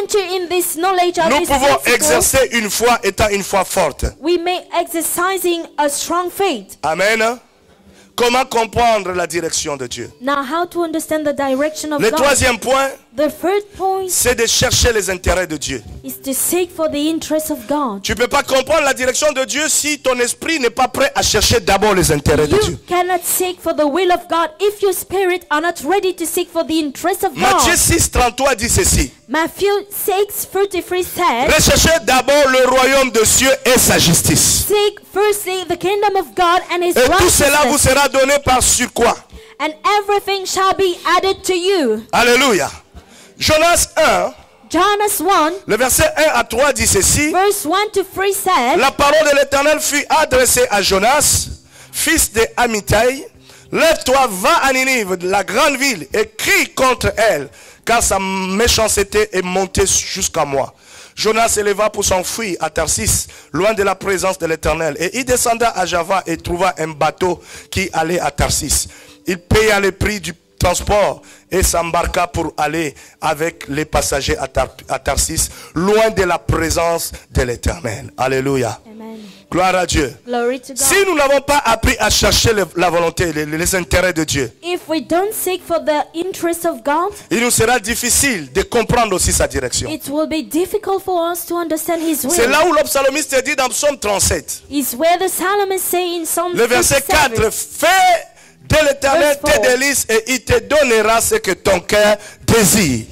enter in this knowledge of nous this pouvons principle, exercer une foi étant une foi forte. we may exercising a strong faith. Amen. Comment comprendre la direction de Dieu? Now, how to understand the direction of Le God? troisième point, The third point c'est de chercher les intérêts de Dieu. is to seek for the interests of God. Tu ne peux pas comprendre la direction de Dieu si ton esprit n'est pas prêt à chercher d'abord les intérêts de Dieu. You cannot seek for the will of God if your spirit are not ready to seek for the interests of Matthieu God. 6,33 dit ceci. Matthew 6:33 says, Recherchez d'abord le royaume de Dieu et sa justice. seek firstly the kingdom of God and His Et tout cela vous righteousness, sera donné par sur quoi? and everything shall be added to you. Alléluia. Jonas 1, Jonas 1, le verset 1 à 3 dit ceci. verse 1 to 3 says, La parole de l'Éternel fut adressée à Jonas, fils de Amittai. Lève-toi, va à Ninive, la grande ville, et crie contre elle, car sa méchanceté est montée jusqu'à moi. Jonas s'éleva pour s'enfuir à Tarsis, loin de la présence de l'Éternel. Et il descenda à Java et trouva un bateau qui allait à Tarsis. Il paya le prix du transport et s'embarqua pour aller avec les passagers à Tarsis, loin de la présence de l'Éternel. Alléluia. Amen. Gloire à Dieu. Glory to God. Si nous n'avons pas appris à chercher la volonté, les intérêts de Dieu, If we don't seek for the interest of God, il nous sera difficile de comprendre aussi sa direction. it will be difficult for us to understand His C'est will. là où le psalmiste dit dans Psaume 37, Is where the psalmist say in Psalm le verset 57, 4, fais de l'Éternel Verse 4. tes délices et il te donnera ce que ton cœur désire.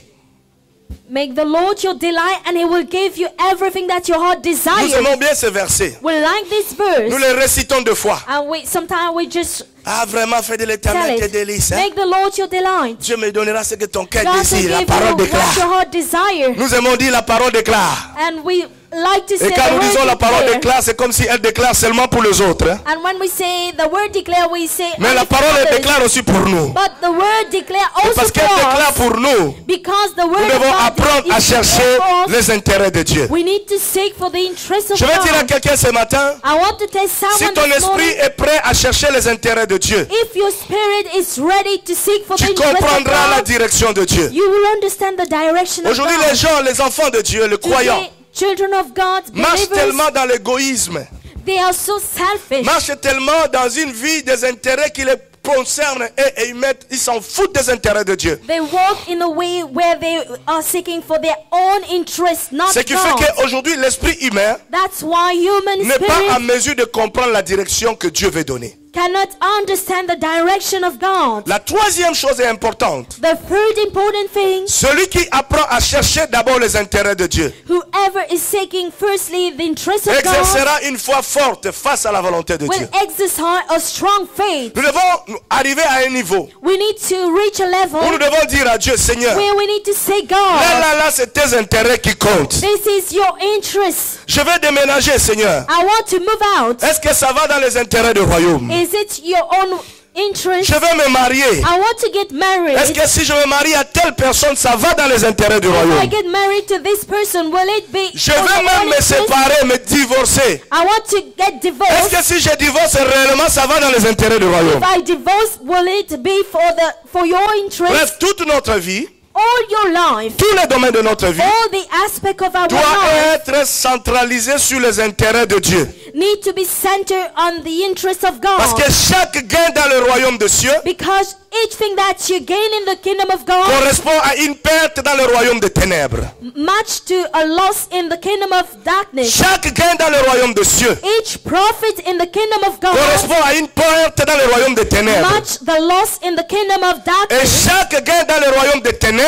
make the Lord your delight and He will give you everything that your heart Nous desires. aimons bien ce verset. We like this Nous verse, le récitons deux fois. and sometimes we just Ah, vraiment, fais de tell l'Éternel tes it. délices. Hein? Make the Lord your delight. Dieu me donnera ce que ton cœur God will désire. La give parole you what your déclare. heart desires. Nous aimons dire la parole déclare. And we like to say Et quand the nous disons word la parole declare. déclare, c'est comme si elle déclare seulement pour les autres. Hein? And when we say the word declare, we say Mais only la for parole elle others. déclare aussi pour nous. But the word declare Et also parce qu'elle for déclare us, pour nous, because the nous word of devons God apprendre à is chercher for us. les intérêts de Dieu. We need to seek for the interest of Je vais dire à God. quelqu'un ce matin, I want to tell si someone ton this esprit morning, est prêt à chercher les intérêts de Dieu, if your spirit is ready to seek for the tu interest of comprendras la God, direction de Dieu. you will understand the direction of Aujourd'hui, God. les gens, les enfants de Dieu, les croyants, Today, children of God, marchent believers, tellement dans l'égoïsme, they are so selfish. marchent tellement dans une vie des intérêts qui les concernent et ils s'en foutent des intérêts de Dieu. They walk in a way where they are seeking for their own interests, not Ce qui fait God. qu'aujourd'hui, l'esprit humain That's why human n'est pas en spirit mesure de comprendre la direction que Dieu veut donner. cannot understand the direction of God. La troisième chose est importante. The third important thing, Celui qui apprend à chercher d'abord les intérêts de Dieu whoever is seeking firstly the interest of God exercera une foi forte face à la volonté de will Dieu. exercise a strong faith. Nous devons arriver à un niveau We need to reach a level où nous devons dire à Dieu, Seigneur, where we need to say, là, God, là, là, c'est tes intérêts qui comptent. this is your interest. Je vais déménager, Seigneur. I want to move out. Est-ce que ça va dans les intérêts du royaume? Is it your own interest? Je vais me marier. I want to get married. Est-ce que si je me marie à telle personne, ça va dans les intérêts du If I royaume? get married to this person, will it be Je for vais my même own me interest? séparer, me divorcer. I want to get Est-ce divorced. que si je divorce réellement, ça va dans les intérêts du royaume? If I divorce, will it be for your interest? Bref, toute notre vie, All your life, tous les domaines de notre vie, all the aspect of our doit life être centralisé sur les intérêts de Dieu. need to be centered on the interest of God. Parce que chaque gain dans le royaume de cieux Because each thing that you gain in the kingdom of God correspond à une perte dans le royaume des ténèbres. match to a loss in the kingdom of darkness. Chaque gain dans le royaume de cieux Each profit in the kingdom of God correspond à une perte dans le royaume des ténèbres. match the loss in the kingdom of Et darkness. chaque gain dans le royaume des ténèbres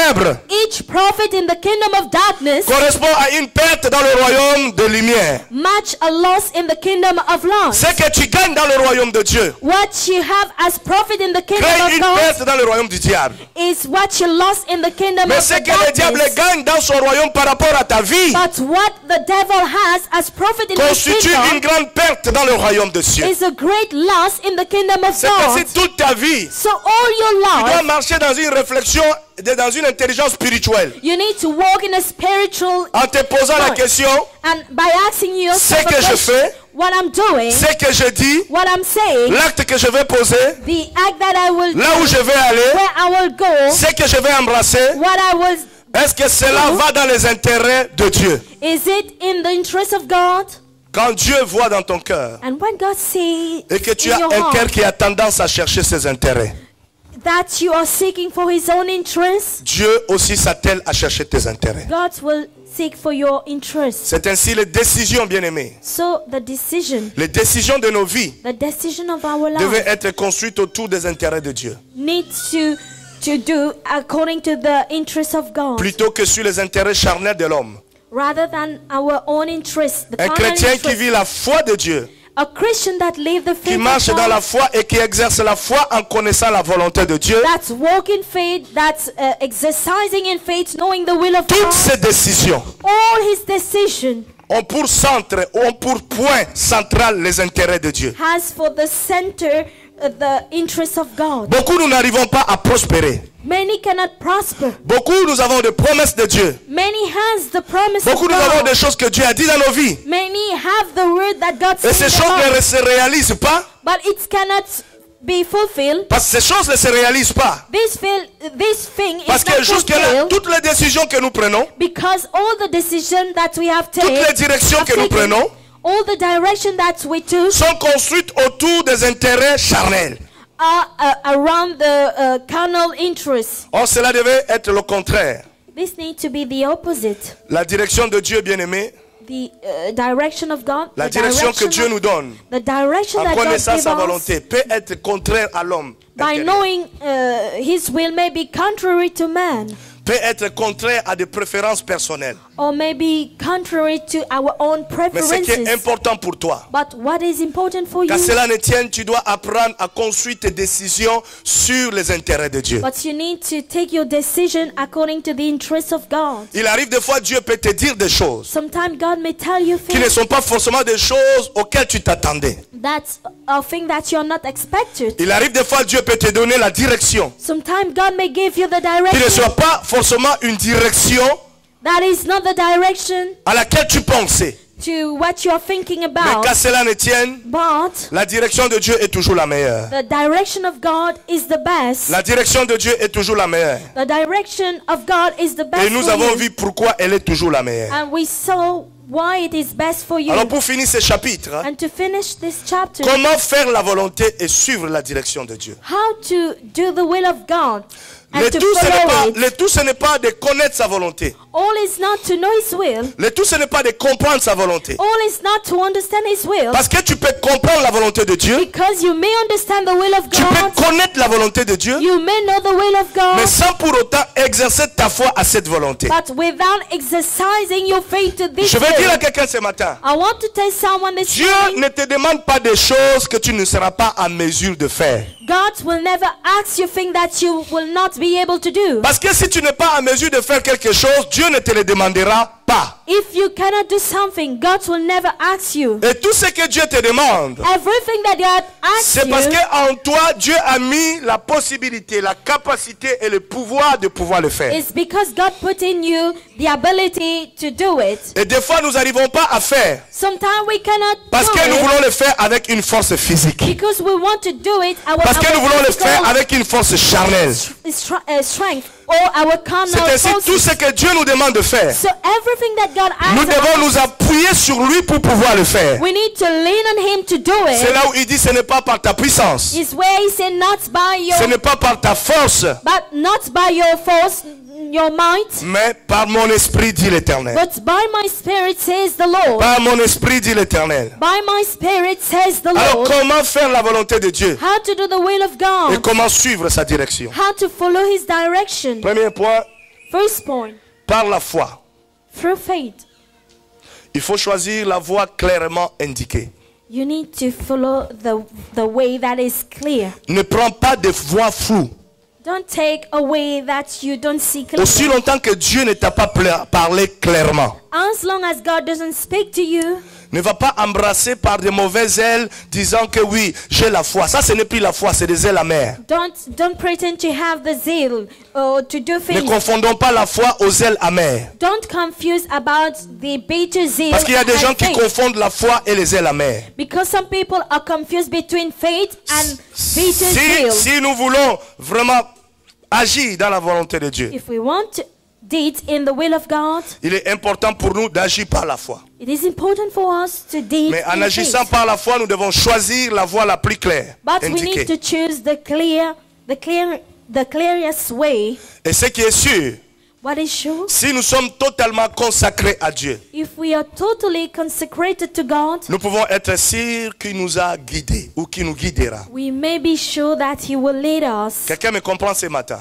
Each profit in the kingdom of darkness correspond à une perte dans le royaume de lumière. match a loss in the kingdom of light. Ce que tu gagnes dans le royaume de Dieu What you have as profit in the kingdom crée of une God perte dans le royaume du diable. is what you lost in the kingdom Mais of ce the que le diable darkness. gagne dans son royaume par rapport à ta vie But what the devil has as profit in the constitue une kingdom grande perte dans le royaume de cieux. is a great loss in the kingdom of C'est que God. si toute ta vie, So all your tu dois life, marcher dans une réflexion, dans une intelligence spirituelle, you need to walk in a spiritual en te posant la question, and by asking yourself ce que a je question, fais, what I'm doing, ce que je dis, what I'm saying, l'acte que je vais poser, the act that I will là où do, je vais aller, where I will go, ce que je vais embrasser, what I will, est-ce que cela va dans les intérêts de Dieu? is it in the interest of God? Quand Dieu voit dans ton cœur And when God sees et que tu in as your un cœur heart qui a tendance à chercher ses intérêts, that you are seeking for His own interest, Dieu aussi s'attelle à chercher tes intérêts. God will seek for your interest. C'est ainsi les décisions, bien-aimés. So the decision De nos vies of our devaient life être construites autour des intérêts de Dieu, needs to do according to the interest of God, plutôt que sur les intérêts charnels de l'homme. rather than our own interest. The Un carnal chrétien qui interest. vit la foi de Dieu, A Christian that live the qui faith marche of dans la God, foi et qui exerce la foi en connaissant la volonté de Dieu, that's walking faith, that's exercising in faith, knowing the will of toutes God. ces décisions All his decision ont pour centre, ont pour point central les intérêts de Dieu. has for the center the interest of God. Beaucoup nous n'arrivons pas à prospérer. Many cannot prosper. Beaucoup nous avons des promesses de Dieu. Many has the promise Beaucoup of nous avons God. des choses que Dieu a dit dans nos vies. Many have the word that God Et ces said choses about, ne se réalisent pas but it cannot be fulfilled, Parce que ces choses ne se réalisent pas. this thing is Parce que not jusque-là, fulfilled toutes les décisions que nous prenons, because all the decisions that we have toutes les taken, directions que nous prenons, all the direction that we took sont construites autour des intérêts charnels. are around the carnal interests. Or, cela devait être le contraire. This needs to be the opposite. La direction de Dieu, bien-aimé, The direction of God, la the direction que Dieu of- nous donne, the direction en that God connaissant gives sa us volonté, peut être contraire à l'homme. by intérieur. knowing His will may be contrary to man, Peut être contraire à des préférences personnelles. or may be contrary to our own Mais ce qui est preferences. important pour toi, But what is important for qu'à you? cela ne tienne, tu dois apprendre à construire tes décisions sur les intérêts de Dieu. But you need to take your decision according to the interests of God. Il arrive des fois, Dieu peut te dire des choses Sometimes God may tell you qui ne things sont pas forcément des choses auxquelles tu t'attendais. that's a thing that you're not expected. Il arrive des fois, Dieu peut te donner la direction Sometimes God may give you the qui ne direction soit pas forcément une direction that is not the direction à laquelle tu pensais. to what you're thinking Mais about. qu'à cela ne tienne, But la direction de Dieu est toujours la meilleure. the direction of God is the best. La direction de Dieu est toujours la meilleure. The direction of God is the best Et nous for avons you. vu pourquoi elle est toujours la meilleure. And we saw why it is best for you. Alors pour finir ce chapitre, hein, And to finish this chapter, comment faire la volonté et suivre la direction de Dieu. how to do the will of God and Le to tout, follow it. le tout, ce n'est pas de connaître sa volonté. All is not to know His will. Le tout, ce n'est pas de comprendre sa volonté. All is not to understand His will. Parce que tu peux comprendre la volonté de Dieu, Because you may understand the will of tu God. peux connaître la volonté de Dieu, You may know the will of God. mais sans pour autant exercer ta foi à cette volonté. But without exercising your faith to this Je vais dire à will. quelqu'un ce matin, I want to tell someone this Dieu morning, ne te demande pas des choses que tu ne seras pas en mesure de faire. God will never ask you things that you will not be able to do. Parce que si tu n'es pas en mesure de faire quelque chose, Dieu ne te le demandera pas. If you cannot do something, God will never ask you. Et tout ce que Dieu te demande, Everything that God asks c'est parce you qu'en toi, Dieu a mis la possibilité, la capacité et le pouvoir de pouvoir le faire. is because God put in you the ability to do it. Et des fois, nous n'arrivons pas à faire Sometimes we cannot parce do que nous it voulons le faire avec une force physique. because we want to do it Parce que nous voulons le faire avec une force charnelle. strength or our carnal C'est ainsi tout forces. ce que Dieu nous demande de faire. So everything that God Nous asks devons us, nous appuyer sur lui pour pouvoir le faire. we need to lean on Him to do C'est it. là où il dit ce n'est pas par ta puissance, Is where He said not by ce your, n'est pas par ta force, but not by your force, your might, mais par mon esprit, dit l'Éternel. but by my Spirit, says the Lord. Par mon esprit, dit l'Éternel. By my Spirit, says the Alors Lord. comment faire la volonté de Dieu How to do the will of et God. comment suivre sa direction? How to follow His direction. Premier point, First point, par la foi. through faith. Il faut choisir la voie clairement indiquée. You need to follow the way that is clear. Ne prends pas de voie floue. Don't take a way that you don't see Aussi clearly. longtemps que Dieu ne t'a pas parlé clairement. As long as God doesn't speak to you, Ne va pas embrasser par de mauvaises ailes disant que oui, j'ai la foi. Ça, ce n'est plus la foi, c'est des ailes amères. don't pretend to have the zeal or to do Ne things. confondons pas la foi aux ailes amères. Don't confuse about the bitter zeal Parce qu'il y a des and gens qui faith. confondent la foi et les ailes amères. Because some people are confused between faith and bitter zeal. Si nous voulons vraiment agir dans la volonté de Dieu, If we want to deed in the will of God, il est important pour nous d'agir par la foi. it is important for us to deed Mais en in agissant faith. par la foi, nous devons choisir la voie la plus claire, But we need indiquée. to choose the clearest way. Et ce qui est sûr, What is sure? si nous sommes totalement consacrés à Dieu, If we are totally consecrated to God, nous pouvons être sûrs qu'il nous a guidés ou qu'il nous guidera. we may be sure that He will lead us. Quelqu'un me comprend ce matin?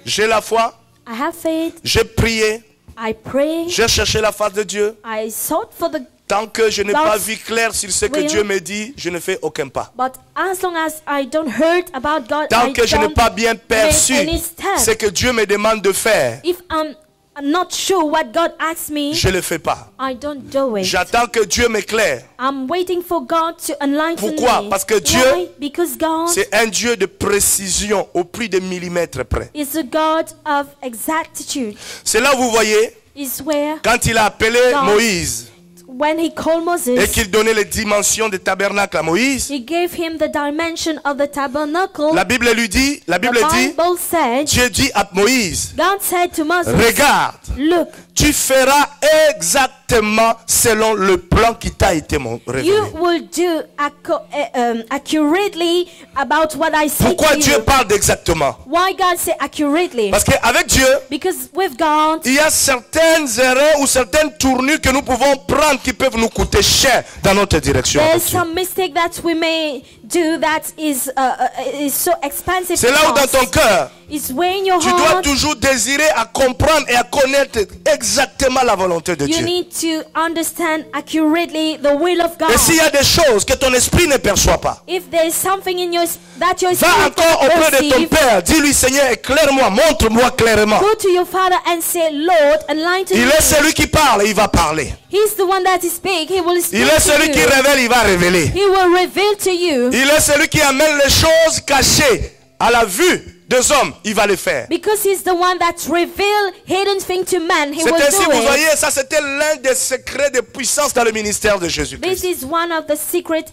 J'ai la foi, I have faith. j'ai prié, I pray. j'ai cherché la face de Dieu. I sought for the. Tant que je n'ai God's pas vu clair sur ce que will. Dieu me dit, je ne fais aucun pas. But as long as I don't heard about God, Tant I que je n'ai don't pas bien perçu make any step. ce que Dieu me demande de faire, If I'm not sure what God asks me, je ne le fais pas. I don't do it. J'attends que Dieu m'éclaire. I'm waiting for God to enlighten Pourquoi? me. Parce que Dieu, Why? Because God C'est un Dieu de précision au prix de millimètres près. is a God of exactitude. C'est là où vous voyez, Is where quand il a appelé God. Moïse, when he called et Moses, qu'il donnait les dimensions du tabernacle à Moïse, he gave him the dimension of the tabernacle. la Bible dit, The Bible said, Dieu dit à Moïse, God said to Moses, regarde, look, tu feras exactement selon le plan qui t'a été révélé. you will do accurately about what I said Pourquoi to Dieu you. parle d'exactement? Why God say accurately? Parce qu'avec Dieu, Because with God, il y a certaines erreurs ou certaines tournures que nous pouvons prendre qui peuvent nous coûter cher dans notre direction. there's avec Dieu. some mistake that we may do that is so expensive. C'est là où dans ton cœur, It's where in your tu dois heart toujours désirer à comprendre et à connaître exactement la volonté de you Dieu. need to understand accurately the will of God. Et s'il y a des choses que ton esprit ne perçoit pas, If there is something in your that your va spirit encore cannot auprès de ton perceive, Père. Dis-lui, Seigneur, éclaire-moi, montre-moi clairement. go to your Father and say, Lord, enlighten Il me. est celui qui parle et il va parler. He's the one that is speak. He will speak Il est to celui qui you. révèle, il va révéler. He will reveal to you. Il est celui qui amène les choses cachées à la vue des hommes. Il va les faire. Because he's the one that reveal hidden thing to man. He C'est will ainsi, do vous it. voyez, ça c'était l'un des secrets de puissance dans le ministère de Jésus-Christ. This is one of the secret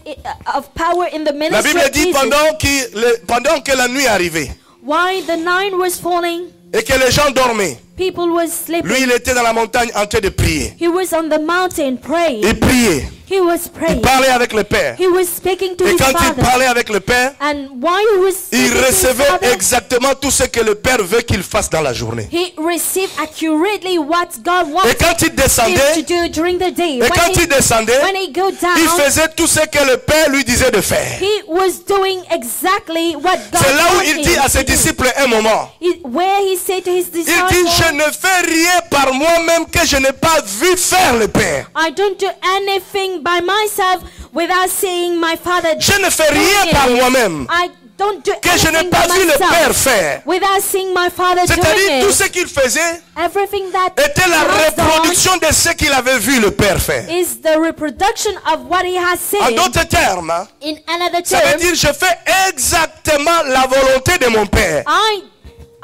of power in the La ministry Bible of dit Jesus. pendant que la nuit arrivait While the night was falling, et que les gens dormaient, people were sleeping. lui il était dans la montagne en train de prier. He was on the mountain praying. Il priait. He was Il praying. parlait avec le Père. He was speaking to Et his quand il Father. parlait avec le Père, And while he was il speaking to his recevait Father, exactement tout ce que le Père veut qu'il fasse dans la journée. he received accurately what God Et wants quand il him to descendait, do during the day. et quand il descendait, When he go il down, faisait tout ce que le Père lui disait de faire. he was doing exactly what God C'est là où wanted il dit him à ses to do. disciples un moment, Where he said to his il disciples, dit, je ne fais rien par moi-même que je n'ai pas vu faire le Père. I don't do anything by myself without seeing my Father Je ne fais rien doing par it. moi-même I don't do que je n'ai anything pas by vu le myself Père faire. without seeing my Father doing C'est-à-dire tout it. ce qu'il faisait Everything that était la he has done reproduction de ce qu'il avait vu le Père faire. is the reproduction of what he has En seen. d'autres termes, hein, In another ça veut term, dire je fais exactement la volonté de mon Père.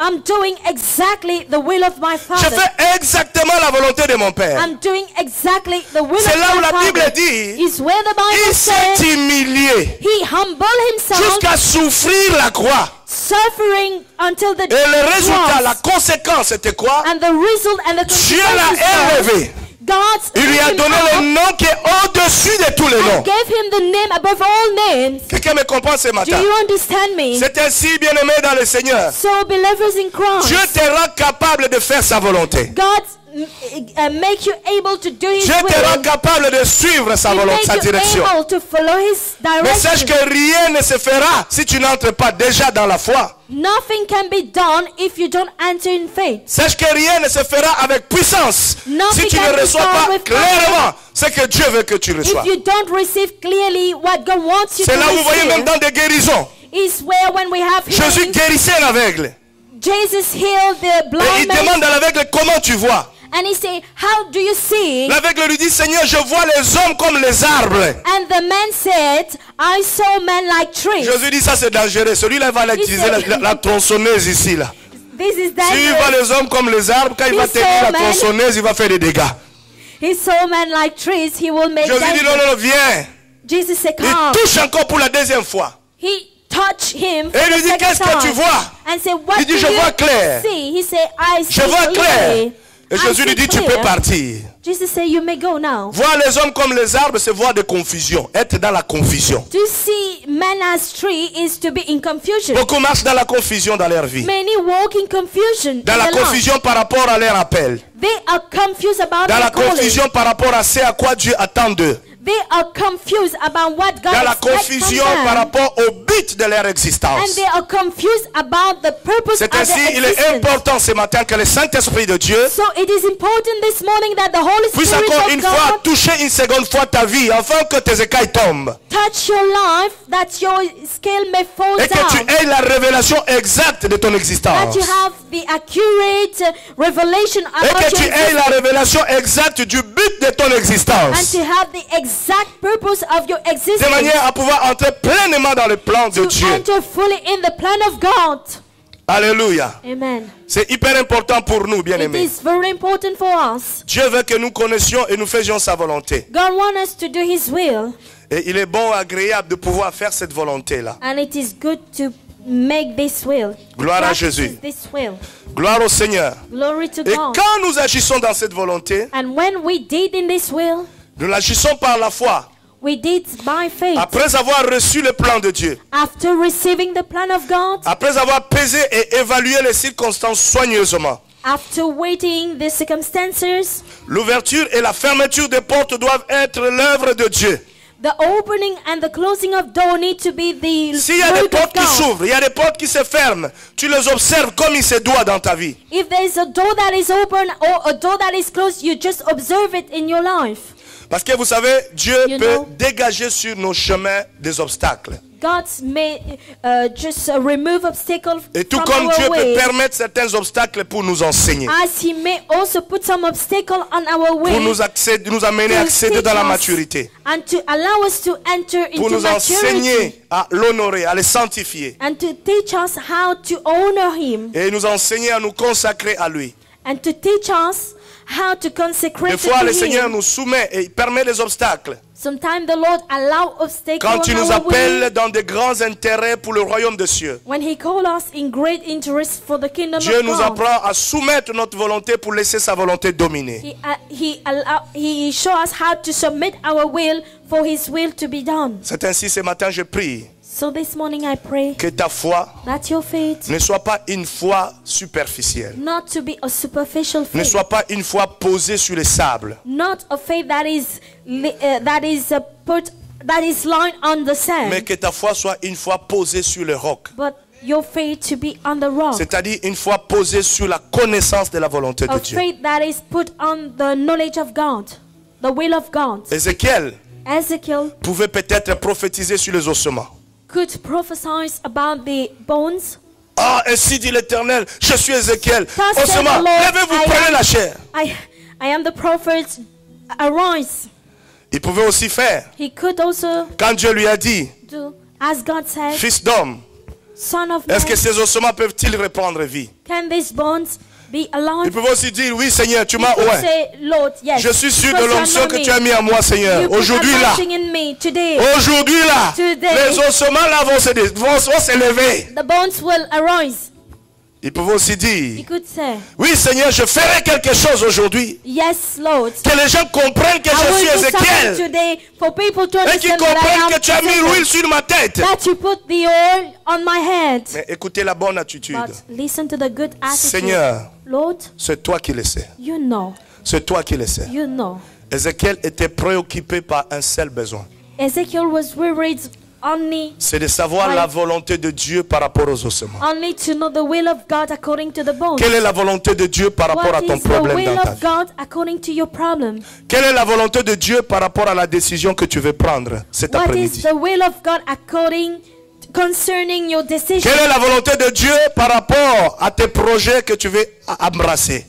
I'm doing exactly the will of my Je Father. fais exactement la volonté de mon Père. I'm doing exactly the will C'est of là où my la Bible Father. dit, Is where the Bible il says s'est humilié he humbled himself, jusqu'à souffrir la croix. suffering until the Et le résultat, la cross. conséquence, c'était quoi? And the result and the Dieu consequences l'a was élevé. God's Il lui a donné le nom qui est au-dessus de tous les and noms. gave him the name above all names. Quelqu'un me comprend ce Do matin? you understand me? C'est ainsi, bien-aimé dans le Seigneur. So believers in Christ, Dieu te rend capable de faire sa volonté. God make you able to do His Dieu te rend will. capable de suivre sa He volonté, make sa you direction. able to follow His Mais sache direction. que rien ne se fera si tu n'entres pas déjà dans la foi. Nothing can be done if you don't enter in faith. Sache que rien ne se fera avec puissance Nothing si tu can ne be reçois done pas with clairement ce que Dieu veut que tu reçois. If you don't receive clearly what God wants you to C'est là où vous voyez même receive, dans des guérisons. is where when we have Jésus healing, guérissait l'aveugle. Jesus healed the Et blind il man, demande à l'aveugle comment tu vois. and he say, "How do you see?" L'aveugle lui dit, Seigneur, je vois les hommes comme les arbres. And the man said, "I saw men like trees." Jésus dit, ça c'est dangereux. Celui-là va utiliser la tronçonneuse ici. Là. This is S'il voit dangerous. les hommes comme les arbres, quand il va He tenir saw la men. tronçonneuse, il va faire des dégâts. He saw men like trees. He will make Jésus dit, non, damage. non, viens. Jesus said, Il "Come." touche encore pour la deuxième fois. He touched him Et for il lui the dit, second qu'est-ce que tu time vois? and said, "What Il dit, do je you vois clair. see?" He said, "I see Je vois clair. clearly." Et I Jésus see lui dit, tu clear. peux partir. Jesus said, "You may go now." Voir les hommes comme les arbres, c'est voir de confusion. Être dans la confusion. To see men as tree is to be in confusion. Beaucoup marchent dans la confusion dans leur vie. Many walk in confusion. Dans in la their life. confusion par rapport à leur appel. They are confused about Dans la their calling. confusion par rapport à ce à quoi Dieu attend d'eux. They are confused about what God Dans la expects confusion from them. par rapport au but de leur And existence. they are confused about the purpose C'est of ainsi, their il est existence. important ce matin que le Saint-Esprit de Dieu So it is important this morning that the Holy puisse Spirit encore of une God fois toucher une seconde fois ta vie afin que tes écailles tombent touch your life, that your scale may fall et que down, tu aies la révélation exacte de ton that existence you have the accurate revelation et about que tu your aies la existence, révélation exacte du but de ton and existence to have the exact purpose of your de existence, manière à pouvoir entrer pleinement dans le plan de to Dieu. enter fully in the plan of God. Alléluia. Amen. C'est hyper important pour nous, It bien-aimés. is very important for us. Dieu veut que nous connaissions et nous faisions sa volonté. God wants us to do His will, Et il est bon, agréable de pouvoir faire cette volonté-là. and it is good to make this will. Gloire à Practice Jésus. This will. Gloire au Seigneur. Glory to Et God. quand nous agissons dans cette volonté, And when we did in this will, nous l'agissons par la foi. we did by faith. Après avoir reçu le plan de Dieu, After receiving the plan of God, après avoir pesé et évalué les circonstances soigneusement, after waiting the circumstances, l'ouverture et la fermeture des portes doivent être l'œuvre de Dieu. the opening and the closing of door need to be the S'il y a des work of portes qui God. s'ouvrent, il y a des portes qui se ferment, tu les observes comme il se doit dans ta vie. If there is a door that is open or a door that is closed, you just observe it in your life. Parce que vous savez, Dieu You peut know. dégager sur nos chemins des obstacles. God may just remove obstacles Et tout from comme our Dieu peut way, permettre certains obstacles pour nous enseigner, as He may also put some obstacle on our way pour nous amener à to accéder teach dans la us maturité, and to allow us to enter pour into nous maturity enseigner à l'honorer, à le sanctifier, and to teach us how to honor Him et nous enseigner à nous consacrer à lui. and to teach us how to consecrate Des fois, to le Seigneur Him. nous soumet et il permet des obstacles. Sometimes the Lord allow obstacles Quand il on nous our way appelle dans de grands intérêts pour le royaume des cieux, when He call us in great interest for the kingdom Dieu of nous God. apprend à soumettre notre volonté pour laisser sa volonté dominer. He show us how to submit our will for His will to be done. C'est ainsi ce matin je prie So this morning I pray que ta foi that your faith ne soit pas une foi superficielle, not to be a superficial ne faith, soit pas une foi posée sur les sables, not a faith that is lying on the mais sand, que ta foi soit une foi posée sur le roc. but your faith to be on the rock. C'est-à-dire une foi posée sur la connaissance de la volonté de A Dieu. faith that is put on the knowledge of God, the will of God. Ézéchiel Ezekiel pouvait peut-être prophétiser sur les ossements. could prophesy about the bones. Ah, ainsi dit l'Éternel, je suis Ézéchiel. Thus said Ossements, the Lord, levez-vous, prenez la chair. I am the prophet. Arise. Il pouvait aussi faire, He could also quand Dieu lui a dit, do as God said, fils d'homme, Son of man. est-ce que ces ossements peuvent-ils reprendre vie? Can these bones be Il alive? pouvait aussi dire, oui Seigneur, tu He m'as could oint. say, Lord, yes. Je suis sûr because de you l'onction que anoint tu as me. mis à moi, Seigneur. You put Aujourd'hui là, anointing in me today. aujourd'hui là, Today. les ossements là vont se lever. The bones will arise. Il pouvait aussi He dire, could say, oui Seigneur, je ferai quelque chose aujourd'hui. yes, Lord. Que les gens comprennent que I je suis will do something Ézéchiel. today for people to Et qu'ils understand that I comprennent am que tu as mis Ezekiel. l'huile sur ma tête. That you put the oil on my head. Mais écoutez la bonne attitude. But listen to the good attitude. Seigneur, Lord, c'est toi qui le sais. you know. C'est toi qui le sais. You know. Ézéchiel était préoccupé par un seul besoin. Ezekiel was worried only C'est de savoir Ouais. la volonté de Dieu par rapport aux ossements. to know the will of God according to the bones. Quelle est la volonté de Dieu par rapport à What ton is the problème will dans ta of vie? God according to your problem? Quelle est la volonté de Dieu par rapport à la décision que tu veux prendre cet What is après-midi? the will of God concerning your decision? Quelle est la volonté de Dieu par rapport à tes projets que tu veux embrasser?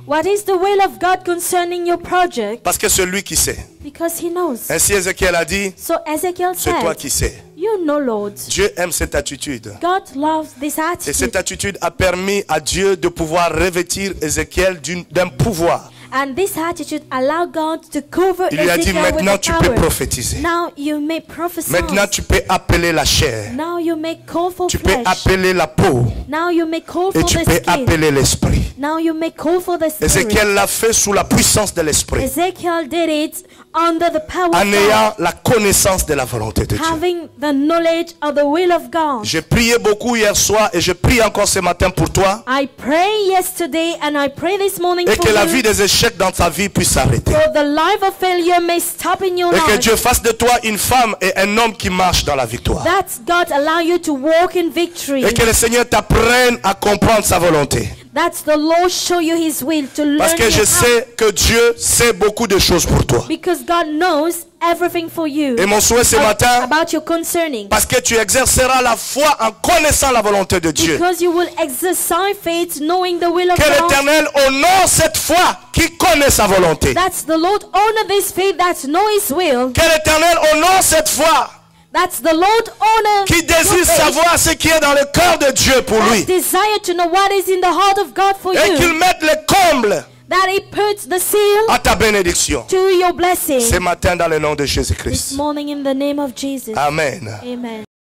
What is the will of God concerning your project? Parce que c'est lui qui sait. Because He knows. Ainsi Ézéchiel a dit, So Ezekiel c'est toi said, qui sais. you know, Lord. Dieu aime cette attitude. God loves this Et cette attitude. attitude a permis à Dieu de pouvoir revêtir Ézéchiel d'un pouvoir. And this attitude allowed God to cover Il lui a dit, Ezekiel with maintenant the tu peux power. prophétiser. Now you may prophesy. Maintenant tu peux appeler la chair. Now you may call for Tu peux flesh. appeler la peau. Now you may call Et for tu the peux skin. appeler l'esprit. Now you may call for the spirit. Ézéchiel l'a fait sous la puissance de l'esprit. Ezekiel did it under the power En of God, ayant la connaissance de la volonté de Dieu. having the knowledge of the will of God. J'ai prié beaucoup hier soir et je prie encore ce matin pour toi. I pray yesterday and I pray this morning Et for que la you, vie des échecs dans ta vie puisse s'arrêter. for the life of failure may stop in your Et que life. Dieu fasse de toi une femme et un homme qui marche dans la victoire. That God allow you to walk in victory. Et que le Seigneur t'apprenne à comprendre sa volonté. That the Lord show you His will to learn Parce que je it out. sais que Dieu sait beaucoup de choses pour toi. Because God knows everything for you. Et mon souhait ce matin, About your concerning. parce que tu exerceras la foi en connaissant la volonté de Dieu. Because you will exercise faith knowing the will of Que God. l'Éternel honore cette foi qui connaît sa volonté. That's the Lord honor this faith that know His will. Que l'Éternel honore cette foi That's the Lord honor. Qui désire your faith. savoir ce qui est dans le cœur de Dieu pour That lui. desire to know what is in the heart of God for Et you. qu'il mette le comble That He puts the seal à ta bénédiction. to your blessing. Ce matin dans le nom de This Jésus-Christ. morning in the name of Jesus. Amen. Amen.